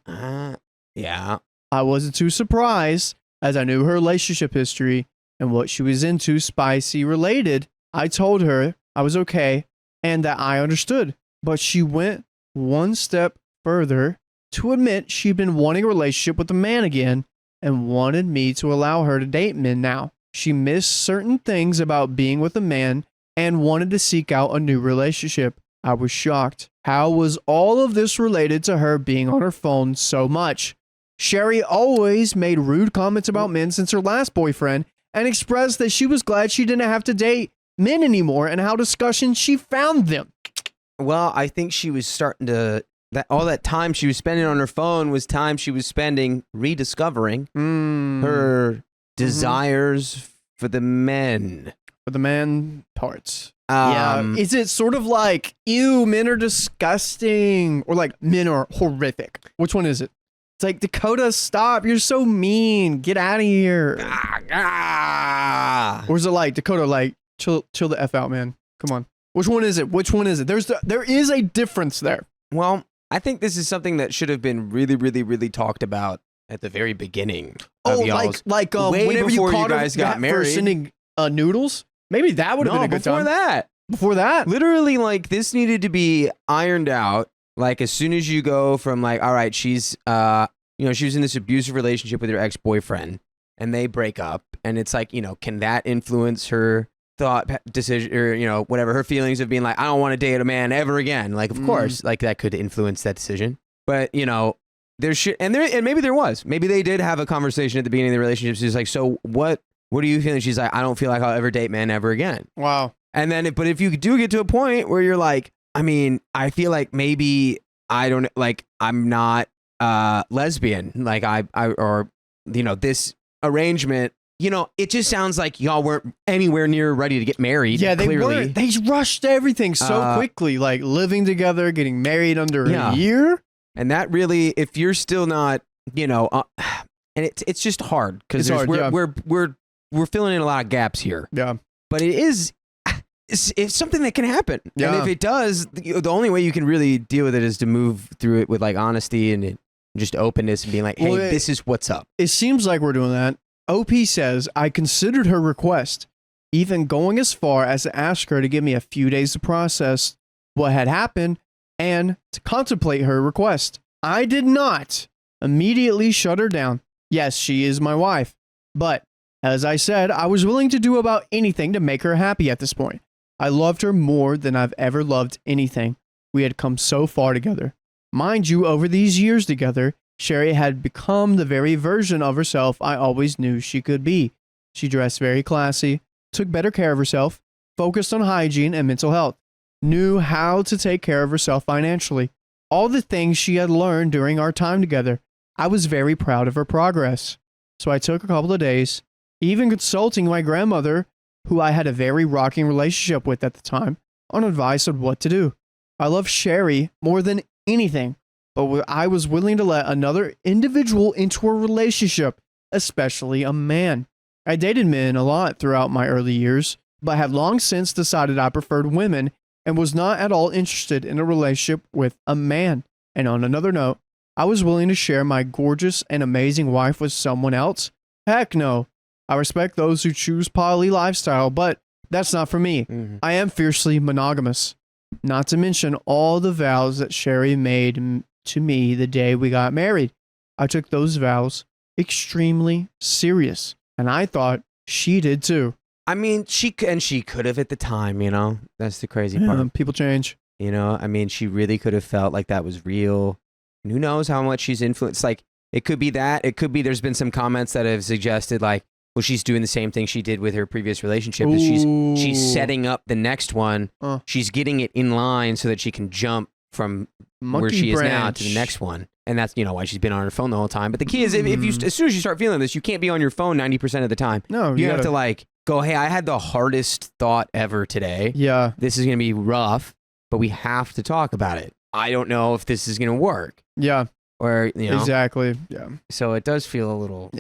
Yeah. I wasn't too surprised, as I knew her relationship history and what she was into spicy related. I told her I was okay and that I understood, but she went one step further to admit she'd been wanting a relationship with a man again and wanted me to allow her to date men now. She missed certain things about being with a man and wanted to seek out a new relationship. I was shocked. How was all of this related to her being on her phone so much? Sherry always made rude comments about men since her last boyfriend and expressed that she was glad she didn't have to date men anymore and how disgusting she found them. Well, I think she was starting to... all that time she was spending on her phone was time she was spending rediscovering her desires for the men. For the man parts. Yeah. Is it sort of like, ew, men are disgusting? Or like, men are horrific? Which one is it? It's like, Dakota, stop. You're so mean. Get out of here. Or is it like, Dakota, like, chill the F out, man. Come on. Which one is it? Which one is it? There is a difference there. Well, I think this is something that should have been really, really, really talked about at the very beginning. Oh, y'all's, like way whenever you before caught you guys got married, for sending noodles? Maybe that would have been a good time. Before that. before that. Literally, like, this needed to be ironed out. Like, as soon as you go from, like, all right, she's, she was in this abusive relationship with her ex-boyfriend, and they break up, and it's like, can that influence her thought decision, or, whatever, her feelings of being like, I don't want to date a man ever again. Like, of course, like, that could influence that decision. But, there should, and maybe there was. Maybe they did have a conversation at the beginning of the relationship. She's like, so what are you feeling? She's like, I don't feel like I'll ever date men ever again. Wow. And then, but if you do get to a point where you're like, I mean, I feel like maybe I'm not lesbian, like this arrangement, it just sounds like y'all weren't anywhere near ready to get married. Yeah, they clearly. weren't. They rushed everything so quickly, like living together, getting married under a year. And that really, if you're still not, and it's just hard because we're filling in a lot of gaps here. Yeah. But it's something that can happen. Yeah. And if it does, the only way you can really deal with it is to move through it with like honesty and just openness and being like, hey, this is what's up. It seems like we're doing that. OP says, I considered her request, even going as far as to ask her to give me a few days to process what had happened and to contemplate her request. I did not immediately shut her down. Yes, she is my wife. But as I said, I was willing to do about anything to make her happy at this point. I loved her more than I've ever loved anything. We had come so far together. Mind you, over these years together, Sherry had become the very version of herself I always knew she could be. She dressed very classy, took better care of herself, focused on hygiene and mental health, knew how to take care of herself financially. All the things she had learned during our time together. I was very proud of her progress. So I took a couple of days, even consulting my grandmother, who I had a very rocking relationship with at the time, on advice on what to do. I love Sherry more than anything, but I was willing to let another individual into a relationship, especially a man. I dated men a lot throughout my early years, but had long since decided I preferred women and was not at all interested in a relationship with a man. And on another note, I was willing to share my gorgeous and amazing wife with someone else? Heck no. I respect those who choose poly lifestyle, but that's not for me. Mm-hmm. I am fiercely monogamous. Not to mention all the vows that Sherry made to me the day we got married. I took those vows extremely serious, and I thought she did too. I mean, she could have at the time, That's the crazy part. People change. I mean, she really could have felt like that was real. And who knows how much she's influenced. Like, it could be that. It could be there's been some comments that have suggested, like, well, she's doing the same thing she did with her previous relationship. Is she's setting up the next one. She's getting it in line so that she can jump from where she is now to the next one. And that's, why she's been on her phone the whole time. But the key is, if you, as soon as you start feeling this, you can't be on your phone 90% of the time. No, you have to like go, hey, I had the hardest thought ever today. Yeah. This is going to be rough, but we have to talk about it. I don't know if this is going to work. Yeah. Or, Exactly. Yeah. So it does feel a little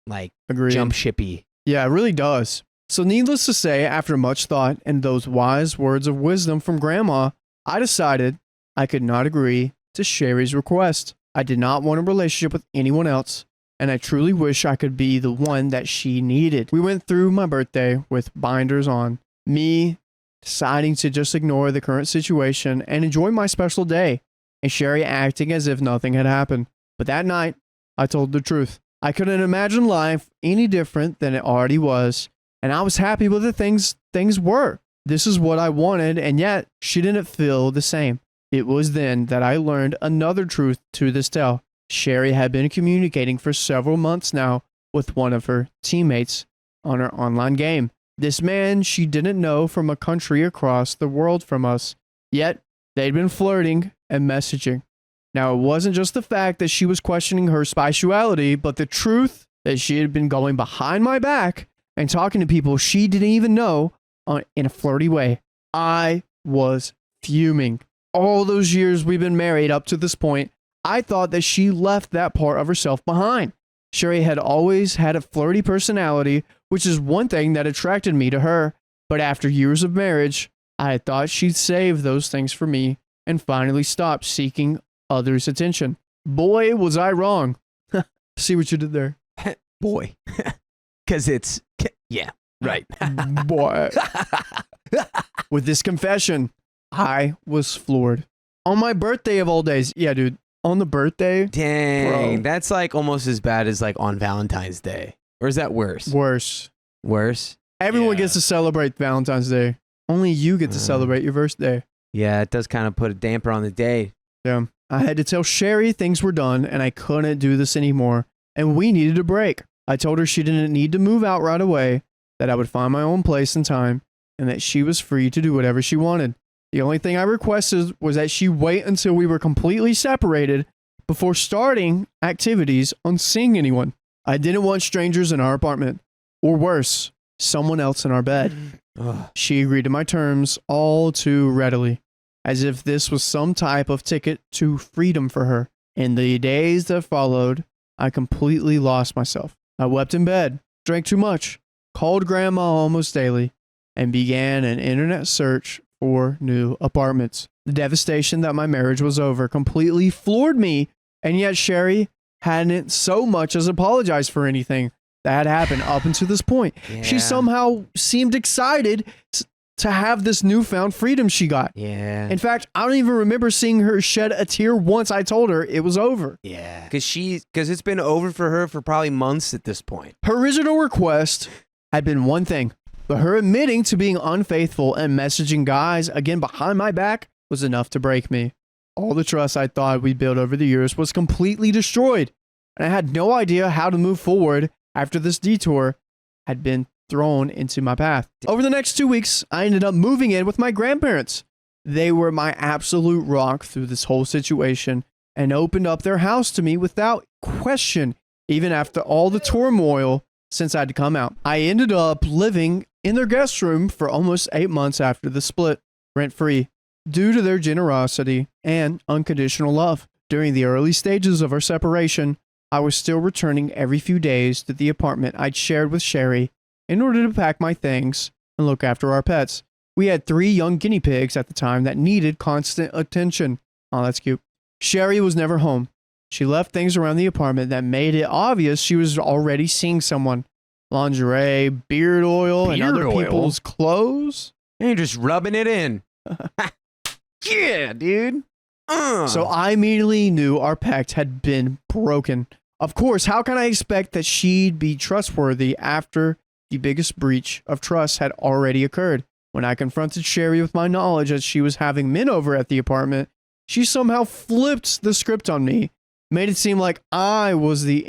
like Agreed. jump shippy. Yeah, it really does. So needless to say, after much thought and those wise words of wisdom from Grandma, I decided I could not agree to Sherry's request. I did not want a relationship with anyone else, and I truly wish I could be the one that she needed. We went through my birthday with binders on, me deciding to just ignore the current situation and enjoy my special day, and Sherry acting as if nothing had happened. But that night, I told the truth. I couldn't imagine life any different than it already was, and I was happy with the things were. This is what I wanted, and yet she didn't feel the same. It was then that I learned another truth to this tale. Sherry had been communicating for several months now with one of her teammates on her online game. This man she didn't know from a country across the world from us, yet they'd been flirting and messaging. Now, it wasn't just the fact that she was questioning her spirituality, but the truth that she had been going behind my back and talking to people she didn't even know in a flirty way. I was fuming. All those years we've been married up to this point, I thought that she left that part of herself behind. Sherry had always had a flirty personality, which is one thing that attracted me to her. But after years of marriage, I had thought she'd save those things for me and finally stop seeking others' attention. Boy, was I wrong. See what you did there? Boy. Because it's, yeah, right. Boy. With this confession, I was floored. On my birthday of all days. Yeah, dude. On the birthday. Dang, Bro. that's like almost as bad as like on Valentine's Day. Or is that worse? Worse. Worse? Everyone Yeah. gets to celebrate Valentine's Day. Only you get to celebrate your birthday. Yeah, it does kind of put a damper on the day. Yeah. I had to tell Sherry things were done and I couldn't do this anymore. And we needed a break. I told her she didn't need to move out right away, that I would find my own place and time, and that she was free to do whatever she wanted. The only thing I requested was that she wait until we were completely separated before starting activities on seeing anyone. I didn't want strangers in our apartment, or worse, someone else in our bed. Ugh. She agreed to my terms all too readily, as if this was some type of ticket to freedom for her. In the days that followed, I completely lost myself. I wept in bed, drank too much, called grandma almost daily, and began an internet search for new apartments. The devastation that my marriage was over completely floored me, and yet Sherry hadn't so much as apologized for anything that had happened up until this point. She Yeah. somehow seemed excited to have this newfound freedom she got. Yeah. In fact, I don't even remember seeing her shed a tear once I told her it was over. Yeah. Because it's been over for her for probably months at this point. Her original request had been one thing, but her admitting to being unfaithful and messaging guys again behind my back was enough to break me. All the trust I thought we'd built over the years was completely destroyed, and I had no idea how to move forward after this detour had been thrown into my path. Over the next 2 weeks, I ended up moving in with my grandparents. They were my absolute rock through this whole situation and opened up their house to me without question, even after all the turmoil since I'd come out. I ended up living in their guest room for almost 8 months after the split, rent-free, due to their generosity and unconditional love. During the early stages of our separation, I was still returning every few days to the apartment I'd shared with Sherry in order to pack my things and look after our pets. We had 3 young guinea pigs at the time that needed constant attention. Oh, that's cute. Sherry was never home. She left things around the apartment that made it obvious she was already seeing someone. Lingerie, beard oil, and Beard other oil? people's clothes. And you're just rubbing it in. Yeah, dude. So I immediately knew our pact had been broken. Of course, how can I expect that she'd be trustworthy after the biggest breach of trust had already occurred? When I confronted Sherry with my knowledge that she was having men over at the apartment, she somehow flipped the script on me, made it seem like I was the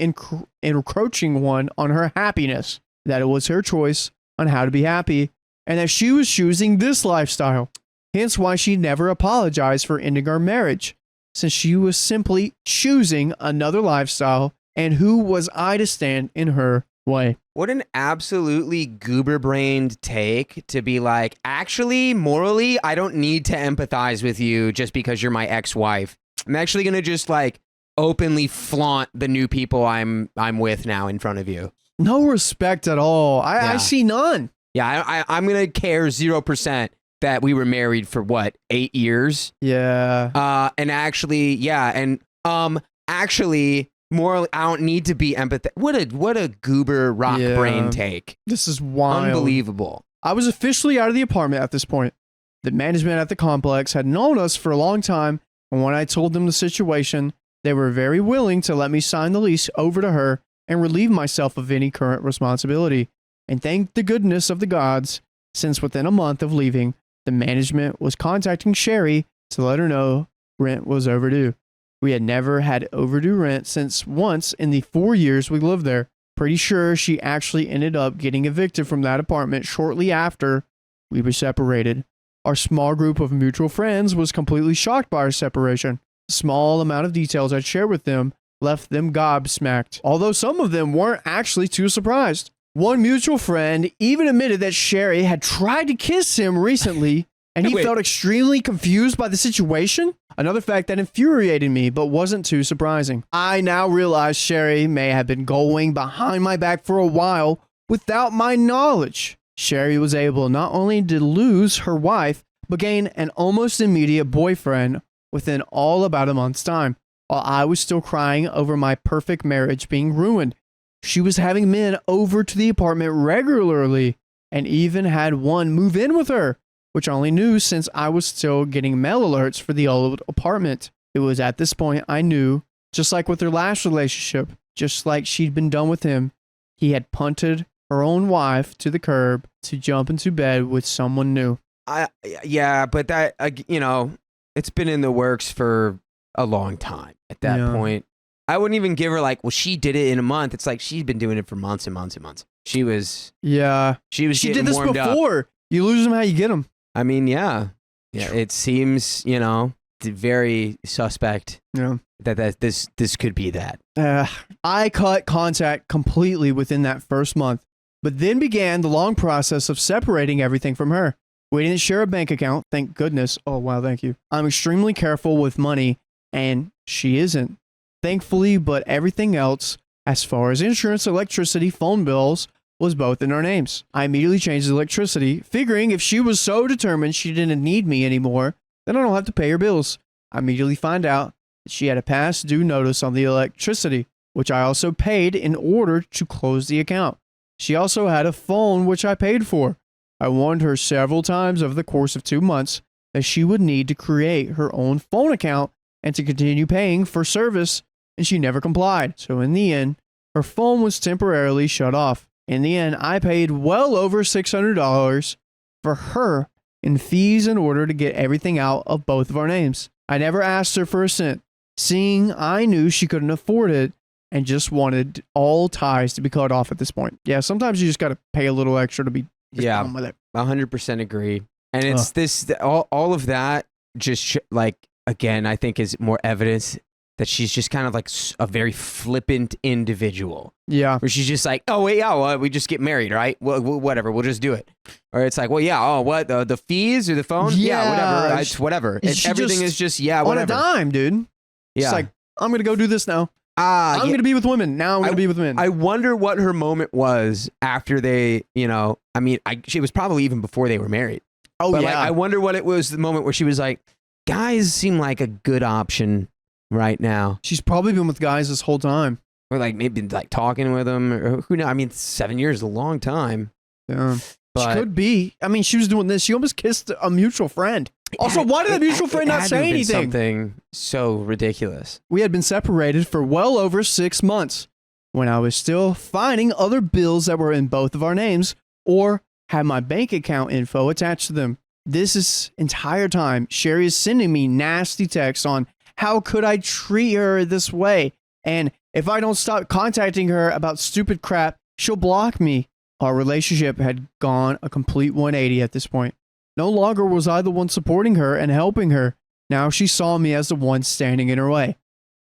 encroaching one on her happiness, that it was her choice on how to be happy, and that she was choosing this lifestyle. Hence why she never apologized for ending our marriage, since she was simply choosing another lifestyle, and who was I to stand in her way? What an absolutely goober-brained take to be like, actually, morally, I don't need to empathize with you just because you're my ex-wife. I'm actually going to just like openly flaunt the new people I'm with now in front of you. No respect at all. I Yeah. see none. Yeah, I'm going to care 0% that we were married for what, 8 years? Yeah. And actually, yeah, and actually, morally, I don't need to be empathetic. What a goober rock Yeah. brain take. This is wild. Unbelievable. I was officially out of the apartment at this point. The management at the complex had known us for a long time, and when I told them the situation, they were very willing to let me sign the lease over to her and relieve myself of any current responsibility. And thank the goodness of the gods, since within a month of leaving, the management was contacting Sherry to let her know rent was overdue. We had never had overdue rent since once in the 4 years we lived there. Pretty sure she actually ended up getting evicted from that apartment shortly after we were separated. Our small group of mutual friends was completely shocked by our separation. The small amount of details I'd shared with them left them gobsmacked, although some of them weren't actually too surprised. One mutual friend even admitted that Sherry had tried to kiss him recently, and he Wait. felt extremely confused by the situation. Another fact that infuriated me, but wasn't too surprising. I now realize Sherry may have been going behind my back for a while without my knowledge. Sherry was able not only to lose her wife, but gain an almost immediate boyfriend within all about a month's time, while I was still crying over my perfect marriage being ruined. She was having men over to the apartment regularly, and even had one move in with her, which I only knew since I was still getting mail alerts for the old apartment. It was at this point I knew, just like with her last relationship, just like she'd been done with him, he had punted her own wife to the curb to jump into bed with someone new. Yeah, but that it's been in the works for a long time at that point. I wouldn't even give her like, well, she did it in a month. It's like she's been doing it for months and months and months. She did this before. Up. You lose them how you get them. I mean, yeah. It seems very suspect. Yeah. That this could be that. I cut contact completely within that first month, but then began the long process of separating everything from her. We didn't share a bank account, thank goodness. Oh, wow, thank you. I'm extremely careful with money, and she isn't. Thankfully, but everything else, as far as insurance, electricity, phone bills, was both in our names. I immediately changed the electricity, figuring if she was so determined she didn't need me anymore, then I don't have to pay her bills. I immediately find out that she had a past due notice on the electricity, which I also paid in order to close the account. She also had a phone, which I paid for. I warned her several times over the course of 2 months that she would need to create her own phone account and to continue paying for service, and she never complied. So in the end, her phone was temporarily shut off. In the end, I paid well over $600 for her in fees in order to get everything out of both of our names. I never asked her for a cent, seeing I knew she couldn't afford it and just wanted all ties to be cut off at this point. Yeah, sometimes you just got to pay a little extra to be done with it. 100% agree. And it's all of that just again, I think is more evidence that she's just kind of like a very flippant individual. Yeah. Where she's just like, oh, wait, yeah, well, we just get married, right? Well, whatever, we'll just do it. Or it's like, well, yeah, oh, what, the fees or the phone? Yeah, whatever. It's whatever. Everything is just, whatever. On a dime, dude. Yeah. It's like, I'm going to go do this now. I'm going to be with women. Now I'm going to be with men. I wonder what her moment was after they, she was probably even before they were married. Oh, but yeah. I wonder what it was, the moment where she was like, guys seem like a good option right now. She's probably been with guys this whole time. Or like maybe like talking with them. Or who knows? I mean, 7 years is a long time. Yeah. But she could be. I mean, she was doing this. She almost kissed a mutual friend. Also, why did that mutual friend not say anything? Something so ridiculous. We had been separated for well over 6 months when I was still finding other bills that were in both of our names or had my bank account info attached to them. This entire time, Sherry is sending me nasty texts on how could I treat her this way? And if I don't stop contacting her about stupid crap, she'll block me. Our relationship had gone a complete 180 at this point. No longer was I the one supporting her and helping her. Now she saw me as the one standing in her way.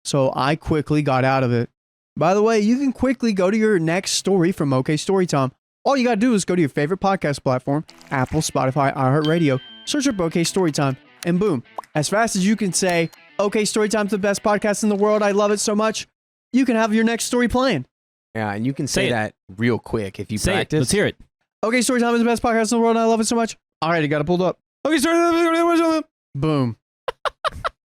So I quickly got out of it. By the way, you can quickly go to your next story from OK Storytime. All you got to do is go to your favorite podcast platform, Apple, Spotify, iHeartRadio, search up OK Storytime, and boom. As fast as you can say, OK Storytime's the best podcast in the world, I love it so much, you can have your next story playing. Yeah, and you can say that real quick if you Say practice. it. Let's hear it. OK Storytime is the best podcast in the world, and I love it so much. All right, I got it pulled up. OK Storytime. Boom.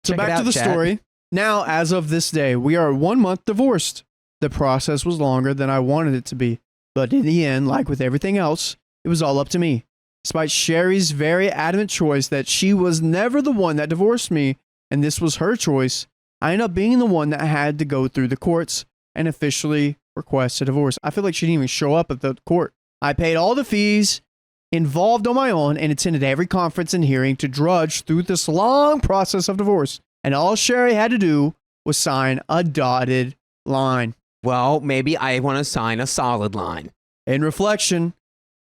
So back to the story. Now, as of this day, we are 1 month divorced. The process was longer than I wanted it to be. But in the end, like with everything else, it was all up to me. Despite Sherry's very adamant choice that she was never the one that divorced me, and this was her choice, I ended up being the one that had to go through the courts and officially request a divorce. I feel like she didn't even show up at the court. I paid all the fees involved on my own and attended every conference and hearing to drudge through this long process of divorce. And all Sherry had to do was sign a dotted line. Well, maybe I want to sign a solid line. In reflection,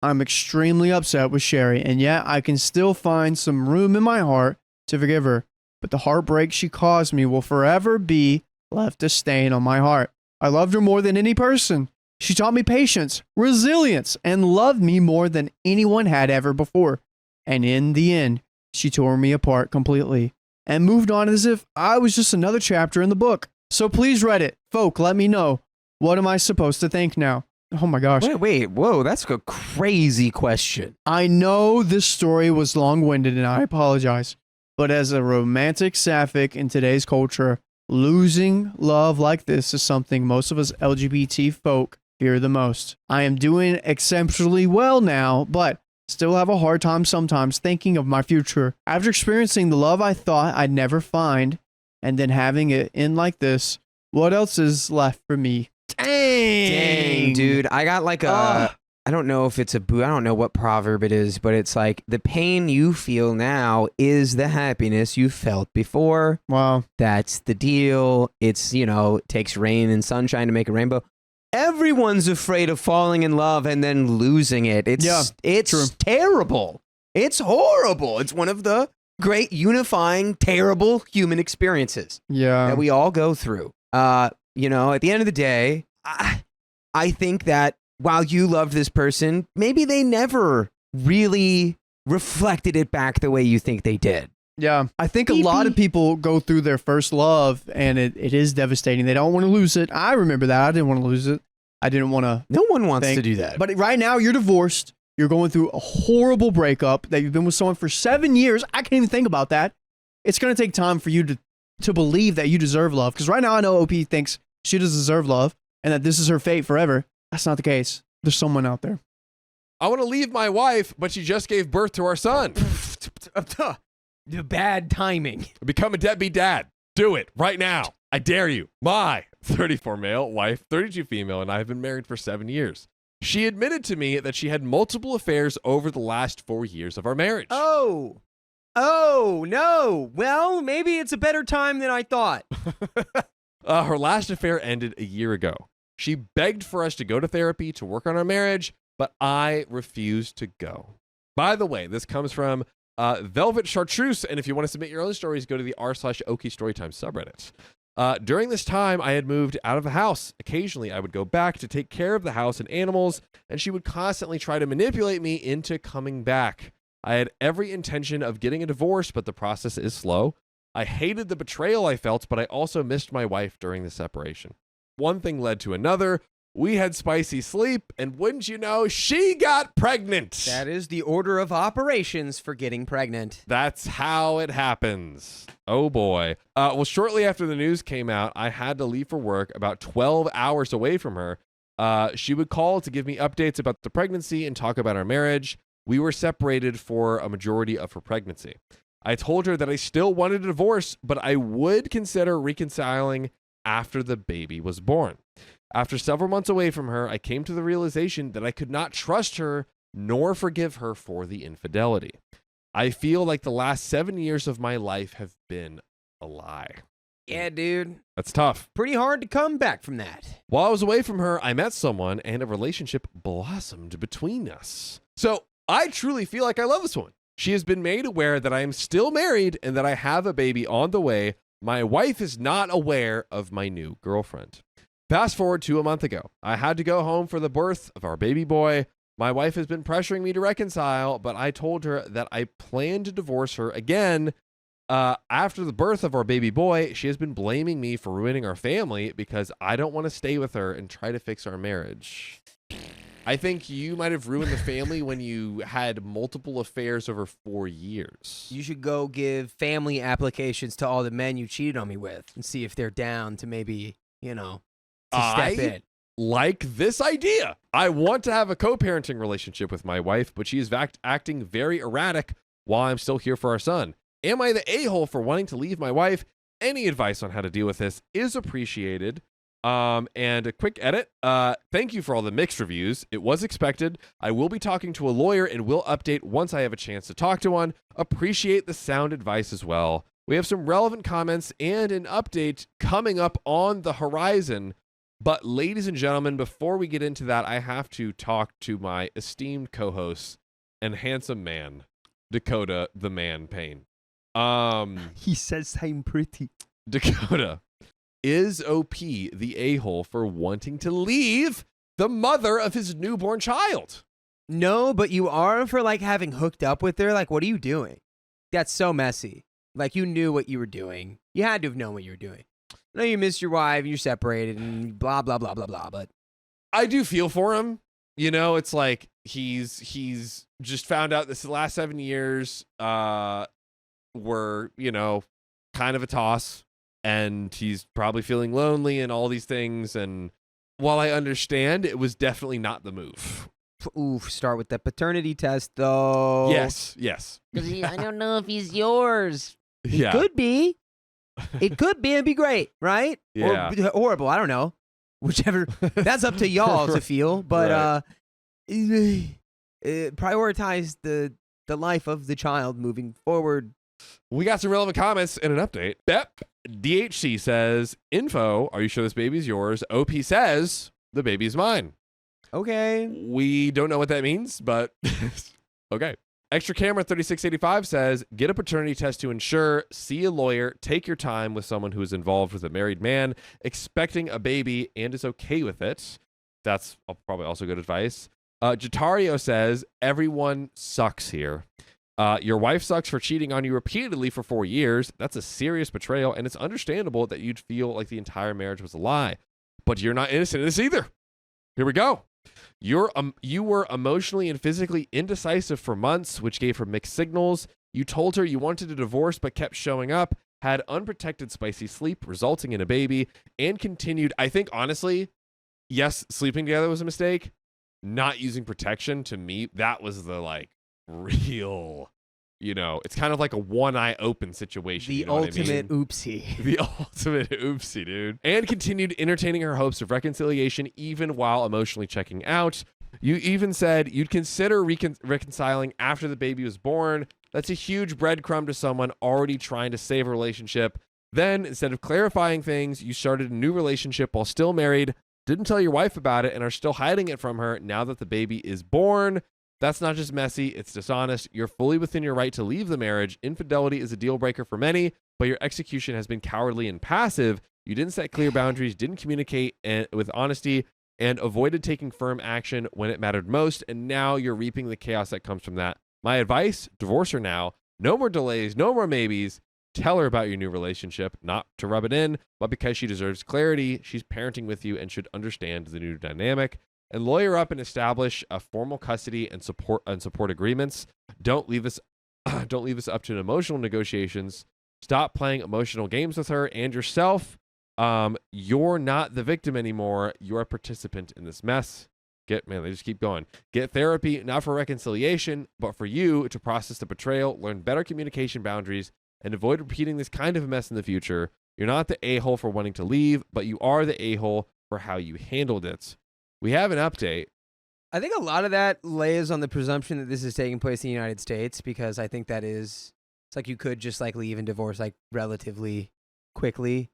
I'm extremely upset with Sherry, and yet I can still find some room in my heart to forgive her. But the heartbreak she caused me will forever be left a stain on my heart. I loved her more than any person. She taught me patience, resilience, and loved me more than anyone had ever before. And in the end, she tore me apart completely and moved on as if I was just another chapter in the book. So please, Reddit, folk, let me know. What am I supposed to think now? Oh my gosh. Wait, whoa, that's a crazy question. I know this story was long-winded and I apologize, but as a romantic sapphic in today's culture, losing love like this is something most of us LGBT folk fear the most. I am doing exceptionally well now, but Still have a hard time sometimes thinking of my future. After experiencing the love I thought I'd never find, and then having it end like this, what else is left for me? Dang, dude. I got like a, I don't know if it's I don't know what proverb it is, but it's like the pain you feel now is the happiness you felt before. Wow. That's the deal. It's, it takes rain and sunshine to make a rainbow. Everyone's afraid of falling in love and then losing it. It's true. terrible. It's horrible. It's one of the great unifying, terrible human experiences Yeah. that we all go through. At the end of the day, I think that while you loved this person, maybe they never really reflected it back the way you think they did. Yeah. I think a lot of people go through their first love and it is devastating. They don't want to lose it. I remember that. I didn't want to lose it. I didn't want to. No one wants to do that. But right now you're divorced. You're going through a horrible breakup that you've been with someone for 7 years. I can't even think about that. It's going to take time for you to believe that you deserve love. Because right now I know OP thinks she does deserve love and that this is her fate forever. That's not the case. There's someone out there. I want to leave my wife, but she just gave birth to our son. The bad timing. Become a deadbeat dad. Do it right now. I dare you. My 34 male, wife, 32 female, and I have been married for 7 years. She admitted to me that she had multiple affairs over the last 4 years of our marriage. Oh, no. Well, maybe it's a better time than I thought. Her last affair ended a year ago. She begged for us to go to therapy to work on our marriage, but I refused to go. By the way, this comes from Velvet Chartreuse, and if you want to submit your own stories, go to the r/OK Storytime subreddit. During this time, I had moved out of the house. Occasionally, I would go back to take care of the house and animals, and she would constantly try to manipulate me into coming back. I had every intention of getting a divorce, but the process is slow. I hated the betrayal I felt, but I also missed my wife during the separation. One thing led to another. We had spicy sleep, and wouldn't you know, she got pregnant. That is the order of operations for getting pregnant. That's how it happens. Oh boy. Well, shortly after the news came out, I had to leave for work about 12 hours away from her. She would call to give me updates about the pregnancy and talk about our marriage. We were separated for a majority of her pregnancy. I told her that I still wanted a divorce, but I would consider reconciling after the baby was born. After several months away from her, I came to the realization that I could not trust her nor forgive her for the infidelity. I feel like the last 7 years of my life have been a lie. Yeah, dude. That's tough. Pretty hard to come back from that. While I was away from her, I met someone and a relationship blossomed between us. So I truly feel like I love this woman. She has been made aware that I am still married and that I have a baby on the way. My wife is not aware of my new girlfriend. Fast forward to a month ago. I had to go home for the birth of our baby boy. My wife has been pressuring me to reconcile, but I told her that I plan to divorce her again. After the birth of our baby boy, she has been blaming me for ruining our family because I don't want to stay with her and try to fix our marriage. I think you might have ruined the family when you had multiple affairs over 4 years. You should go give family applications to all the men you cheated on me with and see if they're down to maybe, to step in. Like this idea. I want to have a co-parenting relationship with my wife, but she is acting very erratic while I'm still here for our son. Am I the a-hole for wanting to leave my wife? Any advice on how to deal with this is appreciated. And a quick edit. Thank you for all the mixed reviews. It was expected. I will be talking to a lawyer and will update once I have a chance to talk to one. Appreciate the sound advice as well. We have some relevant comments and an update coming up on the horizon. But ladies and gentlemen, before we get into that, I have to talk to my esteemed co-host and handsome man, Dakota the Man Payne. He says I'm pretty. Dakota, is OP the a-hole for wanting to leave the mother of his newborn child? No, but you are for having hooked up with her. What are you doing? That's so messy. You knew what you were doing. You had to have known what you were doing. I know you missed your wife, you're separated, and blah, blah, blah, blah, blah, but I do feel for him. It's like he's just found out this last 7 years were, kind of a toss, and he's probably feeling lonely and all these things. And while I understand, it was definitely not the move. Start with the paternity test, though. Yes. 'Cause I don't know if he's yours. He Yeah. could be. It could be. It'd be great, right? Yeah. Or horrible. I don't know. Whichever. That's up to y'all to feel. But prioritize the life of the child moving forward. We got some relevant comments and an update. Bep DHC says, info, are you sure this baby's yours? OP says, the baby's mine. Okay. We don't know what that means, but okay. Extra Camera 3685 says, get a paternity test to ensure, see a lawyer, take your time with someone who is involved with a married man, expecting a baby and is okay with it. That's probably also good advice. Jatario says, everyone sucks here. Your wife sucks for cheating on you repeatedly for 4 years. That's a serious betrayal, and it's understandable that you'd feel like the entire marriage was a lie. But you're not innocent in this either. Here we go. You were emotionally and physically indecisive for months, which gave her mixed signals. You told her you wanted a divorce but kept showing up, had unprotected spicy sleep, resulting in a baby, and continued. I think, honestly, yes, sleeping together was a mistake. Not using protection, to me, that was the, like, real, it's kind of like a one eye open situation. The ultimate oopsie. The ultimate oopsie, dude. And continued entertaining her hopes of reconciliation even while emotionally checking out. You even said you'd consider reconciling after the baby was born. That's a huge breadcrumb to someone already trying to save a relationship. Then, instead of clarifying things, you started a new relationship while still married, didn't tell your wife about it, and are still hiding it from her now that the baby is born. That's not just messy, it's dishonest. You're fully within your right to leave the marriage. Infidelity is a deal breaker for many, but your execution has been cowardly and passive. You didn't set clear boundaries, didn't communicate with honesty, and avoided taking firm action when it mattered most, and now you're reaping the chaos that comes from that. My advice, divorce her now. No more delays, no more maybes. Tell her about your new relationship, not to rub it in, but because she deserves clarity. She's parenting with you and should understand the new dynamic. And lawyer up and establish a formal custody and support agreements. Don't leave this up to emotional negotiations. Stop playing emotional games with her and yourself. You're not the victim anymore. You're a participant in this mess. They just keep going. Get therapy, not for reconciliation, but for you to process the betrayal, learn better communication boundaries, and avoid repeating this kind of mess in the future. You're not the a-hole for wanting to leave, but you are the a-hole for how you handled it. We have an update. I think a lot of that lays on the presumption that this is taking place in the United States, because I think it's like you could just like leave and divorce like relatively quickly.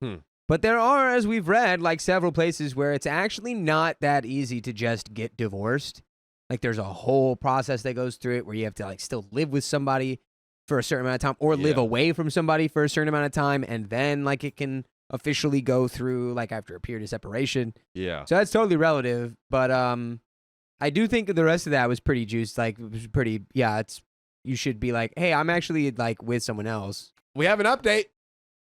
But there are, as we've read, like several places where it's actually not that easy to just get divorced. Like there's a whole process that goes through it where you have to like still live with somebody for a certain amount of time, or live away from somebody for a certain amount of time, and then like it can officially go through like after a period of separation. Yeah. So that's totally relative, but I do think the rest of that was pretty juiced. Like it was pretty. Yeah, you should be like, hey, I'm actually like with someone else. We have an update.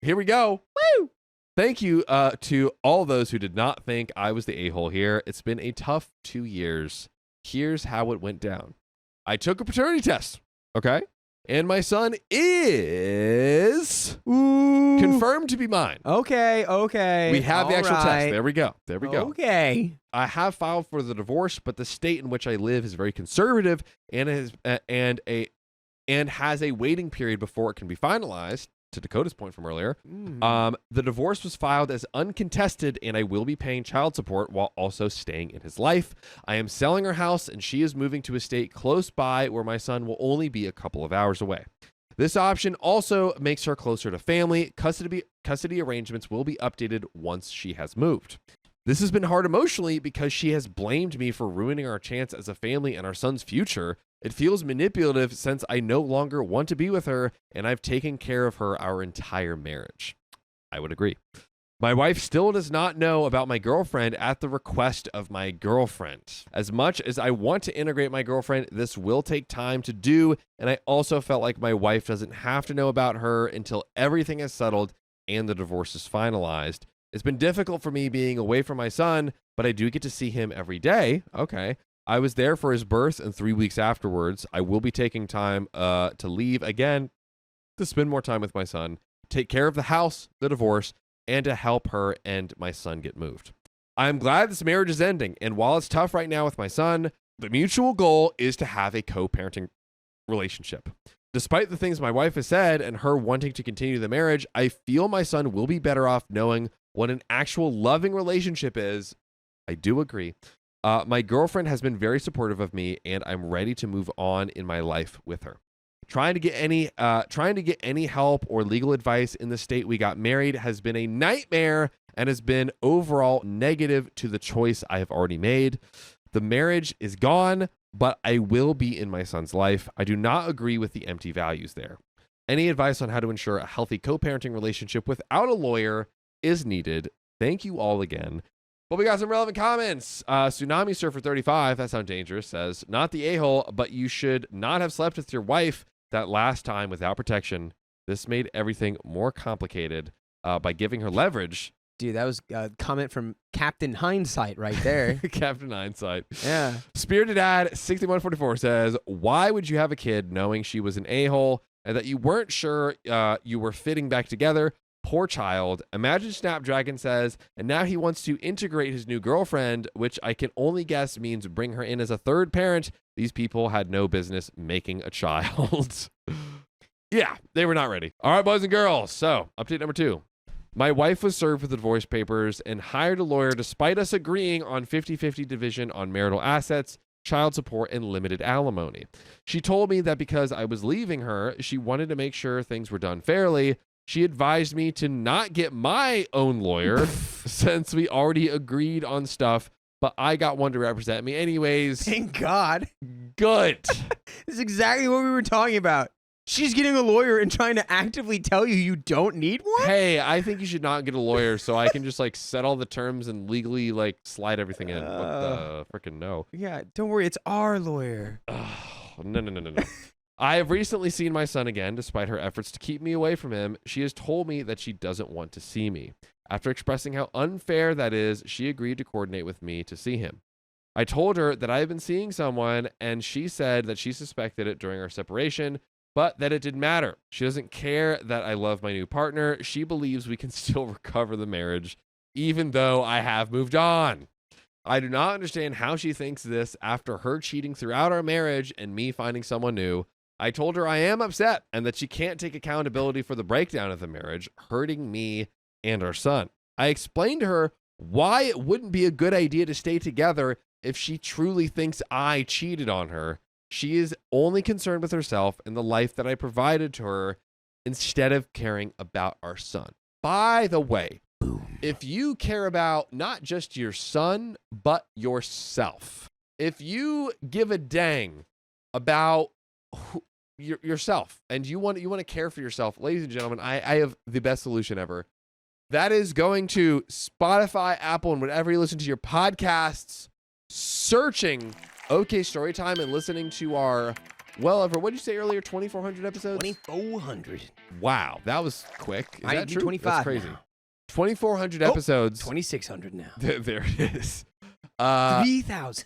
Here we go. Woo! Thank you to all those who did not think I was the a-hole here. It's been a tough 2 years. Here's how it went down. I took a paternity test. Okay. And my son is confirmed to be mine. Okay. We have the actual test. There we go. Okay. I have filed for the divorce, but the state in which I live is very conservative and has a waiting period before it can be finalized. To Dakota's point from earlier, the divorce was filed as uncontested, and I will be paying child support while also staying in his life. I am selling our house, and she is moving to a state close by where my son will only be a couple of hours away. This option also makes her closer to family. Custody arrangements will be updated once she has moved. This has been hard emotionally because she has blamed me for ruining our chance as a family and our son's future. It feels manipulative since I no longer want to be with her, and I've taken care of her our entire marriage. I would agree. My wife still does not know about my girlfriend at the request of my girlfriend. As much as I want to integrate my girlfriend, this will take time to do, and I also felt like my wife doesn't have to know about her until everything is settled and the divorce is finalized. It's been difficult for me being away from my son, but I do get to see him every day. Okay. I was there for his birth and 3 weeks afterwards. I will be taking time to leave again to spend more time with my son, take care of the house, the divorce, and to help her and my son get moved. I'm glad this marriage is ending, and while it's tough right now with my son, The mutual goal is to have a co-parenting relationship. Despite the things my wife has said and her wanting to continue the marriage, I feel my son will be better off knowing what an actual loving relationship is. I do agree. My girlfriend has been very supportive of me, and I'm ready to move on in my life with her. Trying to get any help or legal advice in the state we got married has been a nightmare and has been overall negative to the choice I have already made. The marriage is gone, but I will be in my son's life. I do not agree with the empty values there. Any advice on how to ensure a healthy co-parenting relationship without a lawyer is needed. Thank you all again. But we got some relevant comments. Tsunami Surfer 35, that sounds dangerous, says, not the a-hole, but you should not have slept with your wife that last time without protection. This made everything more complicated by giving her leverage. Dude, that was a comment from Captain Hindsight right there. Captain Hindsight. Yeah. Spirited Ad 6144 says, why would you have a kid knowing she was an a-hole and that you weren't sure you were fitting back together? Poor child. Imagine Snapdragon says, and now he wants to integrate his new girlfriend, which I can only guess means bring her in as a third parent. These people had no business making a child. Yeah, they were not ready. All right, boys and girls. So, update number 2. My wife was served with the divorce papers and hired a lawyer despite us agreeing on 50-50 division on marital assets, child support, and limited alimony. She told me that because I was leaving her, she wanted to make sure things were done fairly. She advised me to not get my own lawyer since we already agreed on stuff, but I got one to represent me anyways. Thank God. Good. This is exactly what we were talking about. She's getting a lawyer and trying to actively tell you you don't need one? Hey, I think you should not get a lawyer so I can just like set all the terms and legally like slide everything in. What the freaking no? Yeah, don't worry. It's our lawyer. No. I have recently seen my son again, despite her efforts to keep me away from him. She has told me that she doesn't want to see me. After expressing how unfair that is, she agreed to coordinate with me to see him. I told her that I have been seeing someone, and she said that she suspected it during our separation, but that it didn't matter. She doesn't care that I love my new partner. She believes we can still recover the marriage, even though I have moved on. I do not understand how she thinks this after her cheating throughout our marriage and me finding someone new. I told her I am upset and that she can't take accountability for the breakdown of the marriage, hurting me and our son. I explained to her why it wouldn't be a good idea to stay together if she truly thinks I cheated on her. She is only concerned with herself and the life that I provided to her instead of caring about our son. By the way, if you care about not just your son, but yourself, if you give a dang about yourself and you want to care for yourself, ladies and gentlemen, I have the best solution ever. That is going to Spotify, Apple, and whatever you listen to your podcasts, searching OK Storytime and listening to our well over, what did you say earlier, 2,400 episodes? 2,400. Wow, that was quick. Is I that do true? 25 That's crazy. now. 2,400 episodes. 2,600 now. There it is. 3,000.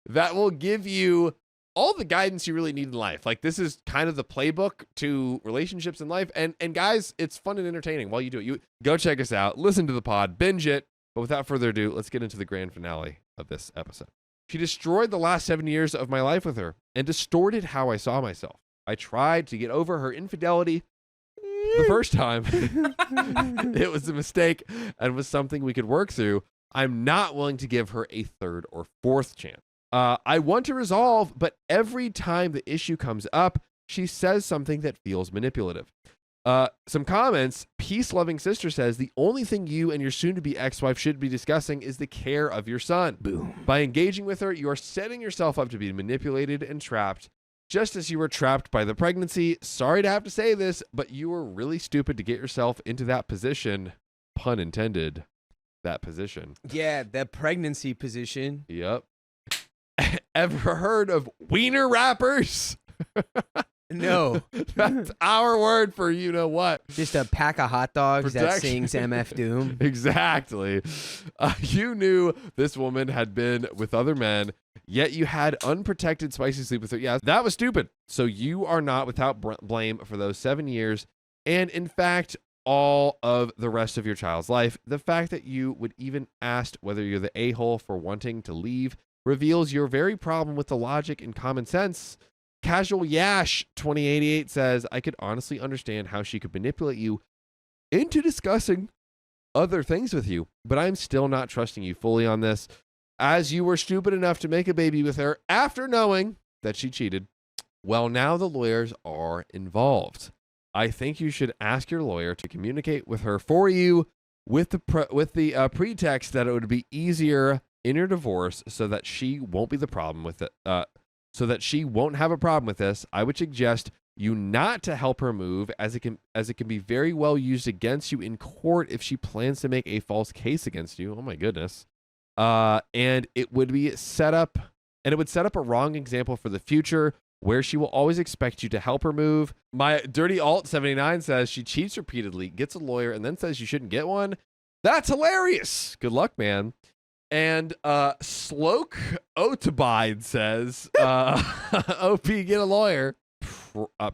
That will give you all the guidance you really need in life. Like, this is kind of the playbook to relationships in life. And guys, it's fun and entertaining while you do it. You go check us out, listen to the pod, binge it. But without further ado, let's get into the grand finale of this episode. She destroyed the last 7 years of my life with her and distorted how I saw myself. I tried to get over her infidelity the first time. It was a mistake and was something we could work through. I'm not willing to give her a third or fourth chance. I want to resolve, but every time the issue comes up, she says something that feels manipulative. Some comments. Peace-loving sister says, the only thing you and your soon-to-be ex-wife should be discussing is the care of your son. Boom. By engaging with her, you are setting yourself up to be manipulated and trapped, just as you were trapped by the pregnancy. Sorry to have to say this, but you were really stupid to get yourself into that position. Pun intended. That position. Yeah, the pregnancy position. Yep. Ever heard of wiener wrappers? No. That's our word for you know what. Just a pack of hot dogs that Protection. sings MF Doom. Exactly. You knew this woman had been with other men, yet you had unprotected spicy sleep with her. Yeah, that was stupid. So you are not without blame for those 7 years. And in fact, all of the rest of your child's life. The fact that you would even ask whether you're the a-hole for wanting to leave reveals your very problem with the logic and common sense. Casual Yash 2088 says, I could honestly understand how she could manipulate you into discussing other things with you, but I'm still not trusting you fully on this, as you were stupid enough to make a baby with her after knowing that she cheated. Well, now the lawyers are involved. I think you should ask your lawyer to communicate with her for you with the pretext that it would be easier in your divorce so that she won't be the problem with it. So that she won't have a problem with this. I would suggest you not to help her move, as it can be very well used against you in court if she plans to make a false case against you. Oh my goodness. And it would set up a wrong example for the future, where she will always expect you to help her move. My Dirty Alt 79 says she cheats repeatedly, gets a lawyer, and then says you shouldn't get one. That's hilarious. Good luck, man. And Sloke Otobide says, OP, get a lawyer.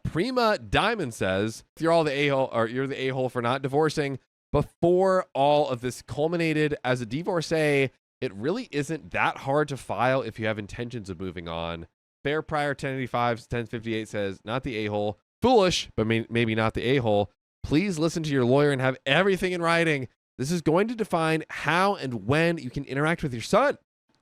Prima Diamond says, you're the a-hole for not divorcing. Before all of this culminated as a divorcee, it really isn't that hard to file if you have intentions of moving on. Fair Prior 1085 1058 says, not the a-hole. Foolish, but maybe not the a-hole. Please listen to your lawyer and have everything in writing. This is going to define how and when you can interact with your son.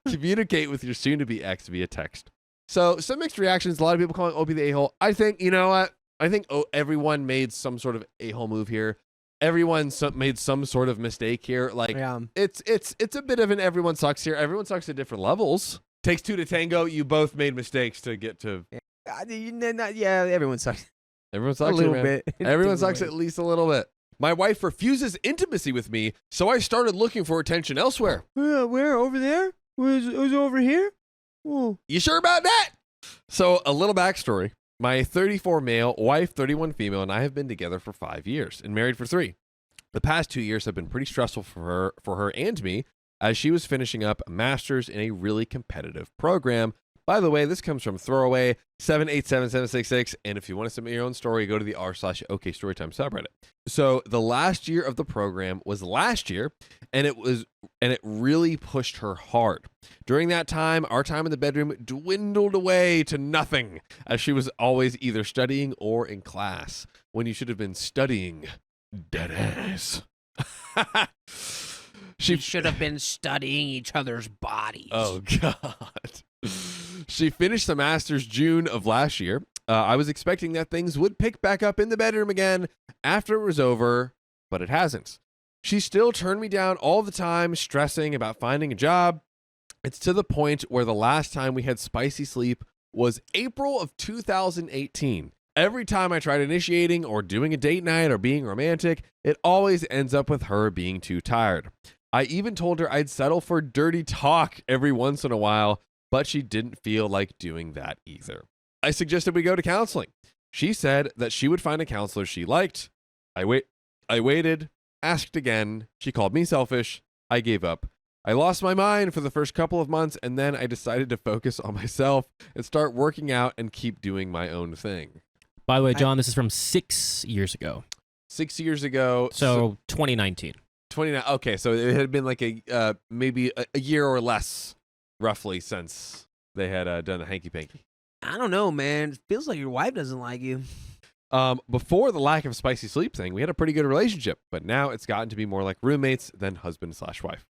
Communicate with your soon-to-be ex via text. So some mixed reactions. A lot of people calling Opie the a-hole. I think, you know what? I think everyone made some sort of a-hole move here. Everyone made some sort of mistake here. Like, it's a bit of an everyone sucks here. Everyone sucks at different levels. Takes two to tango. You both made mistakes to get to. Yeah, everyone sucks. Everyone sucks a little here, man. bit. Everyone sucks at least a little bit. My wife refuses intimacy with me, so I started looking for attention elsewhere. Where? Over there? Was over here? Oh. You sure about that? So, a little backstory. My 34 male, wife 31 female, and I have been together for 5 years and married for 3. The past 2 years have been pretty stressful for her and me, as she was finishing up a master's in a really competitive program. By the way, this comes from Throwaway 787766, and if you want to submit your own story, go to the r/OK Storytime subreddit. So the last year of the program was last year, and it really pushed her hard. During that time, our time in the bedroom dwindled away to nothing, as she was always either studying or in class, when you should have been studying. Dead ass. She should have been studying each other's bodies. Oh, God. She finished the master's June of last year. I was expecting that things would pick back up in the bedroom again after it was over, but it hasn't. She still turned me down all the time, stressing about finding a job. It's to the point where the last time we had spicy sleep was April of 2018. Every time I tried initiating or doing a date night or being romantic, it always ends up with her being too tired. I even told her I'd settle for dirty talk every once in a while, but she didn't feel like doing that either. I suggested we go to counseling. She said that she would find a counselor she liked. I waited, asked again. She called me selfish. I gave up. I lost my mind for the first couple of months, and then I decided to focus on myself and start working out and keep doing my own thing. By the way, John, this is from 6 years ago. 6 years ago. So 2019. 29. Okay, so it had been like maybe a year or less, roughly, since they had done the hanky panky. I don't know, man. It feels like your wife doesn't like you. Before the lack of spicy sleep thing, we had a pretty good relationship, but now it's gotten to be more like roommates than husband/wife.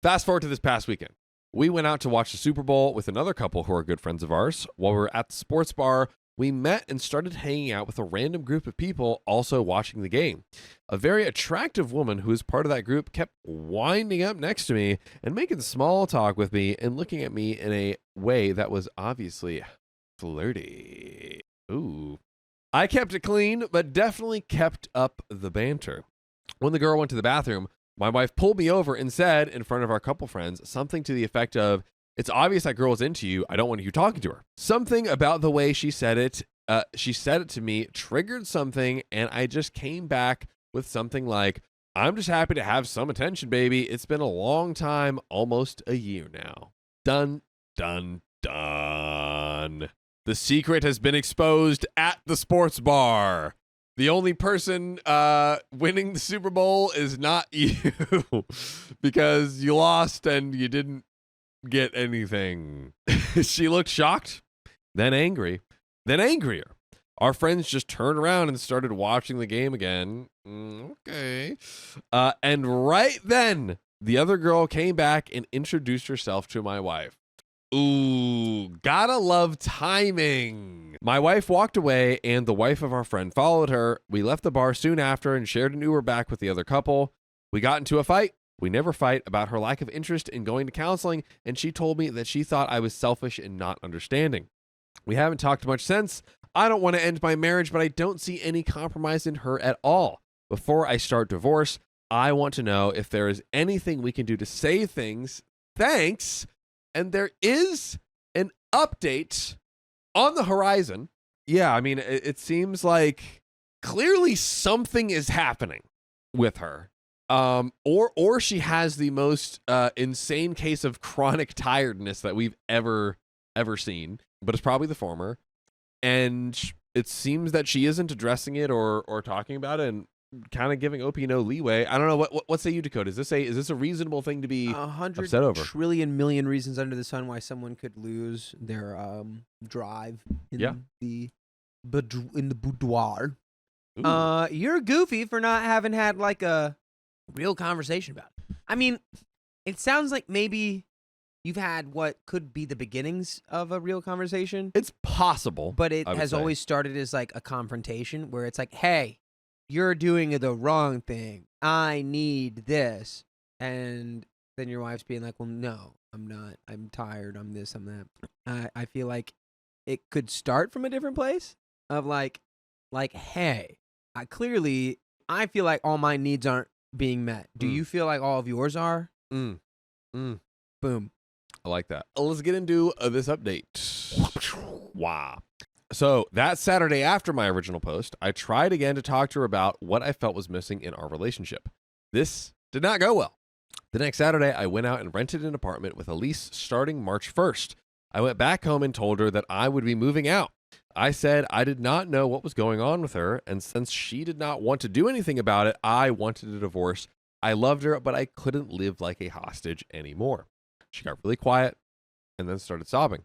Fast forward to this past weekend. We went out to watch the Super Bowl with another couple who are good friends of ours. While we were at the sports bar, we met and started hanging out with a random group of people also watching the game. A very attractive woman who was part of that group kept winding up next to me and making small talk with me and looking at me in a way that was obviously flirty. Ooh. I kept it clean, but definitely kept up the banter. When the girl went to the bathroom, my wife pulled me over and said, in front of our couple friends, something to the effect of, "It's obvious that girl is into you. I don't want you talking to her." Something about the way she said it to me triggered something, and I just came back with something like, "I'm just happy to have some attention, baby. It's been a long time, almost a year now." Dun, dun, dun. The secret has been exposed at the sports bar. The only person winning the Super Bowl is not you because you lost and you didn't get anything. She looked shocked, then angry, then angrier. Our friends just turned around and started watching the game again. Okay. And right then, the other girl came back and introduced herself to my wife. Ooh, gotta love timing. My wife walked away and the wife of our friend followed her. We left the bar soon after and shared an Uber back with the other couple. We got into a fight. We never fight about her lack of interest in going to counseling, and she told me that she thought I was selfish and not understanding. We haven't talked much since. I don't want to end my marriage, but I don't see any compromise in her at all. Before I start divorce, I want to know if there is anything we can do to save things. Thanks. And there is an update on the horizon. Yeah, I mean, it seems like clearly something is happening with her. Or she has the most insane case of chronic tiredness that we've ever seen, but it's probably the former. And it seems that she isn't addressing it or talking about it and kind of giving OP no leeway. I don't know. What say you, Dakota? Is this a reasonable thing to be 100 upset over? trillion million reasons under the sun why someone could lose their drive in the boudoir. Ooh. You're goofy for not having had like a real conversation about it. I mean, it sounds like maybe you've had what could be the beginnings of a real conversation, It's possible, but it I would has say. always started as like a confrontation where it's like, hey, you're doing the wrong thing. I need this. And then your wife's being like, well, no, I'm not. I'm tired. I'm this, I'm that. I feel like it could start from a different place of like, hey, I feel like all my needs aren't being met. Do you feel like all of yours are? Boom. I like that. Let's get into this update. Wow. So that Saturday after my original post, I tried again to talk to her about what I felt was missing in our relationship. This did not go well. The next Saturday, I went out and rented an apartment with a lease starting March 1st. I went back home and told her that I would be moving out. I said I did not know what was going on with her, and since she did not want to do anything about it, I wanted a divorce. I loved her, but I couldn't live like a hostage anymore. She got really quiet and then started sobbing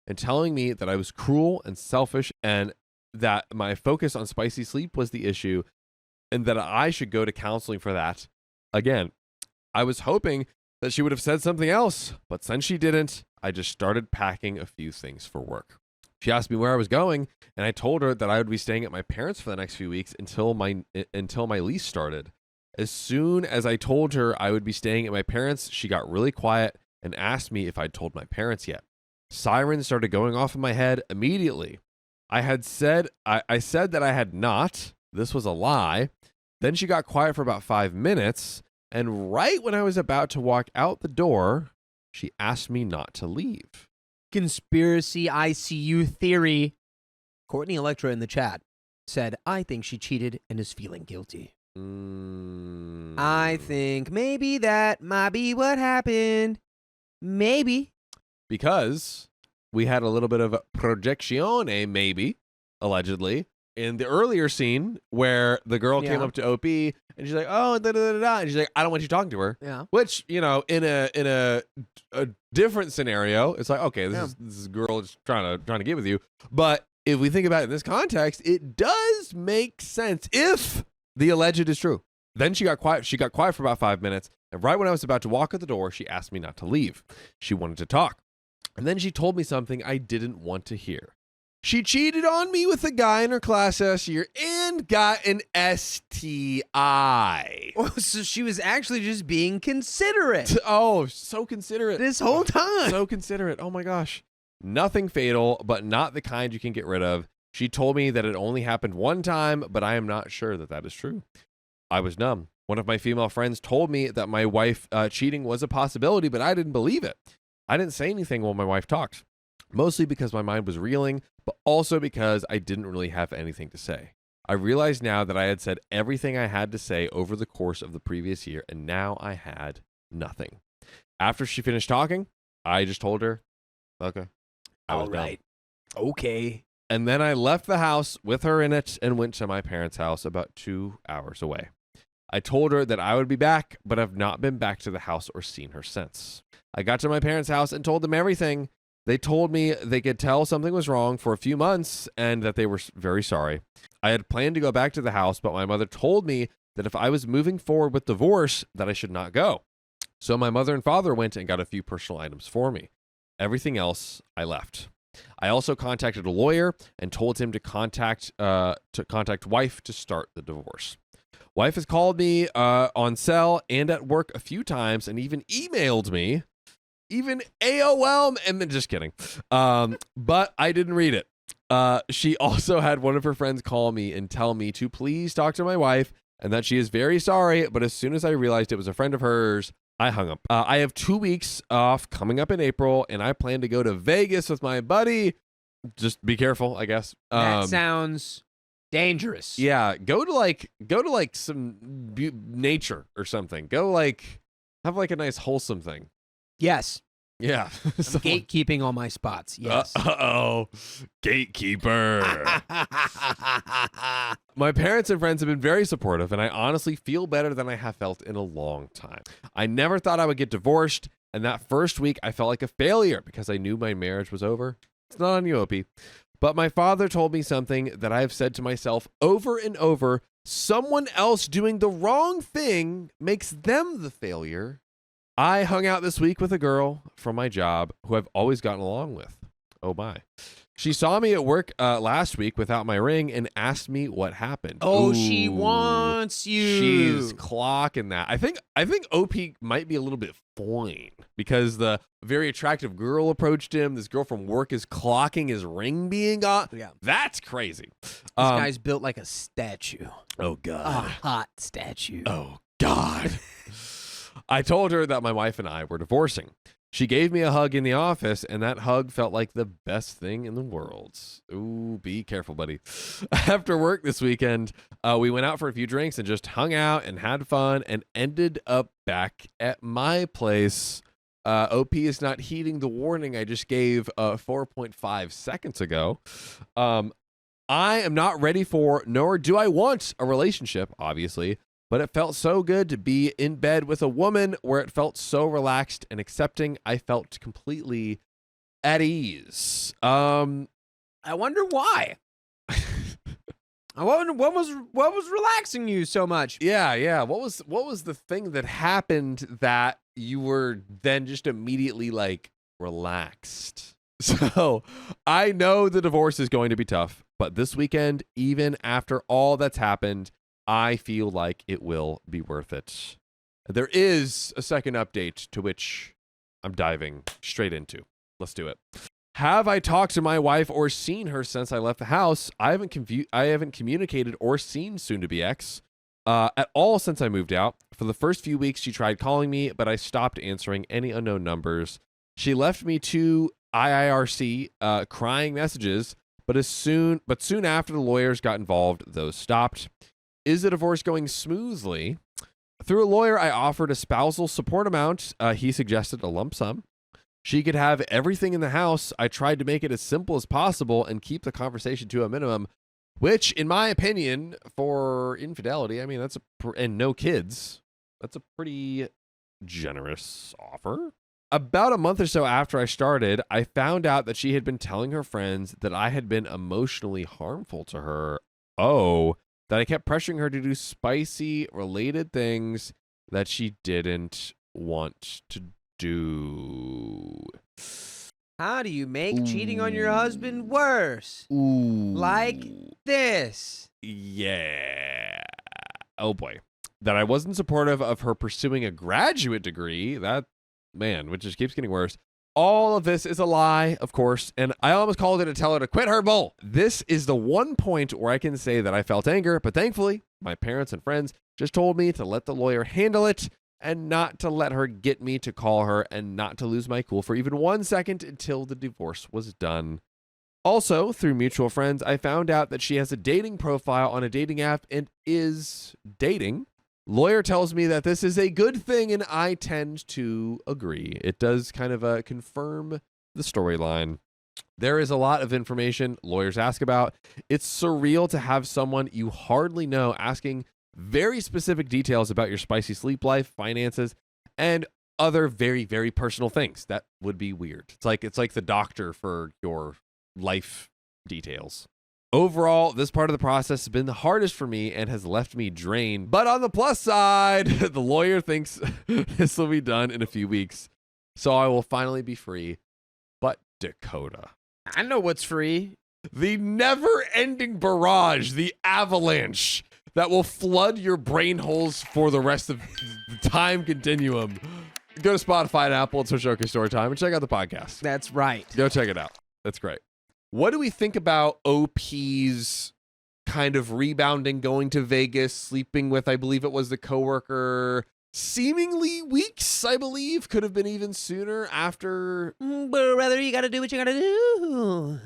and telling me that I was cruel and selfish and that my focus on spicy sleep was the issue and that I should go to counseling for that. Again, I was hoping that she would have said something else, but since she didn't, I just started packing a few things for work. She asked me where I was going, and I told her that I would be staying at my parents' for the next few weeks until my lease started. As soon as I told her I would be staying at my parents', she got really quiet and asked me if I'd told my parents yet. Sirens started going off in my head immediately. I said that I had not. This was a lie. Then she got quiet for about 5 minutes, and right when I was about to walk out the door, she asked me not to leave. Conspiracy ICU theory. Courtney Electra in the chat said, I think she cheated and is feeling guilty. I think maybe that might be what happened. Maybe. Because we had a little bit of projezione, maybe, allegedly, in the earlier scene where the girl came up to OP and she's like, oh, da-da-da-da. And she's like, I don't want you talking to her. Yeah. Which, in a different scenario, it's like, okay, this is a girl just trying to get with you. But if we think about it in this context, it does make sense if the alleged is true. Then she got quiet. She got quiet for about 5 minutes. And right when I was about to walk out the door, she asked me not to leave. She wanted to talk. And then she told me something I didn't want to hear. She cheated on me with a guy in her class last year and got an STI. Oh, so she was actually just being considerate Oh, so considerate. this whole time. So considerate. Oh my gosh. Nothing fatal, but not the kind you can get rid of. She told me that it only happened one time, but I am not sure that that is true. I was numb. One of my female friends told me that my wife cheating was a possibility, but I didn't believe it. I didn't say anything while my wife talked, mostly because my mind was reeling, but also because I didn't really have anything to say. I realize now that I had said everything I had to say over the course of the previous year, and now I had nothing. After she finished talking, I just told her, okay. I was done. Okay. And then I left the house with her in it and went to my parents' house about 2 hours away. I told her that I would be back, but have not been back to the house or seen her since. I got to my parents' house and told them everything. They told me they could tell something was wrong for a few months and that they were very sorry. I had planned to go back to the house, but my mother told me that if I was moving forward with divorce, that I should not go. So my mother and father went and got a few personal items for me. Everything else, I left. I also contacted a lawyer and told him to contact wife to start the divorce. Wife has called me on cell and at work a few times and even emailed me, even AOL, and then just kidding. But I didn't read it. She also had one of her friends call me and tell me to please talk to my wife and that she is very sorry. But as soon as I realized it was a friend of hers, I hung up. I have 2 weeks off coming up in April, and I plan to go to Vegas with my buddy. Just be careful, I guess. That sounds dangerous. Yeah, go to like some nature or something. Go have like a nice wholesome thing. Yes. Yeah. I'm gatekeeping all my spots. Yes. Uh-oh. Gatekeeper. My parents and friends have been very supportive, and I honestly feel better than I have felt in a long time. I never thought I would get divorced, and that first week I felt like a failure because I knew my marriage was over. It's not on you, Opie. But my father told me something that I have said to myself over and over. Someone else doing the wrong thing makes them the failure. I hung out this week with a girl from my job who I've always gotten along with. Oh my. She saw me at work last week without my ring and asked me what happened. Oh, Ooh, she wants you. She's clocking that. I think OP might be a little bit fine because the very attractive girl approached him. This girl from work is clocking his ring being gone. Yeah. That's crazy. This guy's built like a statue. Oh A God. hot statue. Oh God. I told her that my wife and I were divorcing. She gave me a hug in the office, and that hug felt like the best thing in the world. Ooh, be careful, buddy. After work this weekend, we went out for a few drinks and just hung out and had fun and ended up back at my place. OP is not heeding the warning I just gave 4.5 seconds ago. I am not ready for, nor do I want a relationship, obviously. But it felt so good to be in bed with a woman where it felt so relaxed and accepting. I felt completely at ease. I wonder why. I wonder what was relaxing you so much. Yeah. What was the thing that happened that you were then just immediately like relaxed? So I know the divorce is going to be tough, but this weekend, even after all that's happened, I feel like it will be worth it. There is a second update to which I'm diving straight into. Let's do it. Have I talked to my wife or seen her since I left the house? I haven't communicated or seen soon-to-be ex at all since I moved out. For the first few weeks, she tried calling me, but I stopped answering any unknown numbers. She left me 2 IIRC crying messages, but soon after the lawyers got involved, those stopped. Is the divorce going smoothly? Through a lawyer, I offered a spousal support amount. He suggested a lump sum. She could have everything in the house. I tried to make it as simple as possible and keep the conversation to a minimum, which, in my opinion, for infidelity, I mean, and no kids, that's a pretty generous offer. About a month or so after I started, I found out that she had been telling her friends that I had been emotionally harmful to her. That I kept pressuring her to do spicy related things that she didn't want to do. How do you make cheating on your husband worse? Ooh. Like this. Yeah. Oh boy. That I wasn't supportive of her pursuing a graduate degree. Which just keeps getting worse. All of this is a lie, of course, and I almost called her to tell her to quit her bull. This is the one point where I can say that I felt anger, but thankfully, my parents and friends just told me to let the lawyer handle it and not to let her get me to call her and not to lose my cool for even 1 second until the divorce was done. Also, through mutual friends, I found out that she has a dating profile on a dating app and is dating. Lawyer tells me that this is a good thing, and I tend to agree. It does kind of confirm the storyline. There is a lot of information lawyers ask about. It's surreal to have someone you hardly know asking very specific details about your spicy sleep life, finances, and other very, very personal things. That would be weird. It's like the doctor for your life details. Overall, this part of the process has been the hardest for me and has left me drained. But on the plus side, the lawyer thinks this will be done in a few weeks, so I will finally be free. But Dakota, I know what's free. the never-ending barrage, the avalanche that will flood your brain holes for the rest of the time continuum. Go to Spotify and Apple and search OK Storytime and check out the podcast. That's right. Go check it out. That's great. What do we think about OP's kind of rebounding, going to Vegas, sleeping with, I believe it was the coworker, seemingly weeks, I believe, could have been even sooner after. But rather, you got to do what you got to do.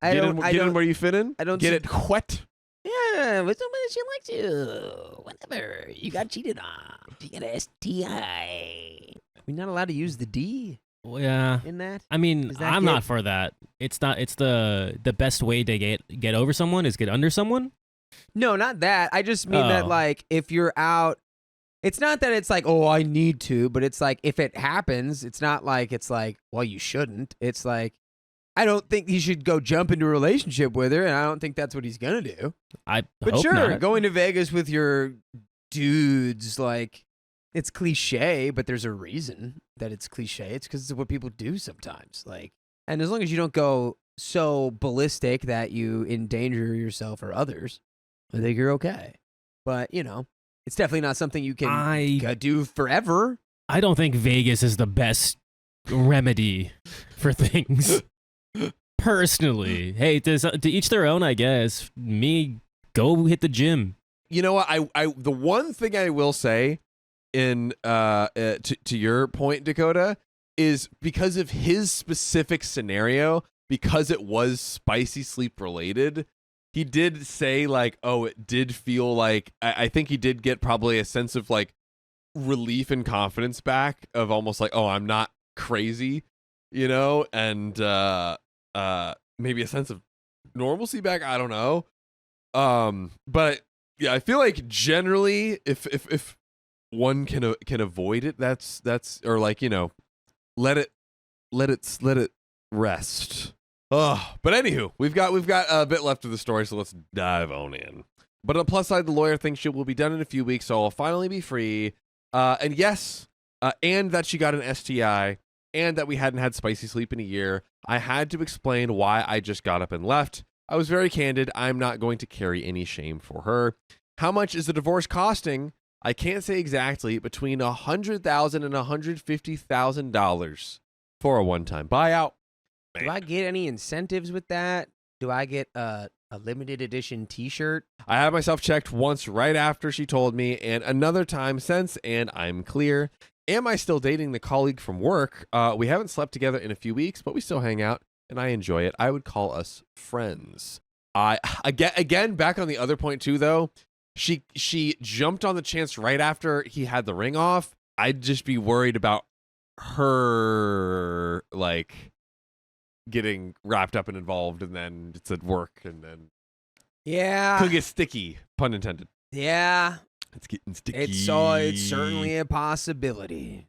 Get in where you fit in. I don't get see- it wet. Yeah, with somebody she likes you. Whatever. You got cheated on. You got a STI. We're not allowed to use the D Well, yeah. in that. I mean, Is that I'm good? not for that. It's not. It's the best way to get over someone is get under someone. No, not that. I just mean that, Oh. like, if you're out, it's not that it's like, oh, I need to, but it's like, if it happens, it's not like, it's like, well, you shouldn't. It's like, I don't think he should go jump into a relationship with her, and I don't think that's what he's going to do. I But hope sure, not. going to Vegas with your dudes, like, it's cliche, but there's a reason that it's cliche. It's because it's what people do sometimes. Like, and as long as you don't go so ballistic that you endanger yourself or others, I think you're okay. But, you know, it's definitely not something you can do forever. I don't think Vegas is the best remedy for things. Personally, hey, to each their own, I guess. Me, go hit the gym. You know what? I the one thing I will say in to your point, Dakota, is because of his specific scenario, because it was spicy sleep related, he did say like, oh, it did feel like I think he did get probably a sense of like relief and confidence back of almost like, oh, I'm not crazy, you know, and maybe a sense of normalcy back. I don't know. But yeah, I feel like generally if one can avoid it, that's or like, you know, let it rest. Oh, but anywho, we've got a bit left of the story, so let's dive on in. But on the plus side, the lawyer thinks she will be done in a few weeks, so I'll finally be free. And yes, and that she got an STI, and that we hadn't had spicy sleep in a year. I had to explain why I just got up and left. I was very candid. I'm not going to carry any shame for her. How much is the divorce costing? I can't say exactly, between $100,000 and $150,000 for a one-time buyout. Do I get any incentives with that? Do I get a limited edition T-shirt? I had myself checked once right after she told me, and another time since, and I'm clear. Am I still dating the colleague from work? We haven't slept together in a few weeks, but we still hang out, and I enjoy it. I would call us friends. Again, back on the other point too, though, she jumped on the chance right after he had the ring off. I'd just be worried about her, like, getting wrapped up and involved, and then it's at work, and then could get sticky, pun intended. Yeah. It's getting sticky. It's certainly a possibility.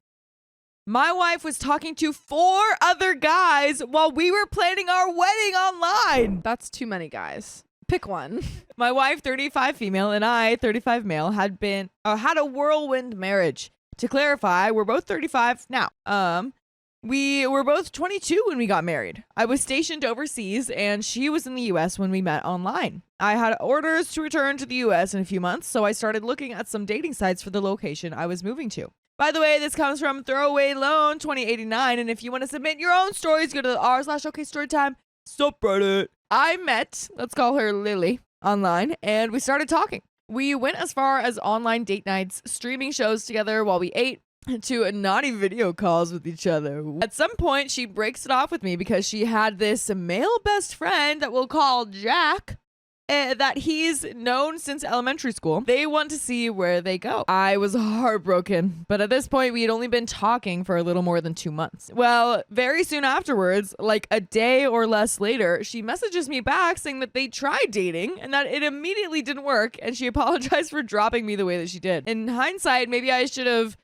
My wife was talking to 4 other guys while we were planning our wedding online. That's too many guys. Pick one. My wife, 35 female, and I, 35 male, had a whirlwind marriage. To clarify, we're both 35 now. We were both 22 when we got married. I was stationed overseas, and she was in the U.S. when we met online. I had orders to return to the U.S. in a few months, so I started looking at some dating sites for the location I was moving to. By the way, this comes from Throwaway Loan 2089, and if you want to submit your own stories, go to the r/OKStorytime subreddit. I met, let's call her Lily, online, and we started talking. We went as far as online date nights, streaming shows together while we ate, to naughty video calls with each other. At some point, she breaks it off with me because she had this male best friend that we'll call Jack, that he's known since elementary school. They want to see where they go. I was heartbroken, but at this point, we had only been talking for a little more than 2 months. Well, very soon afterwards, like a day or less later, she messages me back saying that they tried dating and that it immediately didn't work, and she apologized for dropping me the way that she did. In hindsight, maybe I should have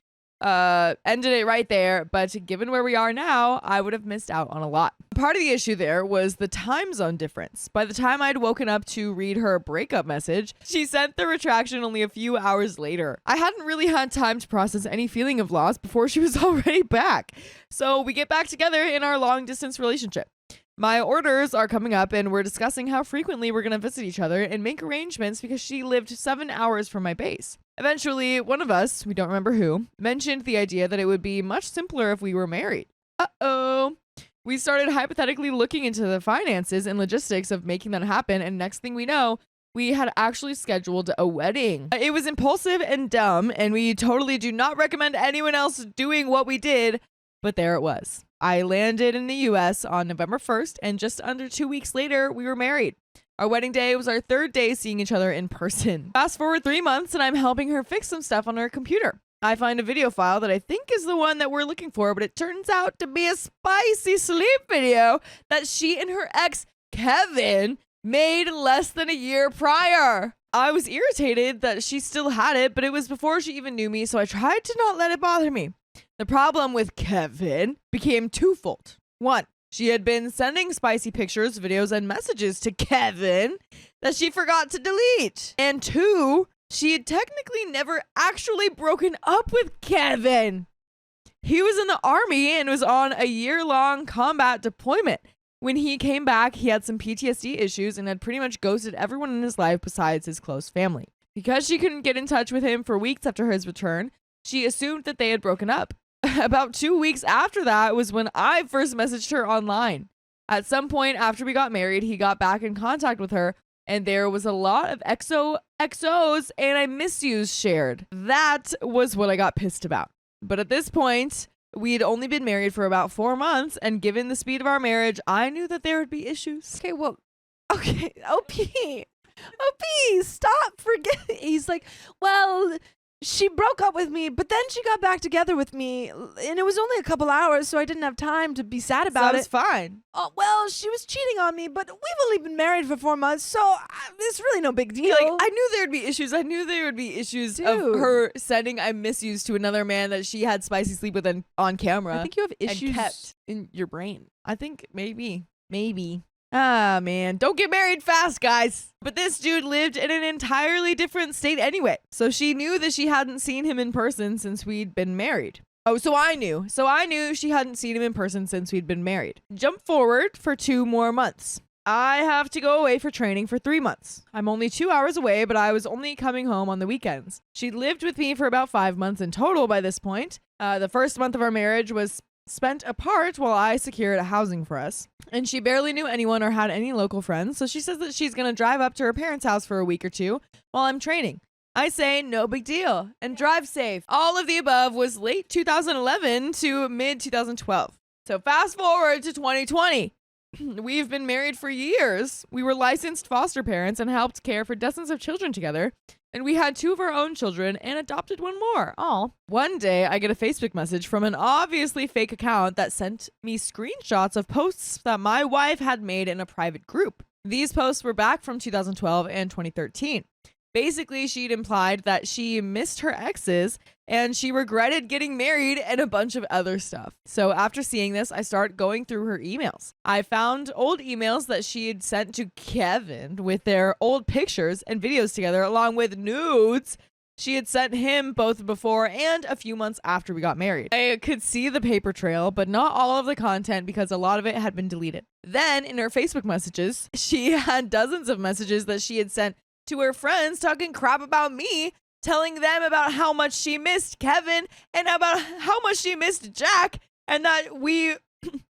ended it right there, but given where we are now, I would have missed out on a lot. Part of the issue there was the time zone difference. By the time I'd woken up to read her breakup message, she sent the retraction only a few hours later. I hadn't really had time to process any feeling of loss before she was already back. So we get back together in our long distance relationship. My orders are coming up and we're discussing how frequently we're going to visit each other and make arrangements because she lived 7 hours from my base. Eventually, one of us, we don't remember who, mentioned the idea that it would be much simpler if we were married. Uh-oh. We started hypothetically looking into the finances and logistics of making that happen, and next thing we know, we had actually scheduled a wedding. It was impulsive and dumb, and we totally do not recommend anyone else doing what we did, but there it was. I landed in the US on November 1st, and just under 2 weeks later, we were married. Our wedding day was our 3rd day seeing each other in person. Fast forward 3 months, and I'm helping her fix some stuff on her computer. I find a video file that I think is the one that we're looking for, but it turns out to be a spicy sleep video that she and her ex, Kevin, made less than a year prior. I was irritated that she still had it, but it was before she even knew me, so I tried to not let it bother me. The problem with Kevin became twofold. 1, she had been sending spicy pictures, videos, and messages to Kevin that she forgot to delete. And 2, she had technically never actually broken up with Kevin. He was in the army and was on a year-long combat deployment. When he came back, he had some PTSD issues and had pretty much ghosted everyone in his life besides his close family. Because she couldn't get in touch with him for weeks after his return, she assumed that they had broken up. About 2 weeks after that was when I first messaged her online. At some point after we got married, he got back in contact with her, and there was a lot of XOXOs and I miss yous shared. That was what I got pissed about. But at this point, we had only been married for about 4 months, and given the speed of our marriage, I knew that there would be issues. Okay, well, okay, OP, stop forgetting. He's like, well, she broke up with me, but then she got back together with me, and it was only a couple hours, so I didn't have time to be sad about it. Sounds fine. Oh, well, she was cheating on me, but we've only been married for 4 months, so it's really no big deal. Like, I knew there'd be issues. I knew there would be issues of her sending I miss yous to another man that she had spicy sleep with on camera. I think you have and issues kept. in your brain. I think maybe. Ah, man. Don't get married fast, guys. But this dude lived in an entirely different state anyway. So she knew that she hadn't seen him in person since we'd been married. Oh, so I knew she hadn't seen him in person since we'd been married. Jump forward for 2 more months. I have to go away for training for 3 months. I'm only 2 hours away, but I was only coming home on the weekends. She lived with me for about 5 months in total by this point. The first month of our marriage was spent apart while I secured housing for us. And she barely knew anyone or had any local friends, so she says that she's going to drive up to her parents' house for a week or 2 while I'm training. I say no big deal and drive safe. All of the above was late 2011 to mid 2012. So fast forward to 2020. We've been married for years. We were licensed foster parents and helped care for dozens of children together. And we had 2 of our own children and adopted 1 more. Aw. One day, I get a Facebook message from an obviously fake account that sent me screenshots of posts that my wife had made in a private group. These posts were back from 2012 and 2013. Basically, she'd implied that she missed her exes and she regretted getting married and a bunch of other stuff. So after seeing this, I start going through her emails. I found old emails that she had sent to Kevin with their old pictures and videos together, along with nudes she had sent him both before and a few months after we got married. I could see the paper trail, but not all of the content because a lot of it had been deleted. Then in her Facebook messages, she had dozens of messages that she had sent to her friends talking crap about me, telling them about how much she missed Kevin and about how much she missed Jack, and that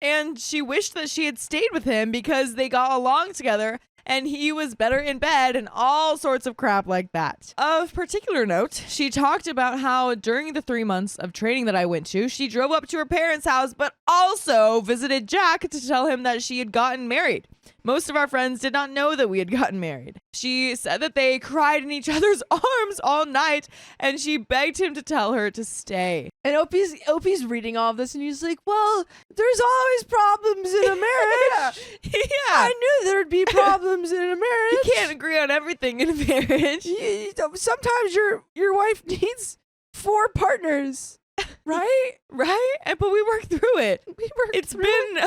and she wished that she had stayed with him because they got along together and he was better in bed and all sorts of crap like that. Of particular note, she talked about how during the 3 months of training that I went to, she drove up to her parents' house, but also visited Jack to tell him that she had gotten married. Most of our friends did not know that we had gotten married. She said that they cried in each other's arms all night, and she begged him to tell her to stay. And Opie's reading all of this, and he's like, "Well, there's always problems in a marriage. Yeah. I knew there'd be problems in a marriage. You can't agree on everything in a marriage. Sometimes your wife needs 4 partners, right? Right? But we worked through it. It's been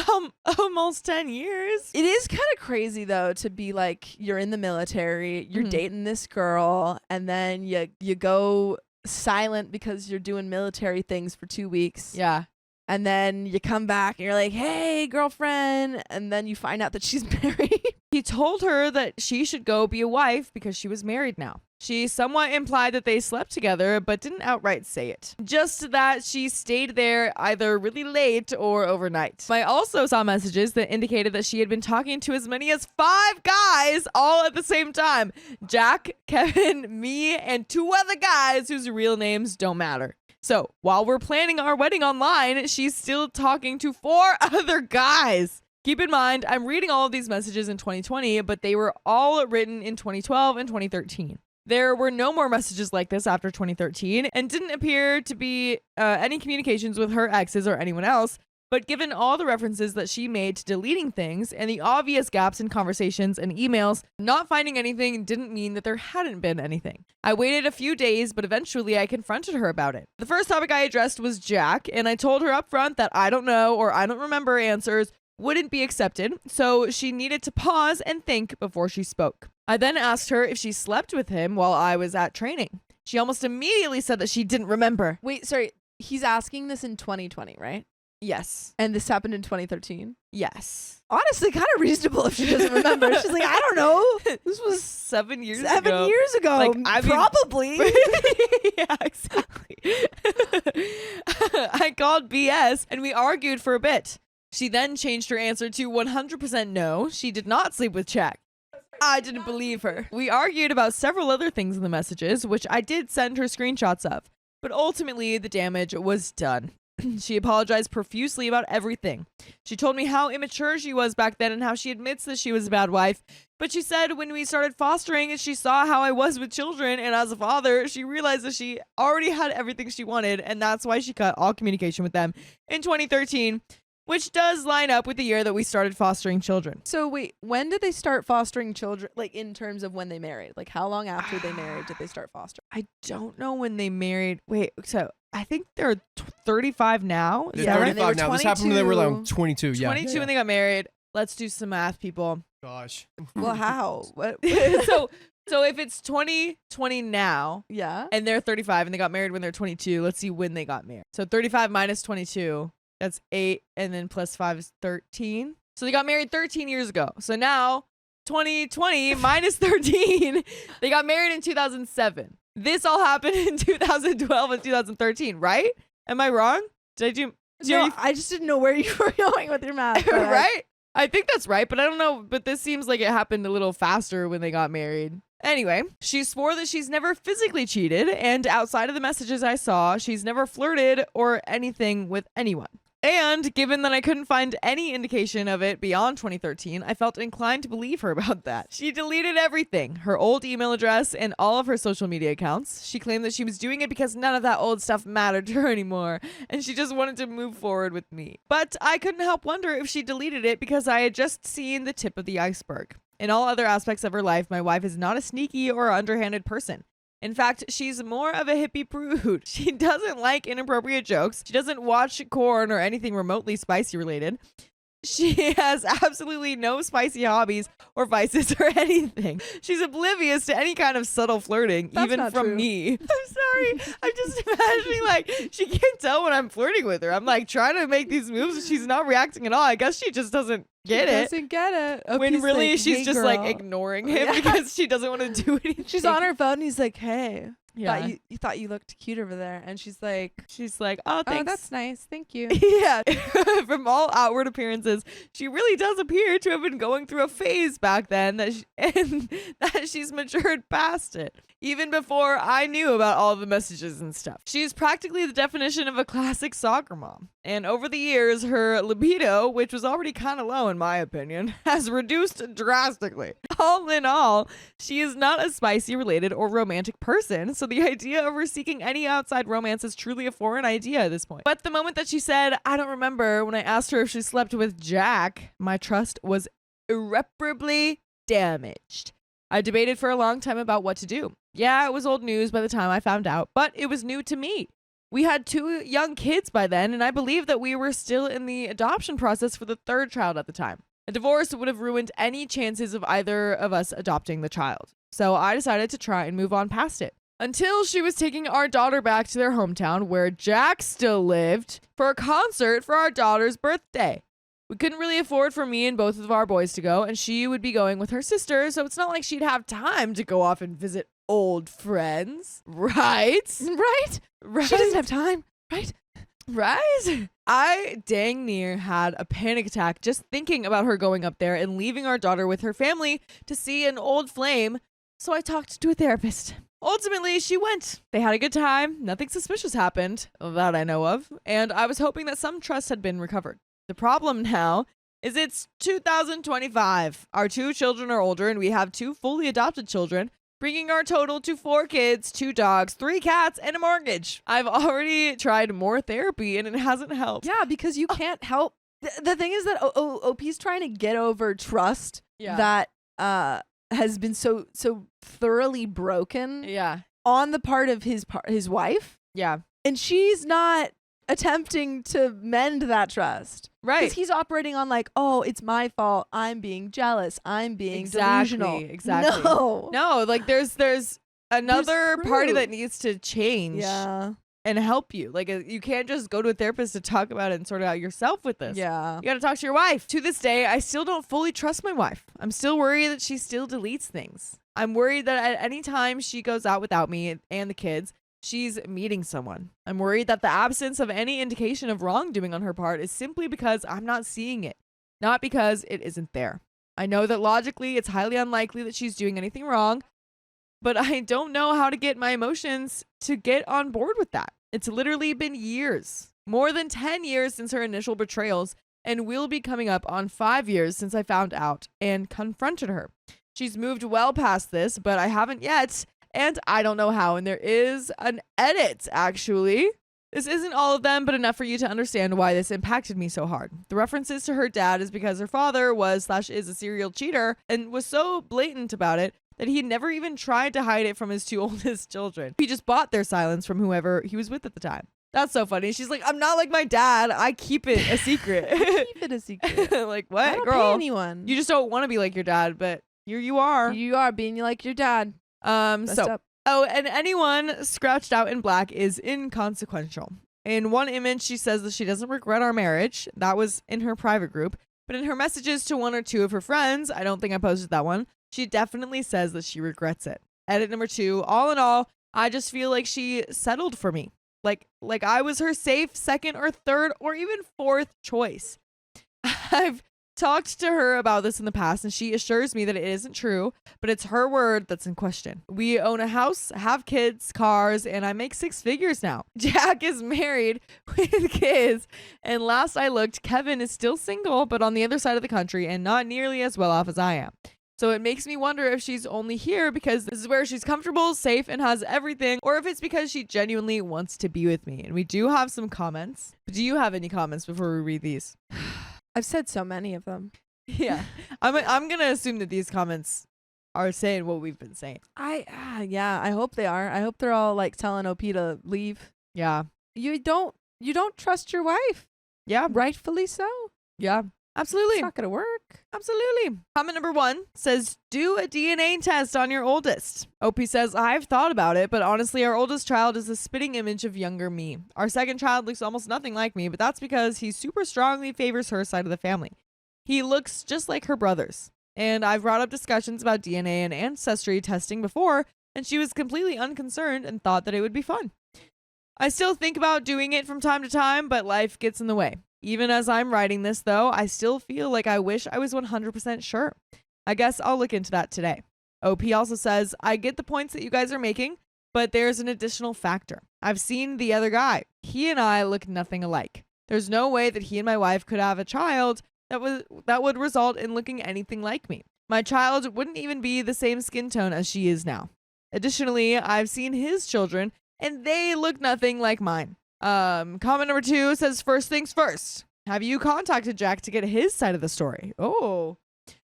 almost 10 years. It is kind of crazy though to be like, you're in the military, you're dating this girl, and then you go silent because you're doing military things for 2 weeks. Yeah. And then you come back and you're like, "Hey, girlfriend," and then you find out that she's married. He told her that she should go be a wife because she was married now. She somewhat implied that they slept together, but didn't outright say it. Just that she stayed there either really late or overnight. I also saw messages that indicated that she had been talking to as many as 5 guys all at the same time. Jack, Kevin, me, and 2 other guys whose real names don't matter. So while we're planning our wedding online, she's still talking to 4 other guys. Keep in mind, I'm reading all of these messages in 2020, but they were all written in 2012 and 2013. There were no more messages like this after 2013 and didn't appear to be any communications with her exes or anyone else. But given all the references that she made to deleting things and the obvious gaps in conversations and emails, not finding anything didn't mean that there hadn't been anything. I waited a few days, but eventually I confronted her about it. The first topic I addressed was Jack, and I told her up front that I don't know or I don't remember answers wouldn't be accepted, so she needed to pause and think before she spoke. I then asked her if she slept with him while I was at training. She almost immediately said that she didn't remember. Wait, sorry. He's asking this in 2020, right? Yes. And this happened in 2013? Yes. Honestly, kind of reasonable if she doesn't remember. She's like, "I don't know. This was 7 years ago. 7 years ago. Like, I mean- probably." Yeah, exactly. I called BS and we argued for a bit. She then changed her answer to 100% no. She did not sleep with Jack. I didn't believe her. We argued about several other things in the messages, which I did send her screenshots of. But ultimately, the damage was done. She apologized profusely about everything. She told me how immature she was back then and how she admits that she was a bad wife. But she said when we started fostering and she saw how I was with children and as a father, she realized that she already had everything she wanted, and that's why she cut all communication with them in 2013, which does line up with the year that we started fostering children. So wait, when did they start fostering children? Like in terms of when they married? Like how long after they married did they start fostering? I don't know when they married. Wait, so I think they're 35 now. They're Yeah, and they were 35 now. This happened when they were like 22. 22. Yeah. 22 when they got married. Let's do some math, people. Gosh. Well, how? What? So if it's 2020 now, Yeah. and they're 35 and they got married when they're 22, let's see when they got married. So 35 minus 22, that's 8, and then plus 5 is 13. So they got married 13 years ago. So now 2020 minus 13, they got married in 2007. This all happened in 2012 and 2013, right? Am I wrong? Did I do? No, I just didn't know where you were going with your math. but Right? I think that's right, but I don't know. But this seems like it happened a little faster when they got married. Anyway, she swore that she's never physically cheated, and outside of the messages I saw, she's never flirted or anything with anyone. And given that I couldn't find any indication of it beyond 2013, I felt inclined to believe her about that. She deleted everything, her old email address and all of her social media accounts. She claimed that she was doing it because none of that old stuff mattered to her anymore, and she just wanted to move forward with me. But I couldn't help wonder if she deleted it because I had just seen the tip of the iceberg. In all other aspects of her life, my wife is not a sneaky or underhanded person. In fact, she's more of a hippie prude. She doesn't like inappropriate jokes. She doesn't watch corn or anything remotely spicy related. She has absolutely no spicy hobbies or vices or anything. She's oblivious to any kind of subtle flirting, That's even not from true. me. I'm sorry. I'm just imagining like she can't tell when I'm flirting with her. I'm like trying to make these moves and she's not reacting at all. I guess she just doesn't get it. Doesn't get it. When Opie's really like, she's "Hey, just like girl." ignoring him Yeah. because she doesn't want to do anything. She's on her phone and he's like, "Hey, Yeah. You thought you looked cute over there, and she's like, oh, thanks. "Oh, that's nice, thank you." Yeah. From all outward appearances, she really does appear to have been going through a phase back then and that she's matured past it. Even before I knew about all the messages and stuff. She's practically the definition of a classic soccer mom. And over the years, her libido, which was already kind of low in my opinion, has reduced drastically. All in all, she is not a spicy related or romantic person, so the idea of her seeking any outside romance is truly a foreign idea at this point. But the moment that she said, "I don't remember," when I asked her if she slept with Jack, my trust was irreparably damaged. I debated for a long time about what to do. Yeah, it was old news by the time I found out, but it was new to me. We had 2 young kids by then, and I believe that we were still in the adoption process for the 3rd child at the time. A divorce would have ruined any chances of either of us adopting the child. So I decided to try and move on past it. Until she was taking our daughter back to their hometown, where Jack still lived, for a concert for our daughter's birthday. We couldn't really afford for me and both of our boys to go, and she would be going with her sister, so it's not like she'd have time to go off and visit old friends. Right? Right? She doesn't have time, right? Right? I dang near had a panic attack just thinking about her going up there and leaving our daughter with her family to see an old flame, so I talked to a therapist. Ultimately, she went. They had a good time. Nothing suspicious happened, that I know of, and I was hoping that some trust had been recovered. The problem now is it's 2025. Our 2 children are older, and we have 2 fully adopted children, bringing our total to 4 kids, 2 dogs, 3 cats, and a mortgage. I've already tried more therapy, and it hasn't helped. Yeah, because you can't help. The thing is that OP's trying to get over trust that has been so thoroughly broken on the part of his wife. Yeah. And she's not attempting to mend that trust. Right. Because he's operating on like, oh, it's my fault. I'm being jealous. I'm being delusional. Exactly. No, like there's another party that needs to change and help you. Like you can't just go to a therapist to talk about it and sort it out yourself with this. Yeah. You got to talk to your wife. To this day, I still don't fully trust my wife. I'm still worried that she still deletes things. I'm worried that at any time she goes out without me and the kids, she's meeting someone. I'm worried that the absence of any indication of wrongdoing on her part is simply because I'm not seeing it, not because it isn't there. I know that logically it's highly unlikely that she's doing anything wrong, but I don't know how to get my emotions to get on board with that. It's literally been years, more than 10 years since her initial betrayals, and will be coming up on 5 years since I found out and confronted her. She's moved well past this, but I haven't yet. And I don't know how. And there is an edit, actually. This isn't all of them, but enough for you to understand why this impacted me so hard. The references to her dad is because her father was/is a serial cheater and was so blatant about it that he never even tried to hide it from his 2 oldest children. He just bought their silence from whoever he was with at the time. That's so funny. She's like, I'm not like my dad. I keep it a secret. Keep it a secret. Like, what, I don't girl? pay anyone. You just don't want to be like your dad, but here you are. You are being like your dad. Up. And anyone scratched out in black is inconsequential. In one image, she says that she doesn't regret our marriage. That was in her private group. But in her messages to 1 or 2 of her friends, I don't think I posted that one, she definitely says that she regrets it. Edit number 2, all in all, I just feel like she settled for me. Like I was her safe 2nd or 3rd or even 4th choice. I've talked to her about this in the past, and she assures me that it isn't true, but it's her word that's in question. We own a house, have kids, cars, and I make 6 figures now. Jack is married with kids, and last I looked, Kevin is still single, but on the other side of the country and not nearly as well off as I am. So it makes me wonder if she's only here because this is where she's comfortable, safe, and has everything, or if it's because she genuinely wants to be with me. And we do have some comments. Do you have any comments before we read these? I've said so many of them. Yeah. I'm going to assume that these comments are saying what we've been saying. I hope they are. I hope they're all like telling OP to leave. Yeah. You don't trust your wife. Yeah. Rightfully so. Yeah. Absolutely. It's not going to work. Absolutely. Comment number 1 says, do a DNA test on your oldest. OP says, I've thought about it, but honestly, our oldest child is a spitting image of younger me. Our 2nd child looks almost nothing like me, but that's because he super strongly favors her side of the family. He looks just like her brothers. And I've brought up discussions about DNA and ancestry testing before, and she was completely unconcerned and thought that it would be fun. I still think about doing it from time to time, but life gets in the way. Even as I'm writing this, though, I still feel like I wish I was 100% sure. I guess I'll look into that today. OP also says, I get the points that you guys are making, but there's an additional factor. I've seen the other guy. He and I look nothing alike. There's no way that he and my wife could have a child that would result in looking anything like me. My child wouldn't even be the same skin tone as she is now. Additionally, I've seen his children, and they look nothing like mine. Comment number 2 says, first things first. Have you contacted Jack to get his side of the story? Oh.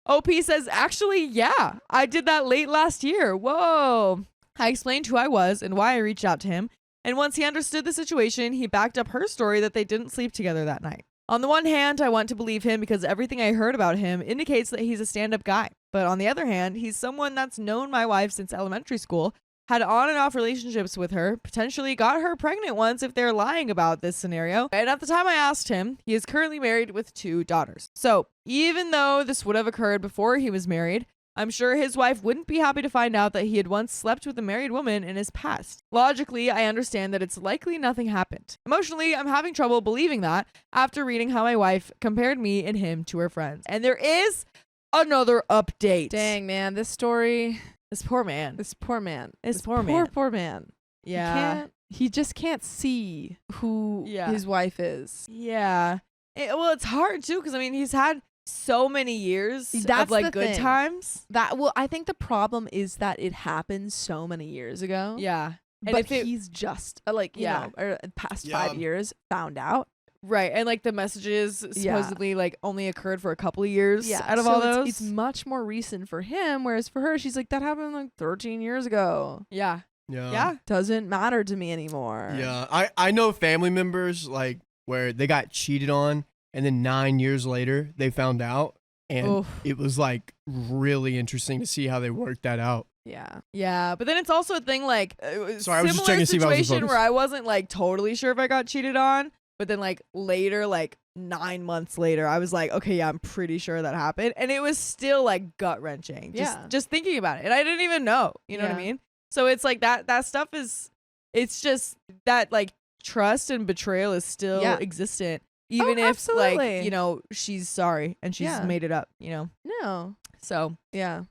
OP says, actually, yeah. I did that late last year. Whoa. I explained who I was and why I reached out to him. And once he understood the situation, he backed up her story that they didn't sleep together that night. On the one hand, I want to believe him because everything I heard about him indicates that he's a stand-up guy. But on the other hand, he's someone that's known my wife since elementary school, had on and off relationships with her, potentially got her pregnant once if they're lying about this scenario. And at the time I asked him, he is currently married with 2 daughters. So even though this would have occurred before he was married, I'm sure his wife wouldn't be happy to find out that he had once slept with a married woman in his past. Logically, I understand that it's likely nothing happened. Emotionally, I'm having trouble believing that after reading how my wife compared me and him to her friends. And there is another update. Dang, man, this story, This poor man. this poor man, This poor man. poor man. Yeah. He just can't see who Yeah. his wife is. Yeah. Well, it's hard too because I mean he's had so many years That's of like the good thing. times. I think the problem is that it happened so many years ago. Yeah. And But if it, he's just you Yeah. know, or past Yeah. 5 years found out. right, and like the messages Yeah. supposedly like only occurred for a couple of years out of so all it's- those. it's much more recent for him, whereas for her, she's like, that happened like 13 years ago. yeah. Yeah. Yeah. Doesn't matter to me anymore. Yeah. I know family members like where they got cheated on and then 9 years later they found out, and Oof. it was like really interesting to see how they worked that out. Yeah. Yeah, but then it's also a thing like Sorry, I was just similar checking to see if I was in situation focus. where I wasn't like totally sure if I got cheated on, but then like later, like 9 months later, I was like, okay, yeah, I'm pretty sure that happened, and it was still like gut wrenching. Yeah. Just thinking about it, and I didn't even know. You know what I Yeah. mean? So it's like that stuff is, it's just that like trust and betrayal is still Yeah. existent, even if absolutely. like you know she's sorry and she's Yeah. made it up. You know, No. so Yeah.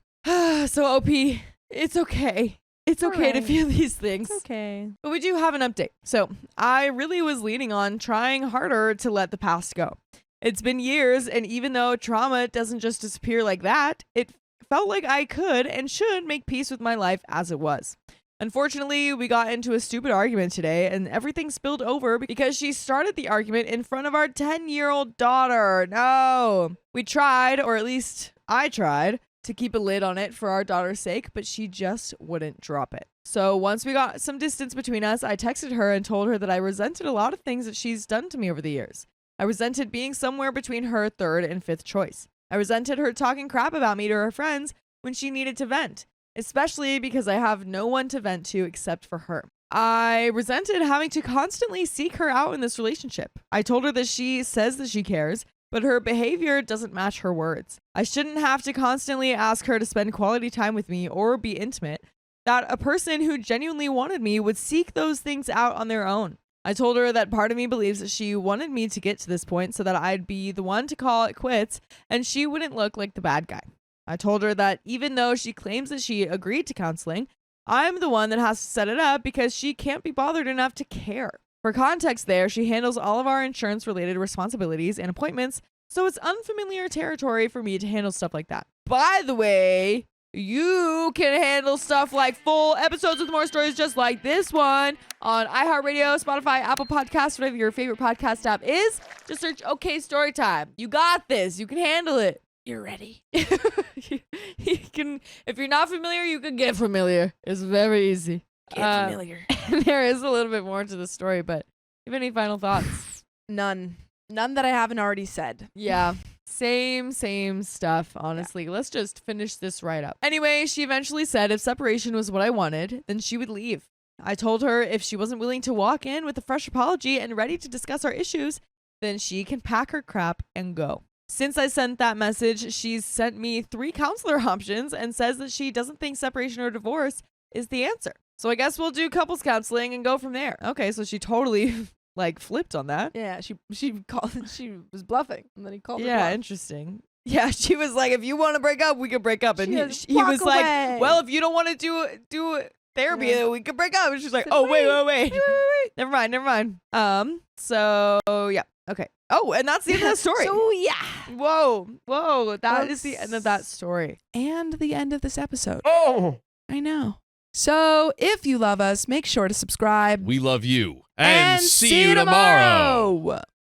so OP, it's okay. It's okay to Alright. feel these things. It's okay. But we do have an update. So I really was leaning on trying harder to let the past go. It's been years, and even though trauma doesn't just disappear like that, it felt like I could and should make peace with my life as it was. Unfortunately, we got into a stupid argument today, and everything spilled over because she started the argument in front of our 10-year-old daughter. No. We tried, or at least I tried, to keep a lid on it for our daughter's sake, but she just wouldn't drop it. So once we got some distance between us, I texted her and told her that I resented a lot of things that she's done to me over the years. I resented being somewhere between her third and fifth choice. I resented her talking crap about me to her friends when she needed to vent, especially because I have no one to vent to except for her. I resented having to constantly seek her out in this relationship. I told her that she says that she cares, but her behavior doesn't match her words. I shouldn't have to constantly ask her to spend quality time with me or be intimate, that a person who genuinely wanted me would seek those things out on their own. I told her that part of me believes that she wanted me to get to this point so that I'd be the one to call it quits and she wouldn't look like the bad guy. I told her that even though she claims that she agreed to counseling, I'm the one that has to set it up because she can't be bothered enough to care. For context there, she handles all of our insurance-related responsibilities and appointments, so it's unfamiliar territory for me to handle stuff like that. By the way, you can handle stuff like full episodes with more stories just like this one on iHeartRadio, Spotify, Apple Podcasts, whatever your favorite podcast app is. Just search OK Storytime. You got this. You can handle it. You're ready. You can, if you're not familiar, you can get familiar. It's very easy. Get familiar. There is a little bit more to the story, but you have any final thoughts? None that I haven't already said. Yeah. Same stuff, honestly. Let's just finish this right up. Anyway, she eventually said if separation was what I wanted, then she would leave. I told her if she wasn't willing to walk in with a fresh apology and ready to discuss our issues, then she can pack her crap and go. Since I sent that message, she's sent me 3 counselor options and says that she doesn't think separation or divorce is the answer. So I guess we'll do couples counseling and go from there. Okay, so she totally like flipped on that. Yeah, she was bluffing, and then he called her Yeah, bluff. interesting. Yeah, she was like, if you want to break up, we can break up. And She goes, he "Walk was away." like, well, if you don't want to do therapy, Yeah. then we can break up. And she's like, said, oh, "Wait, wait. Never mind. So yeah. Okay. Oh, and that's the end of the story. So yeah, Whoa. That is the end of that story. and the end of this episode. Oh, I know. So if you love us, make sure to subscribe. we love you. and see you tomorrow.